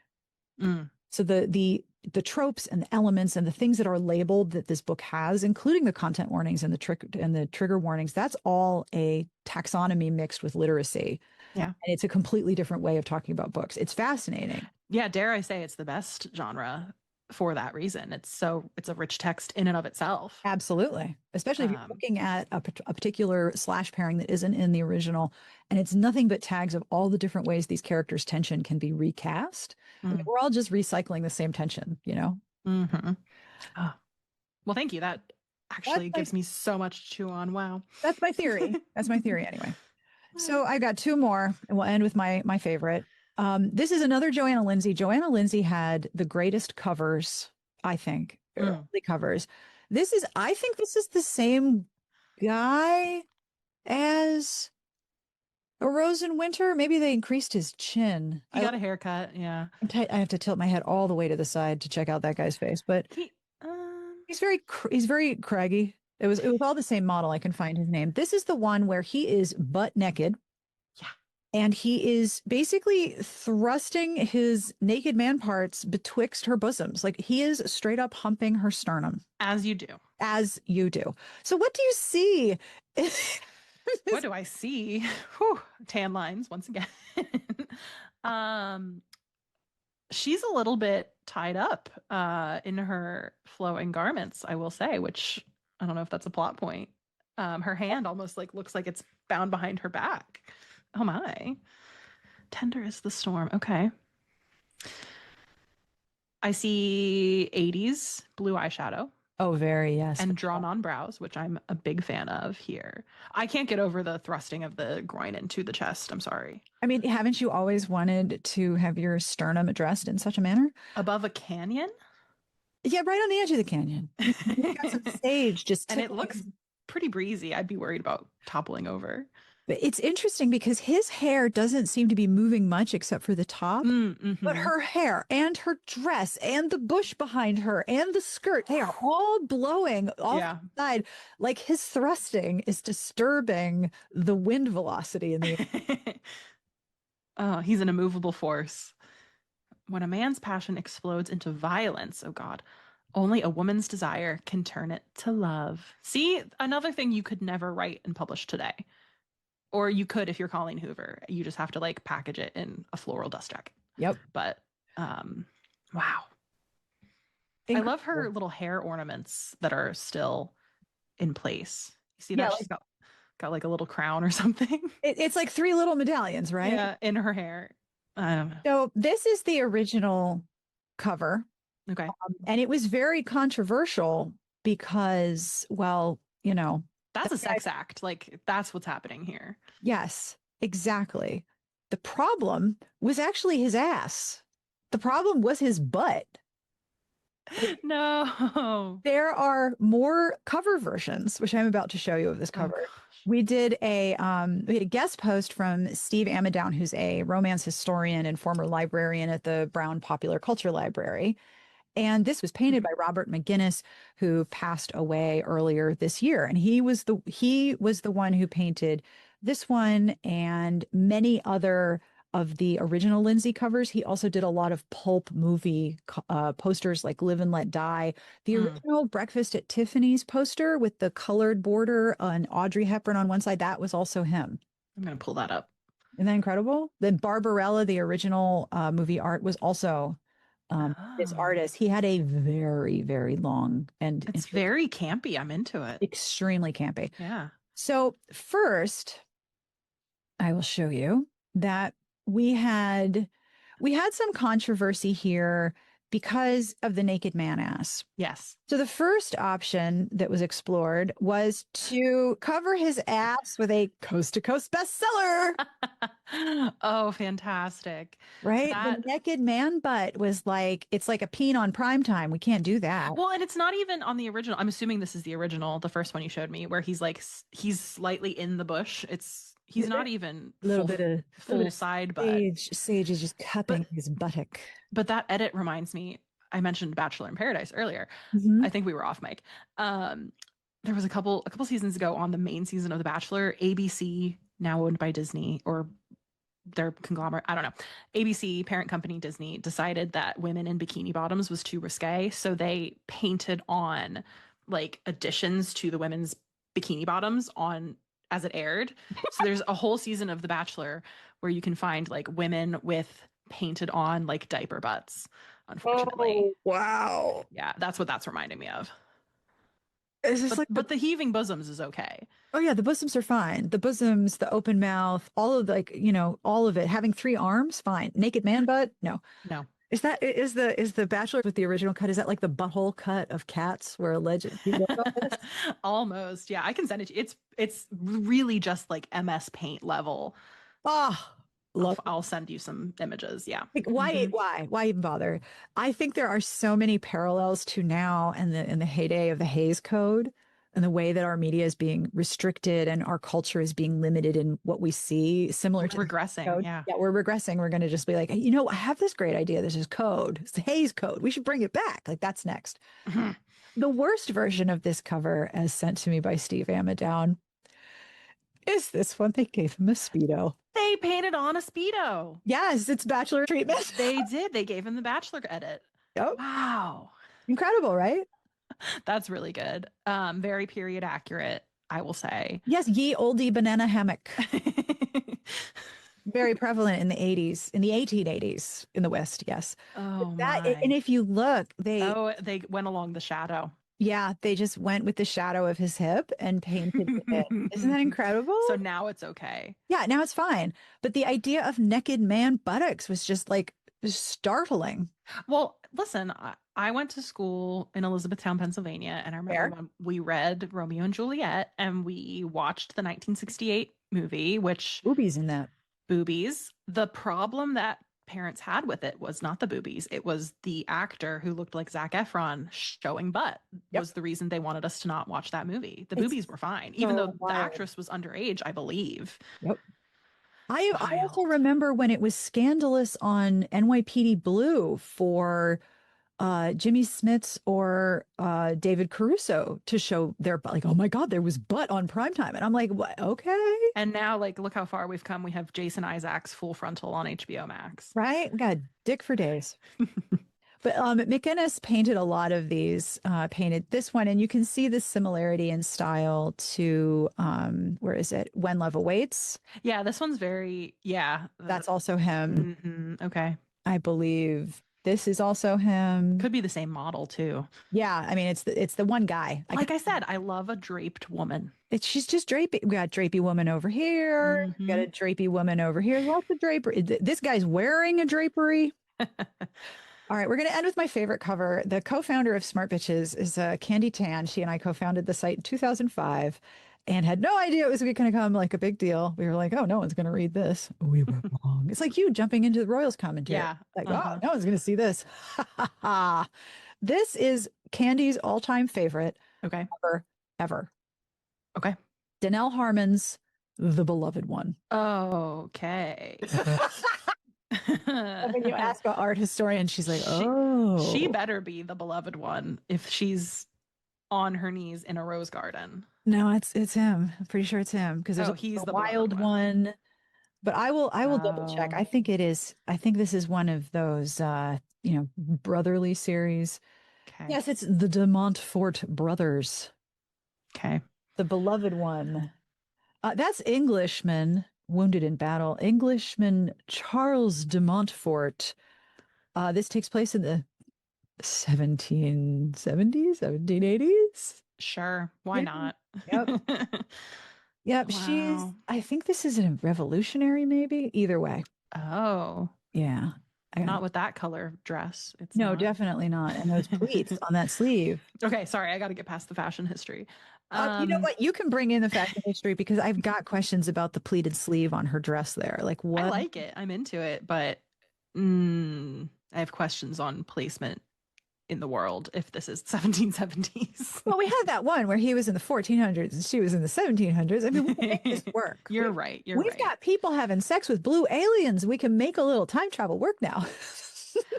Mm. So the tropes and the elements and the things that are labeled that this book has, including the content warnings and the trigger warnings, that's all a taxonomy mixed with literacy. Yeah. And it's a completely different way of talking about books. It's fascinating. Yeah, dare I say it's the best genre for that reason. It's a rich text in and of itself. Absolutely. Especially if you're looking at a particular slash pairing that isn't in the original, and it's nothing but tags of all the different ways these characters' tension can be recast. I mean, we're all just recycling the same tension, you know? Mm-hmm. Oh. Well, thank you. That actually gives me so much to chew on. Wow. That's my theory. That's my theory anyway. So I got two more, and we'll end with my favorite. This is another Joanna Lindsey. Joanna Lindsey had the greatest covers, I think, early covers. I think this is the same guy as A Rose in Winter. Maybe they increased his chin. He got a haircut. Yeah. I have to tilt my head all the way to the side to check out that guy's face, but he's very craggy. It was all the same model. I can find his name. This is the one where he is butt naked. And he is basically thrusting his naked man parts betwixt her bosoms. Like he is straight up humping her sternum. As you do. As you do. So what do you see? What do I see? Whew, tan lines once again. She's a little bit tied up in her flowing garments, I will say, which I don't know if that's a plot point. Her hand almost like looks like it's bound behind her back. Oh my. Tender is the storm. Okay. I see 80s blue eyeshadow. Oh, very, yes. And drawn on brows, which I'm a big fan of here. I can't get over the thrusting of the groin into the chest. I'm sorry. I mean, haven't you always wanted to have your sternum addressed in such a manner? Above a canyon? Yeah, right on the edge of the canyon. You've got some sage just and it looks pretty breezy. I'd be worried about toppling over. But it's interesting because his hair doesn't seem to be moving much except for the top. But her hair and her dress and the bush behind her and the skirt, they are all blowing off the side. Like his thrusting is disturbing the wind velocity in the air. Oh, he's an immovable force. When a man's passion explodes into violence, oh God, only a woman's desire can turn it to love. See, another thing you could never write and publish today. Or you could if you're Colleen Hoover. You just have to like package it in a floral dust jacket. Yep. But wow. Incredible. I love her little hair ornaments that are still in place. You see that? She's got like a little crown or something. It's like 3 little medallions, right? Yeah, in her hair. I don't know. So this is the original cover. Okay. And it was very controversial because, well, you know, that's a sex act. Like that's what's happening here. Yes, exactly. The problem was actually his ass. The problem was his butt. No. There are more cover versions, which I'm about to show you of this cover. We had a guest post from Steve Amadown, who's a romance historian and former librarian at the Brown Popular Culture Library. And this was painted by Robert McGinnis, who passed away earlier this year. And he was the one who painted this one and many other of the original Lindsay covers. He also did a lot of pulp movie posters like Live and Let Die. The original Breakfast at Tiffany's poster with the colored border and Audrey Hepburn on one side, that was also him. I'm going to pull that up. Isn't that incredible? Then Barbarella, the original movie art, was also this artist. He had a very, very long and it's very campy. I'm into it. Extremely campy. Yeah. So first, I will show you that we had some controversy here because of the naked man ass. Yes. So the first option that was explored was to cover his ass with a coast to coast bestseller. Oh, fantastic. Right? The That naked man butt was like, it's like a peen on prime time. We can't do that. Well, and it's not even on the original. I'm assuming this is the original, the first one you showed me, where he's like he's slightly in the bush. He's not even A little bit of full side butt. Sage is just cupping his buttock. But that edit reminds me, I mentioned Bachelor in Paradise earlier. Mm-hmm. I think we were off mic. There was a couple seasons ago on the main season of The Bachelor, ABC, now owned by Disney, or their conglomerate, I don't know. ABC, parent company Disney, decided that women in bikini bottoms was too risque, so they painted on like additions to the women's bikini bottoms on as it aired. So there's a whole season of The Bachelor where you can find like women with painted on like diaper butts, unfortunately. Oh, wow. Yeah, that's what that's reminding me of. Is this But the heaving bosoms is okay. Oh yeah, the bosoms are fine. The bosoms, the open mouth, all of like, all of it. Having 3 arms, fine. Naked man butt, no. No. Is the Bachelor with the original cut? Is that like the butthole cut of Cats where alleged he wrote all this? Almost. Yeah, I can send it to you. It's really just like MS Paint level. Oh, I'll send you some images. Yeah. Like why even bother? I think there are so many parallels to now and in the heyday of the Hays Code and the way that our media is being restricted and our culture is being limited in what we see, similar to regressing. Yeah. Yeah, we're regressing. We're going to just be like, hey, I have this great idea. This is code. It's the Hays Code. We should bring it back. Like that's next. Mm-hmm. The worst version of this cover, as sent to me by Steve Amadown, is this one. They gave him a Speedo. They painted on a Speedo. Yes, it's Bachelor treatment. They did. They gave him the Bachelor edit. Yep. Wow. Incredible, right? That's really good. Very period accurate, I will say. Yes, ye oldie banana hammock. Very prevalent in the 80s, in the 1880s in the West, yes. Oh, and if you look, they went along the shadow. Yeah, they just went with the shadow of his hip and painted it. Isn't that incredible? So now it's okay. Yeah, now it's fine. But the idea of naked man buttocks was just like startling. Well, listen, I went to school in Elizabethtown, Pennsylvania, and I remember when we read Romeo and Juliet and we watched the 1968 movie, which boobies in that. Boobies. The problem that parents had with it was not the boobies. It was the actor who looked like Zac Efron showing butt was the reason they wanted us to not watch that movie. The boobies were fine, even though the actress was underage, I believe. Yep. I also remember when it was scandalous on NYPD Blue for Jimmy Smits or David Caruso to show their butt. Like, oh my God, there was butt on primetime. And I'm like, what? Okay. And now, like, look how far we've come. We have Jason Isaacs Full Frontal on HBO Max. Right? We got dick for days. But McInnes painted a lot of these, painted this one, and you can see the similarity in style to, where is it? When Love Awaits. Yeah, this one's very, That's also him. Mm-hmm. Okay. I believe this is also him. Could be the same model too. Yeah, I mean, it's the one guy. Like I said, I love a draped woman. She's just drapey. We got a drapey woman over here. Mm-hmm. We got a drapey woman over here. Lots of drapery. This guy's wearing a drapery. All right, we're going to end with my favorite cover. The co-founder of Smart Bitches is Candy Tan. She and I co-founded the site in 2005 and had no idea it was going to come like a big deal. We were like, oh, no one's going to read this. We were wrong. It's like you jumping into the Royals commentary. Yeah. Like, oh, no one's going to see this. This is Candy's all-time favorite. Okay. Ever. Okay. Danelle Harmon's The Beloved One. Okay. When you ask an art historian, she's like, oh. She better be the beloved one if she's on her knees in a rose garden. No, it's him. I'm pretty sure it's him because there's he's the wild one. But I will double check. I think it is. I think this is one of those brotherly series. Okay. Yes, it's the de Montfort brothers. Okay. The Beloved One. That's Englishman wounded in battle. Englishman Charles de Montfort. This takes place in the 1770s, 1780s. Sure. Why not? Yep. Yep. Wow. I think this is a revolutionary, maybe. Either way. Oh. Yeah. Not with that color dress. It's no, not. definitely not. And those pleats on that sleeve. Okay, sorry, I got to get past the fashion history. You know what? You can bring in the fashion history because I've got questions about the pleated sleeve on her dress there. Like I what? like it. I'm into it, but I have questions on placement in the world if this is 1770s. Well, we had that one where he was in the 1400s and she was in the 1700s. I mean, we can make this work. You're right. We've got people having sex with blue aliens. We can make a little time travel work now.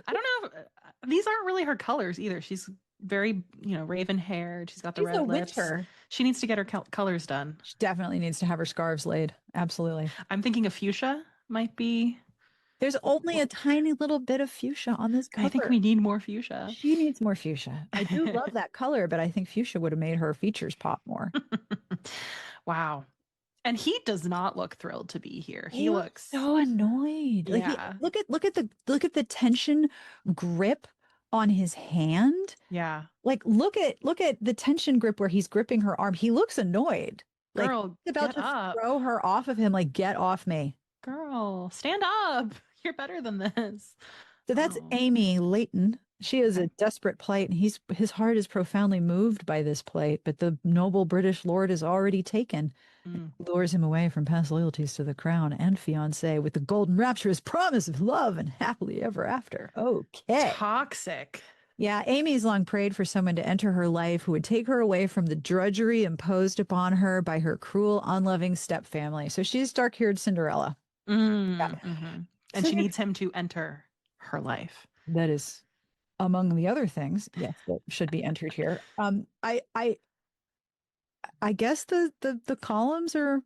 I don't know if these aren't really her colors either. She's very, raven haired. She's got the red lips. Winter. She needs to get her colors done. She definitely needs to have her scarves laid. Absolutely. I'm thinking a fuchsia might be. There's only a tiny little bit of fuchsia on this cover. I think we need more fuchsia. She needs more fuchsia. I do love that color, but I think fuchsia would have made her features pop more. Wow. And he does not look thrilled to be here. He looks so annoyed. Yeah. Like look at the tension grip on his hand. Yeah. Like look at the tension grip where he's gripping her arm. He looks annoyed. Girl, like he's about to throw her off of him. Like, get off me. Girl, stand up. You're better than this. So that's Amy Layton. She is a desperate plight, and his heart is profoundly moved by this plight, but the noble British lord is already taken. Lures him away from past loyalties to the crown and fiancé with the golden rapturous promise of love and happily ever after. Okay. Toxic. Yeah, Amy's long prayed for someone to enter her life who would take her away from the drudgery imposed upon her by her cruel, unloving stepfamily. So she's dark-haired Cinderella. Yeah. And she needs him to enter her life. That is among the other things, yes, that should be entered here. I guess the columns are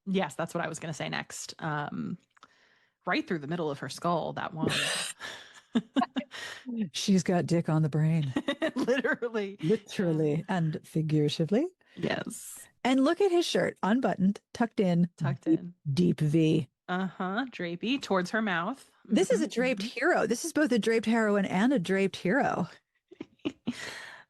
yes, that's what I was going to say next. Right through the middle of her skull, that one. She's got dick on the brain. Literally and figuratively. Yes. And look at his shirt, unbuttoned, tucked in. Deep V. Drapey towards her mouth. This is a draped hero. This is both a draped heroine and a draped hero.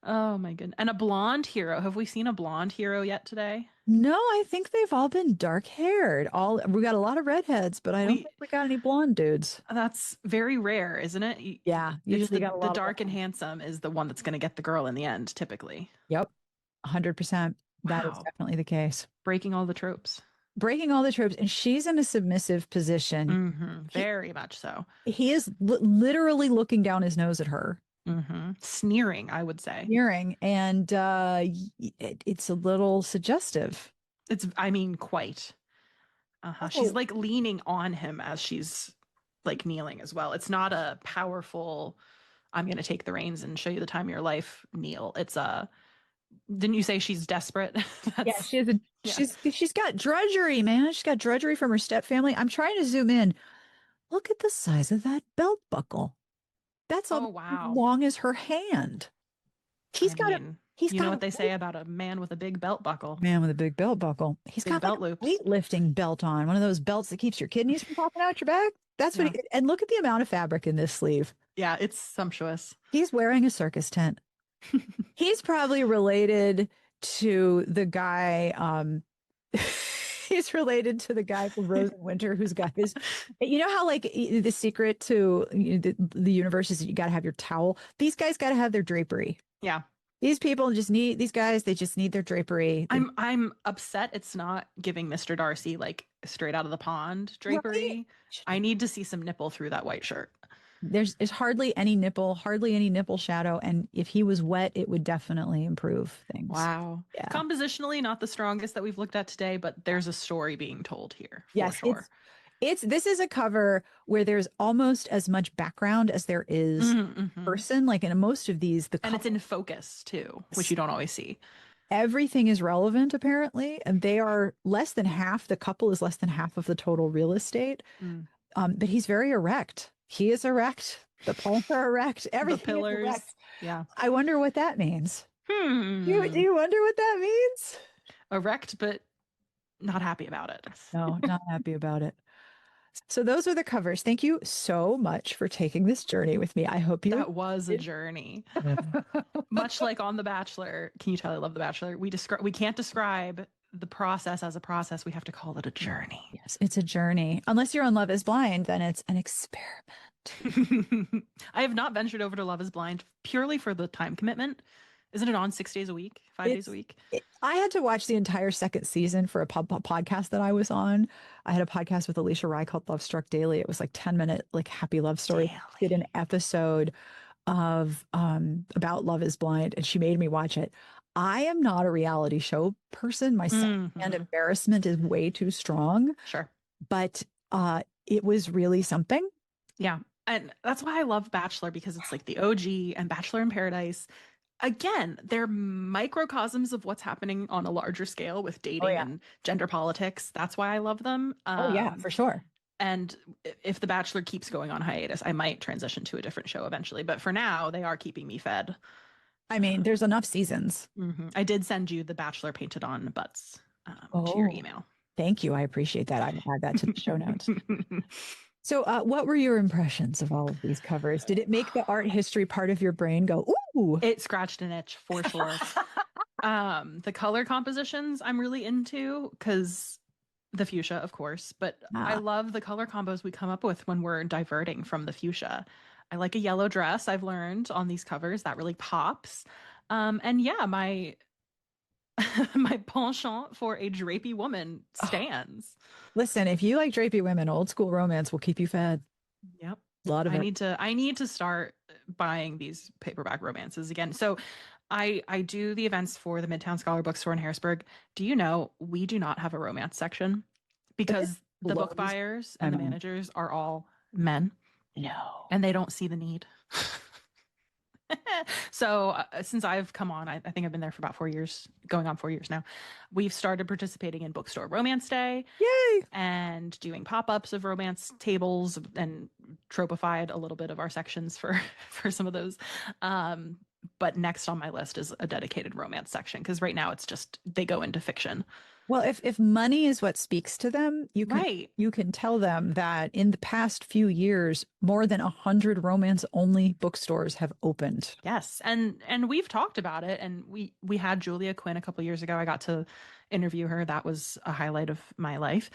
Oh my goodness. And a blonde hero. Have we seen a blonde hero yet today? No, I think they've all been dark haired. We got a lot of redheads, but I don't think we got any blonde dudes. That's very rare, isn't it? Yeah. Usually got a lot the dark and handsome is the one that's going to get the girl in the end, typically. Yep. 100%. That is definitely the case. Breaking all the tropes. And she's in a submissive position. Very much so. He is literally looking down his nose at her. Sneering, I would say. And it's a little suggestive. Quite. She's like leaning on him as she's like kneeling as well. It's not a powerful, I'm going to take the reins and show you the time of your life kneel. It's didn't you say she's desperate? Yeah, she's got drudgery, man. She's got drudgery from her step family. I'm trying to zoom in. Look at the size of that belt buckle. That's as long as her hand. He's got what they say about a man with a big belt buckle. He's got belt loops. Weightlifting belt on, one of those belts that keeps your kidneys from popping out your back. That's what and look at the amount of fabric in this sleeve. Yeah, it's sumptuous. He's wearing a circus tent. He's probably related to the guy. He's related to the guy from Rose and Winter who's got his. You know how like the secret to the universe is that you got to have your towel. These guys got to have their drapery. Yeah. These people just need they just need their drapery. I'm upset it's not giving Mr. Darcy like straight out of the pond drapery. Right? I need to see some nipple through that white shirt. There's hardly any nipple shadow. And if he was wet, it would definitely improve things. Wow. Yeah. Compositionally, not the strongest that we've looked at today, but there's a story being told here. Yes, for sure. This is a cover where there's almost as much background as there is person. Like in most of these, and it's in focus too, which you don't always see. Everything is relevant apparently, and they are less than half. The couple is less than half of the total real estate. But he's very erect. He is erect. The poles are erect. Everything the pillars. is erect. Yeah. I wonder what that means. Do you wonder what that means? Erect, but not happy about it. No, not happy about it. So those are the covers. Thank you so much for taking this journey with me. I hope that was a journey. Much like on The Bachelor. Can you tell I love The Bachelor? We can't describe the process as a process, we have to call it a journey. Yes, it's a journey. Unless you're on Love is Blind, then it's an experiment. I have not ventured over to Love is Blind purely for the time commitment. Isn't it on 6 days a week, 5 days a week? I had to watch the entire second season for a podcast that I was on. I had a podcast with Alicia Rye called Love Struck Daily. It was like 10-minute, like happy love story. Daily. Did an episode of about Love is Blind, and she made me watch it. I am not a reality show person. My secondhand embarrassment is way too strong. Sure. But it was really something. Yeah. And that's why I love Bachelor, because it's like the OG and Bachelor in Paradise. Again, they're microcosms of what's happening on a larger scale with dating and gender politics. That's why I love them. Yeah, for sure. And if The Bachelor keeps going on hiatus, I might transition to a different show eventually. But for now, they are keeping me fed. I mean, there's enough seasons. I did send you The Bachelor painted on butts to your email. Thank you. I appreciate that. I will add that to the show notes. So what were your impressions of all of these covers? Did it make the art history part of your brain go, ooh? It scratched an itch for sure. The color compositions I'm really into, because the fuchsia, of course, but I love the color combos we come up with when we're diverting from the fuchsia. I like a yellow dress, I've learned on these covers. That really pops. And yeah, my my penchant for a drapey woman stands. Listen, if you like drapey women, old school romance will keep you fed. Yep. A lot of it. I need to start buying these paperback romances again. So I do the events for the Midtown Scholar Bookstore in Harrisburg. Do you know we do not have a romance section because the book buyers and the managers are all men? No. And they don't see the need. So since I've come on, I think I've been there for about 4 years, going on 4 years now. We've started participating in Bookstore Romance Day. Yay! And doing pop-ups of romance tables and tropified a little bit of our sections for some of those. But next on my list is a dedicated romance section, because right now it's just they go into fiction. Well, if money is what speaks to them, you can tell them that in the past few years, more than 100 romance-only bookstores have opened. Yes, and we've talked about it, and we had Julia Quinn a couple of years ago. I got to interview her. That was a highlight of my life.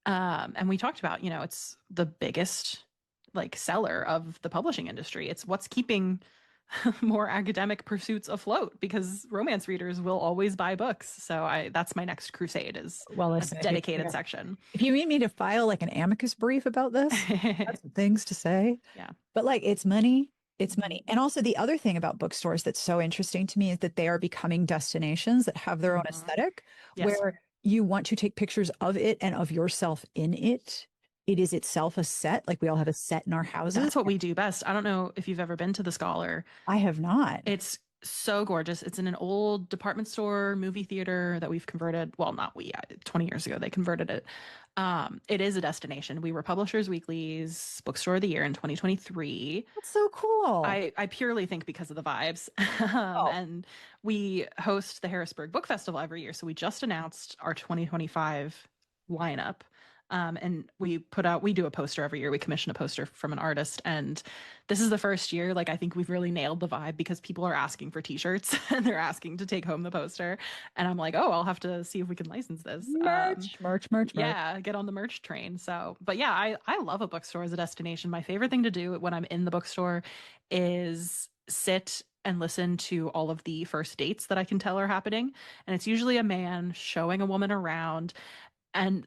And we talked about, it's the biggest like seller of the publishing industry. It's what's keeping more academic pursuits afloat, because romance readers will always buy books. So that's my next crusade, is a dedicated section. If you need me to file like an amicus brief about this, that's things to say. Yeah. But like, it's money. It's money. And also the other thing about bookstores that's so interesting to me is that they are becoming destinations that have their own aesthetic, where you want to take pictures of it and of yourself in it. It is itself a set. Like, we all have a set in our houses. That's what we do best. I don't know if you've ever been to the Scholar. I have not. It's so gorgeous. It's in an old department store movie theater that we've converted. Well, not we, 20 years ago, they converted it. It is a destination. We were Publishers Weekly's Bookstore of the Year in 2023. That's so cool. I purely think because of the vibes. And we host the Harrisburg Book Festival every year. So we just announced our 2025 lineup. And we do a poster every year. We commission a poster from an artist. And this is the first year, like, I think we've really nailed the vibe, because people are asking for t-shirts and they're asking to take home the poster. And I'm like, oh, I'll have to see if we can license this. Merch. Yeah, get on the merch train. So, but yeah, I love a bookstore as a destination. My favorite thing to do when I'm in the bookstore is sit and listen to all of the first dates that I can tell are happening. And it's usually a man showing a woman around. And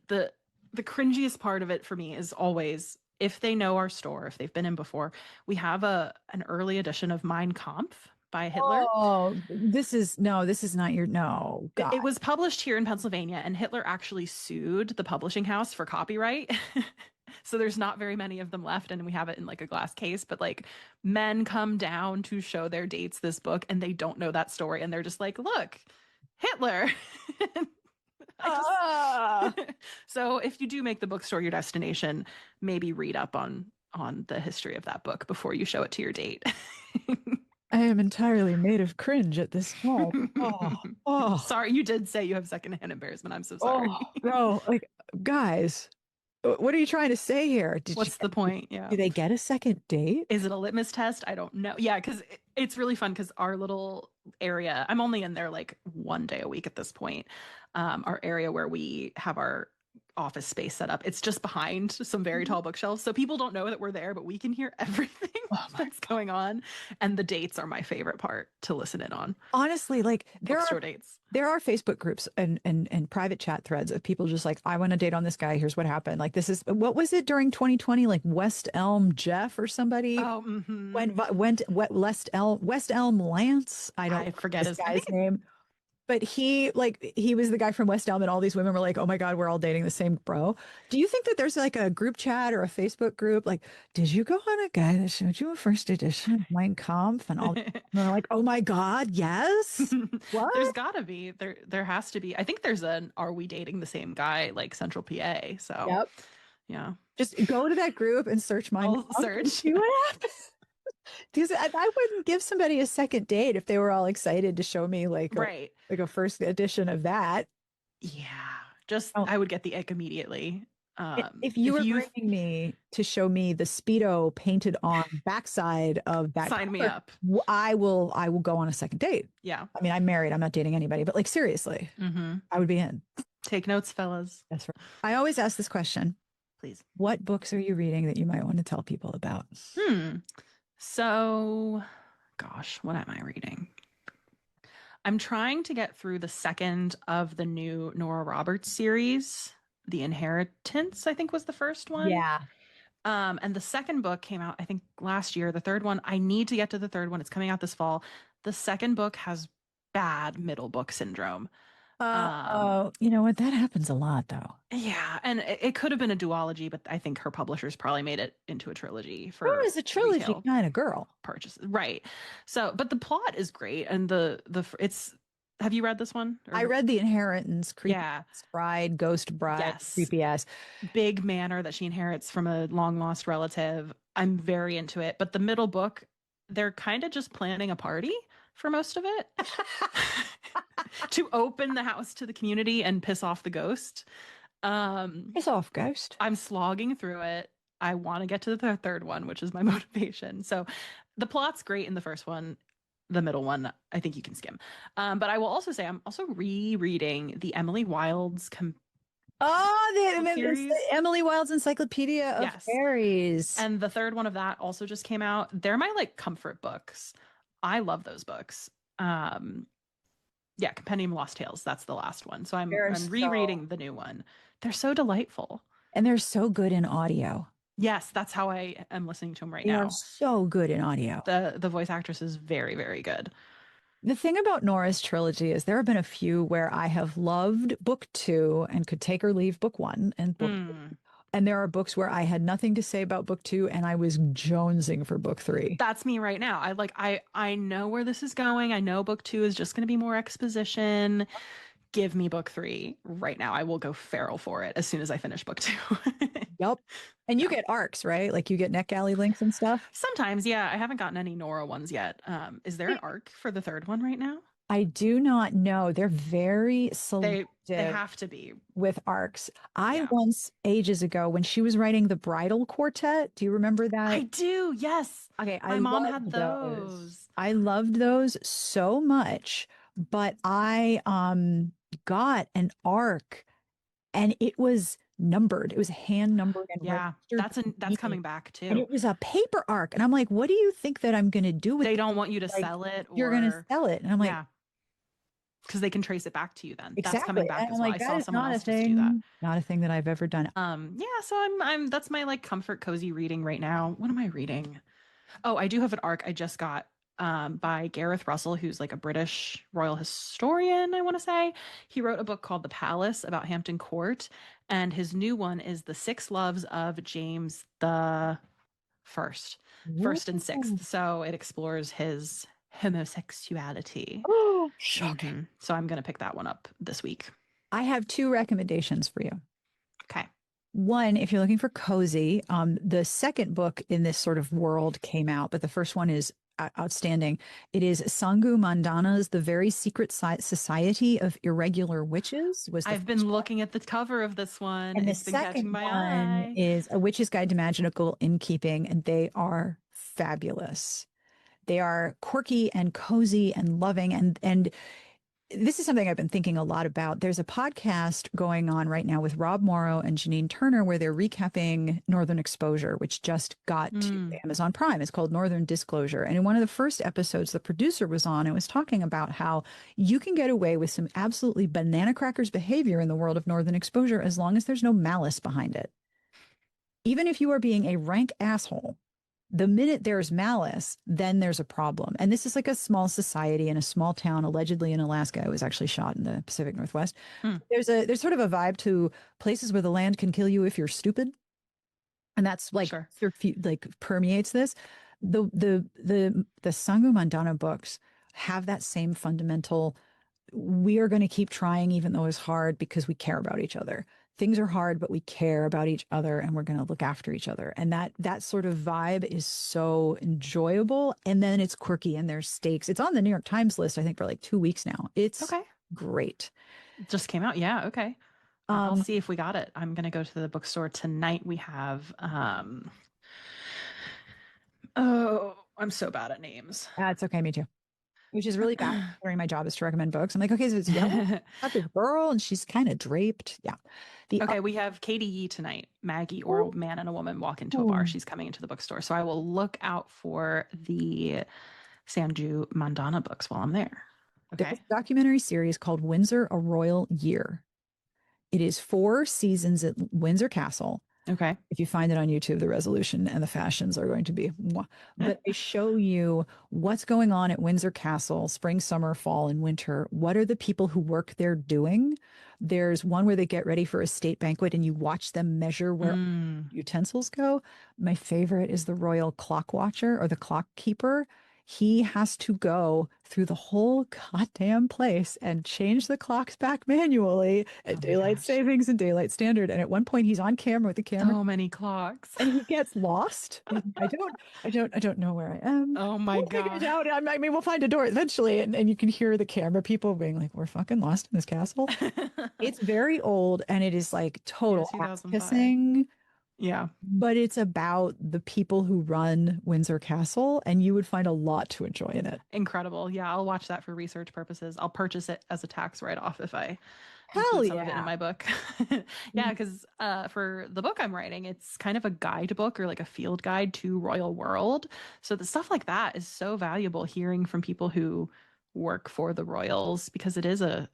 the cringiest part of it for me is always, if they know our store, if they've been in before, we have an early edition of Mein Kampf by Hitler. Oh, this is not your, no. God. It was published here in Pennsylvania, and Hitler actually sued the publishing house for copyright. So there's not very many of them left, and we have it in like a glass case. But like, men come down to show their dates this book, and they don't know that story, and they're just like, look, Hitler. So if you do make the bookstore your destination, maybe read up on the history of that book before you show it to your date. I am entirely made of cringe at this point. Sorry, you did say you have secondhand embarrassment. I'm so sorry. Bro, like, guys, What are you trying to say here? What's the point? Yeah. Do they get a second date? Is it a litmus test? I don't know. Yeah, because it's really fun because our little area, I'm only in there like one day a week at this point. Our area where we have our office space set up, it's just behind some very tall bookshelves. So people don't know that we're there, but we can hear everything that's going on. And the dates are my favorite part to listen in on. Honestly, like Bookstore dates. there are Facebook groups and private chat threads of people just like, I want to date on this guy. Here's what happened. Like this is what was it during 2020? Like West Elm Jeff or somebody went West Elm Lance. I forget his guy's name. But he was the guy from West Elm, and all these women were like, "Oh my God, we're all dating the same bro." Do you think that there's like a group chat or a Facebook group? Like, did you go on a guy that showed you a first edition of Mein Kampf? And all they're like, "Oh my God, yes." What? There's gotta be. There has to be. I think there's an "Are we dating the same guy?" like Central PA. So yep. Yeah. Just go to that group and search Mein Kampf and see what happens. Because I wouldn't give somebody a second date if they were all excited to show me like a first edition of that. Yeah, I would get the ick immediately. If you were bringing me to show me the Speedo painted on backside of that, sign me up. I will go on a second date. Yeah, I mean, I'm married. I'm not dating anybody, but like seriously, I would be in. Take notes, fellas. That's right. I always ask this question. Please. What books are you reading that you might want to tell people about? So, gosh, what am I reading? I'm trying to get through the second of the new Nora Roberts series. The Inheritance, I think, was the first one. Yeah. And the second book came out, I think, last year. The third one, I need to get to the third one. It's coming out this fall. The second book has bad middle book syndrome. You know what? That happens a lot, though. Yeah, and it could have been a duology, but I think her publishers probably made it into a trilogy for is a trilogy kind of girl. Purchase, right? So, but the plot is great, and it's. Have you read this one? I read The Inheritance. Creepy bride, ghost bride, yes. Creepy ass. Big manor that she inherits from a long lost relative. I'm very into it, but the middle book, they're kind of just planning a party for most of it to open the house to the community and piss off the ghost. Piss off ghost. I'm slogging through it. I want to get to the third one, which is my motivation. So the plot's great in the first one. The middle one, I think you can skim. But I will also say I'm also rereading the Emily Wilde's the Emily Wilde's Encyclopedia of Fairies. And the third one of that also just came out. They're my like comfort books. I love those books. Compendium of Lost Tales. That's the last one. So I'm rereading the new one. They're so delightful. And they're so good in audio. Yes, that's how I am listening to them right now. They're so good in audio. The voice actress is very, very good. The thing about Nora's trilogy is there have been a few where I have loved book 2 and could take or leave book 1 and book 2. And there are books where I had nothing to say about book 2 and I was jonesing for book 3. That's me right now. I know where this is going. I know book 2 is just going to be more exposition. Give me book 3 right now. I will go feral for it as soon as I finish book 2. Yep. And you get arcs, right? Like you get NetGalley links and stuff? Sometimes, yeah. I haven't gotten any Nora ones yet. Is there an arc for the third one right now? I do not know. They're very selective. They have to be. With arcs. I once, ages ago, when she was writing the Bridal Quartet, do you remember that? I do, yes. Okay, My mom had those. I loved those so much, but I got an arc and it was numbered. It was hand numbered and that's coming back too. And it was a paper arc. And I'm like, what do you think that I'm going to do with it? They don't want you to sell it. You're going to sell it. And I'm like, because they can trace it back to you then. Exactly. That's coming back as well. Like, I saw someone else just do that. Not a thing that I've ever done. So I'm that's my like comfort cozy reading right now. What am I reading? Oh, I do have an arc I just got by Gareth Russell, who's like a British royal historian, I want to say. He wrote a book called The Palace about Hampton Court, and his new one is The Six Loves of James the First and Sixth. So it explores his homosexuality. Oh, shocking. So I'm going to pick that one up this week. I have 2 recommendations for you. Okay. One, if you're looking for cozy, the second book in this sort of world came out, but the first one is outstanding. It is Sangu Mandana's The Very Secret Society of Irregular Witches was the I've first been one. looking at the cover of this one. And the It's been catching second my one eye. is A Witch's Guide to Magical Innkeeping, and they are fabulous. They are quirky and cozy and loving, and this is something I've been thinking a lot about. There's a podcast going on right now with Rob Morrow and Janine Turner where they're recapping Northern Exposure, which just got to Mm, Amazon Prime. It's called Northern Disclosure. And in one of the first episodes, the producer was on and was talking about how you can get away with some absolutely banana crackers behavior in the world of Northern Exposure as long as there's no malice behind it. Even if you are being a rank asshole, the minute there's malice, then there's a problem. And this is like a small society in a small town, allegedly in Alaska. It was actually shot in the Pacific Northwest. mm, There's sort of a vibe to places where the land can kill you if you're stupid, and that's like sure. like permeates this. The Sangu Mandana books have that same fundamental. We are going to keep trying even though it's hard because we care about each other. Things are hard, but we care about each other and we're going to look after each other. And that sort of vibe is so enjoyable. And then it's quirky and there's stakes. It's on the New York Times list, I think, for like 2 weeks now. It's Okay. great. Just came out. Yeah. Okay. I'll Um, see if we got it. I'm going to go to the bookstore tonight. We have, oh, I'm so bad at names. it's okay, me too. Which is really bad considering my job is to recommend books. I'm like, okay, so it's yellow. Got this girl and she's kind of draped. Yeah. The Okay, we have Katie Yee tonight. Maggie, or oh, a man and a woman walk into a bar. She's coming into the bookstore. So I will look out for the Sanju Mandana books while I'm there. there's Okay. a documentary series called Windsor: A Royal Year. It is 4 seasons at Windsor Castle. Okay. If you find it on YouTube, the resolution and the fashions are going to be mwah. But they show you what's going on at Windsor Castle, spring, summer, fall, and winter. What are the people who work there doing? There's one where they get ready for a state banquet and you watch them measure where Mm. utensils go. My favorite is the royal clock watcher or the clock keeper. He has to go through the whole goddamn place and change the clocks back manually Oh at my daylight gosh. savings and daylight standard. And at one point, he's on camera with the camera So many clocks. and he gets lost. I don't know where I am. Oh my We'll figure it God. out. I mean, we'll find a door eventually. And you can hear the camera people being like, we're fucking lost in this castle. It's very old and it is like Yeah, total ass 2005. kissing, Yeah. but it's about the people who run Windsor Castle, and you would find a lot to enjoy in it. Incredible. Yeah, I'll watch that for research purposes. I'll purchase it as a tax write-off if I Hell include some of it in yeah. my book. Yeah, because for the book I'm writing, it's kind of a guidebook or like a field guide to Royal World. So the stuff like that is so valuable hearing from people who work for the royals because it is an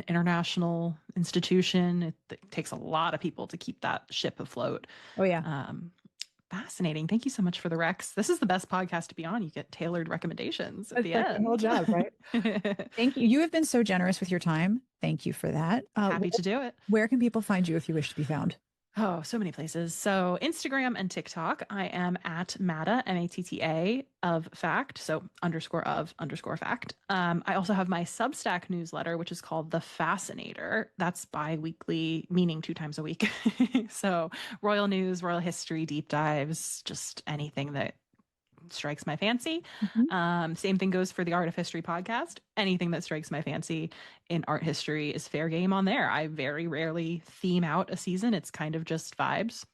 international institution. It takes a lot of people to keep that ship afloat. Oh yeah. Um, Fascinating. Thank you so much for the Rex. This is the best podcast to be on. You get tailored recommendations at That's the like the whole end. job, right? Thank you. You have been so generous with your time. Thank you for that. Happy to do it. Where can people find you if you wish to be found? Oh, so many places. So Instagram and TikTok, I am at Matta, Matta of fact. So underscore fact. I also have my Substack newsletter, which is called The Fascinator. That's bi-weekly, meaning 2 times a week. So royal news, royal history, deep dives, just anything that strikes my fancy. Mhm. Same thing goes for the Art of History podcast. Anything that strikes my fancy in art history is fair game on there. I very rarely theme out a season. It's kind of just vibes,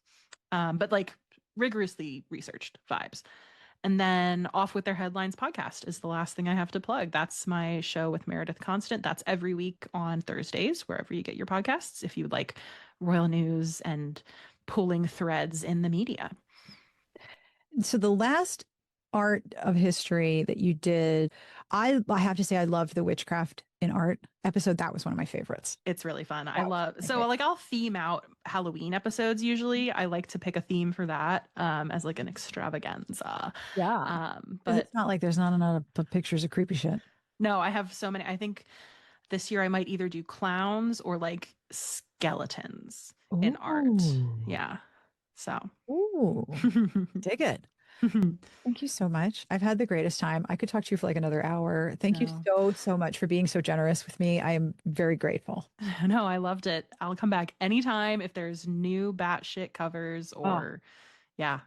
but like rigorously researched vibes. And then Off with Their Headlines podcast is the last thing I have to plug. That's my show with Meredith Constant. That's every week on Thursdays, wherever you get your podcasts, if you like royal news and pulling threads in the media. So the last art of history that you did, I have to say I loved the witchcraft in art episode. That was one of my favorites. It's really fun. I That was love my so favorite. like I'll theme out Halloween episodes usually. I like to pick a theme for that as like an extravaganza. Yeah. Because But it's not like there's not enough pictures of creepy shit. no, I have so many. I think this year I might either do clowns or like skeletons in art. Ooh. Yeah. So Ooh. Dig it. Thank you so much. I've had the greatest time. I could talk to you for like another hour. Thank you No. so much for being so generous with me. I am very grateful. No, I loved it. I'll come back anytime if there's new batshit covers Oh, or yeah.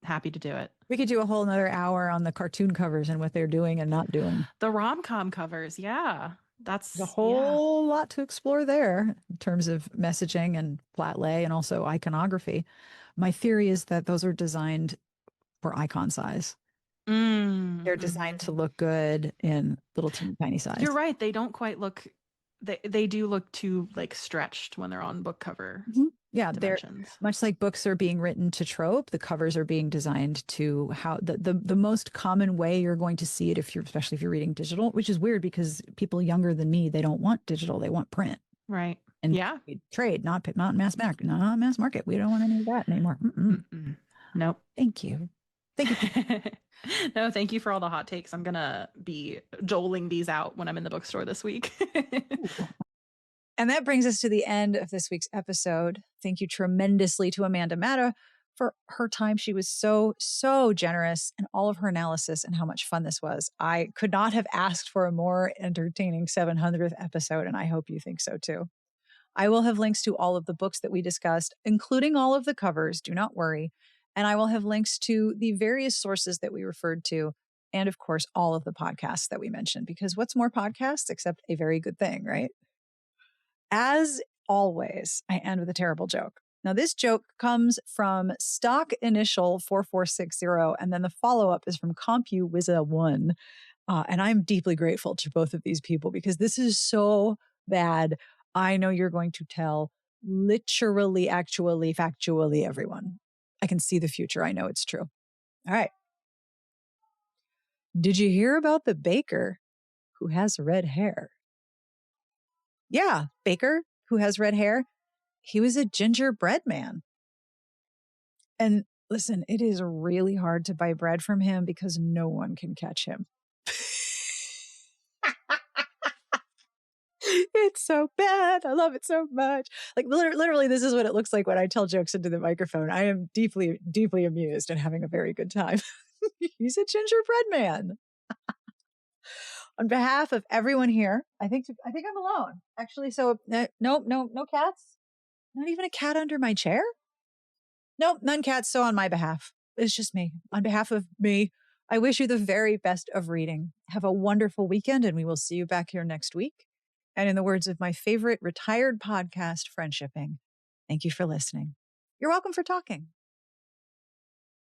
Happy to do it. We could do a whole nother hour on the cartoon covers and what they're doing and not doing. The rom-com covers, yeah. There's a whole lot to explore there in terms of messaging and flat lay and also iconography. My theory is that those are designed for icon size. They're designed to look good in little teeny tiny size. You're right. They don't quite look, they do look too like stretched when they're on book cover. Yeah, dimensions. They're much like books are being written to trope. The covers are being designed to how the most common way you're going to see it especially if you're reading digital, which is weird because people younger than me, they don't want digital, they want print. Right. And yeah, trade, not mass market, not mass market. We don't want any of that anymore. Nope. Thank you. No, thank you for all the hot takes. I'm gonna be joling these out when I'm in the bookstore this week. And that brings us to the end of this week's episode. Thank you tremendously to Amanda Matta for her time. She was so generous in all of her analysis and how much fun this was. I could not have asked for a more entertaining 700th episode, and I hope you think so too. I will have links to all of the books that we discussed, including all of the covers. Do not worry. And I will have links to the various sources that we referred to, and of course, all of the podcasts that we mentioned, because what's more podcasts except a very good thing, right? As always, I end with a terrible joke. Now, this joke comes from stock initial 4460, and then the follow-up is from CompuWizza1. And I'm deeply grateful to both of these people because this is so bad. I know you're going to tell literally, actually, factually everyone. I can see the future. I know it's true. All right. Did you hear about the baker who has red hair? Yeah, baker who has red hair. He was a gingerbread man. And listen, it is really hard to buy bread from him because no one can catch him. It's so bad. I love it so much. Like literally, this is what it looks like when I tell jokes into the microphone. I am deeply, deeply amused and having a very good time. He's a gingerbread man. On behalf of everyone here, I think I'm alone. Actually, so no cats. Not even a cat under my chair. Nope, none cats. So on my behalf, it's just me. On behalf of me, I wish you the very best of reading. Have a wonderful weekend, and we will see you back here next week. And in the words of my favorite retired podcast, Friendshipping, thank you for listening. You're welcome for talking.